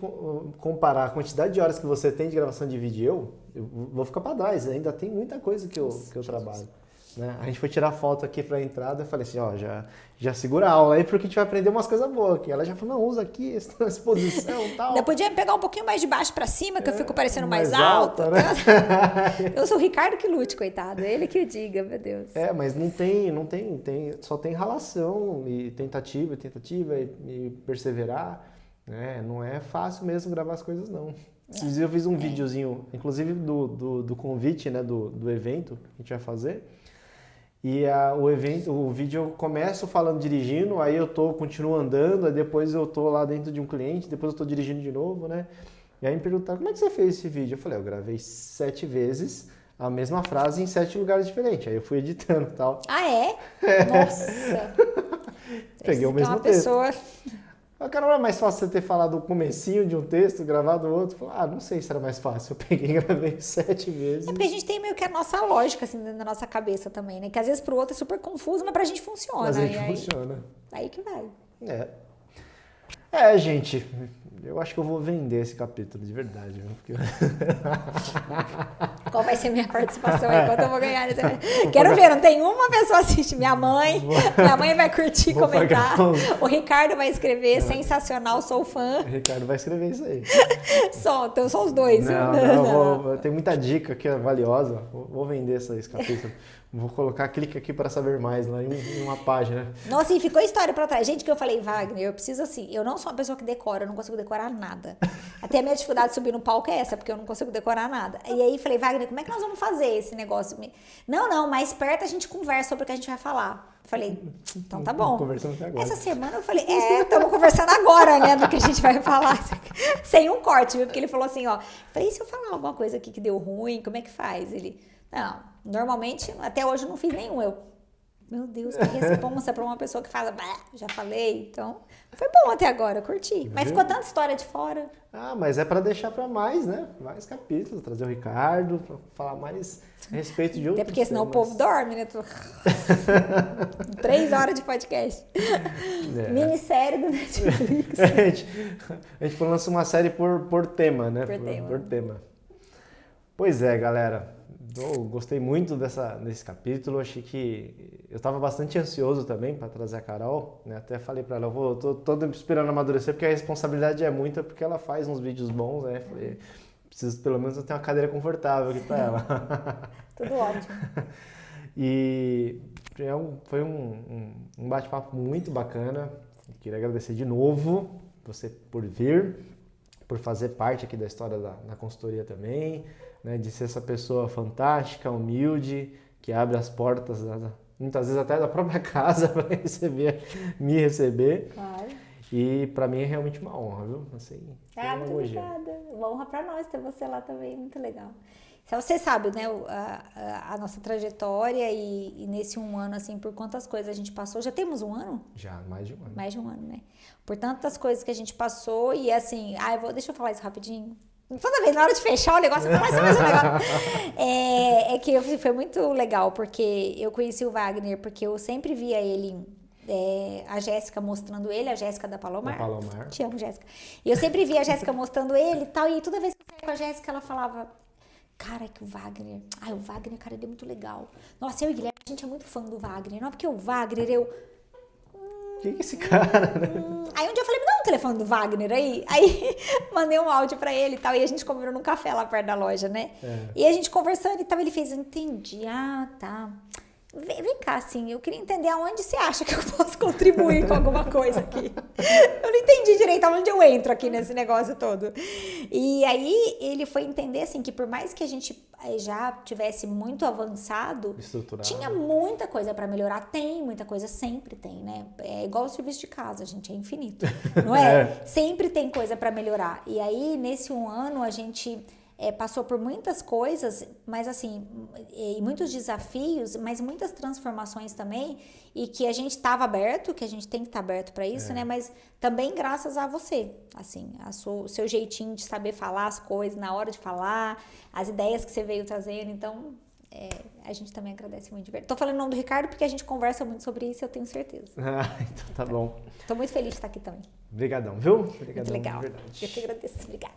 comparar a quantidade de horas que você tem de gravação de vídeo, eu vou ficar pra trás. Ainda tem muita coisa que eu trabalho. Né? A gente foi tirar foto aqui pra entrada, eu falei assim, já segura a aula aí porque a gente vai aprender umas coisas boas aqui. Ela já falou, não, usa aqui essa posição e tal. Eu podia pegar um pouquinho mais de baixo pra cima, que eu fico parecendo mais alta. Né? Eu sou o Ricardo que lute, coitado. É ele que o diga, meu Deus. Mas não tem, só tem ralação e tentativa e perseverar. Né? Não é fácil mesmo gravar as coisas, não. Esses dias eu fiz um videozinho, inclusive do convite, né, do evento que a gente vai fazer. E o vídeo eu começo falando dirigindo, aí eu continuo andando, aí depois eu tô lá dentro de um cliente, depois eu tô dirigindo de novo, né? E aí me perguntaram, como é que você fez esse vídeo? Eu falei, eu gravei 7 vezes a mesma frase em 7 lugares diferentes. Aí eu fui editando e tal. Nossa! Peguei o mesmo texto. Cara, não é mais fácil você ter falado o comecinho de um texto, gravado outro? Falei, não sei se era mais fácil. Eu peguei e gravei 7 vezes. Porque a gente tem meio que a nossa lógica, assim, dentro da nossa cabeça também, né? Que às vezes pro outro é super confuso, mas pra gente funciona. Funciona. Aí que vai. Gente, eu acho que eu vou vender esse capítulo, de verdade. Viu? Porque... Qual vai ser minha participação aí? Quanto eu vou ganhar nesse... Quero ver, não tem uma pessoa assiste. Minha mãe vai curtir, comentar. O Ricardo vai escrever, sensacional, sou fã. O Ricardo vai escrever isso aí. Então são os dois. Não, tem muita dica que é valiosa. Vou vender esse capítulo. Vou colocar clique aqui para saber mais lá em uma página. Nossa, e ficou história pra trás. Gente, que eu falei, Wagner, eu preciso assim, eu não sou uma pessoa que decora, eu não consigo decorar nada. Até a minha dificuldade de subir no palco é essa, porque eu não consigo decorar nada. E aí falei, Wagner, como é que nós vamos fazer esse negócio? Não, mais perto a gente conversa sobre o que a gente vai falar. Falei, então tá bom. Conversando até agora. Essa semana eu falei, estamos conversando agora, né, do que a gente vai falar. Sem um corte, viu? Porque ele falou assim, falei, e se eu falar alguma coisa aqui que deu ruim, como é que faz? Ele, não, normalmente, até hoje eu não fiz nenhum. Meu Deus, que responsa pra uma pessoa que fala, já falei. Então, foi bom até agora, eu curti. Mas ficou tanta história de fora. Mas é pra deixar pra mais, né? Mais capítulos, trazer o Ricardo, pra falar mais a respeito de outros. Até porque senão o povo dorme, né? 3 horas de podcast. Minissérie do Netflix. A gente lança uma série por tema, né? Por tema. Pois é, galera. Eu gostei muito desse capítulo, achei que eu estava bastante ansioso também para trazer a Carol, né? Até falei para ela, tô esperando amadurecer porque a responsabilidade é muita, porque ela faz uns vídeos bons, né? Falei, preciso pelo menos ter uma cadeira confortável aqui para ela. Tudo ótimo. E foi um bate-papo muito bacana, queria agradecer de novo você por vir, por fazer parte aqui da história da consultoria também, né, de ser essa pessoa fantástica, humilde, que abre as portas, muitas vezes até da própria casa para me receber. Claro. E para mim é realmente uma honra, viu? Assim, muito obrigada. Uma honra para nós ter você lá também, muito legal. Você sabe, né, a nossa trajetória e nesse 1 ano, assim, por quantas coisas a gente passou. Já temos 1 ano? Já, mais de 1 ano. Mais de 1 ano, né? Por tantas coisas que a gente passou e assim, deixa eu falar isso rapidinho. Toda vez, na hora de fechar o negócio, eu falo, isso é mais um negócio. É que foi muito legal, porque eu conheci o Wagner, porque eu sempre via ele, a Jéssica mostrando ele, a Jéssica da Palomar. Te amo, Jéssica. E eu sempre via a Jéssica mostrando ele e tal, e toda vez que eu saía com a Jéssica, ela falava, cara, que o Wagner, cara, ele é muito legal. Nossa, eu e o Guilherme, a gente é muito fã do Wagner, não, porque o Wagner, Quem é esse cara, né? Aí um dia eu falei, me dá um telefone do Wagner aí. Aí mandei um áudio pra ele e tal. E a gente combinou num café lá perto da loja, né? E a gente conversando e tal. Ele fez, eu entendi. Ah, tá. Vem cá, assim, eu queria entender aonde você acha que eu posso contribuir com alguma coisa aqui. Eu não entendi direito aonde eu entro aqui nesse negócio todo. E aí ele foi entender, assim, que por mais que a gente já tivesse muito avançado, tinha muita coisa para melhorar. Tem muita coisa, sempre tem, né? É igual o serviço de casa, gente, é infinito, não é? Sempre tem coisa para melhorar. E aí, nesse um ano, a gente passou por muitas coisas, mas assim, e muitos desafios, mas muitas transformações também, e que a gente estava aberto, que a gente tem que estar aberto para isso, né? Mas também graças a você, assim, o seu jeitinho de saber falar as coisas na hora de falar, as ideias que você veio trazendo, então a gente também agradece muito de verdade. Tô falando o nome do Ricardo porque a gente conversa muito sobre isso, eu tenho certeza. Então tá bom. Tô muito feliz de estar aqui também. Obrigadão, viu? Muito legal. Eu que agradeço, obrigada.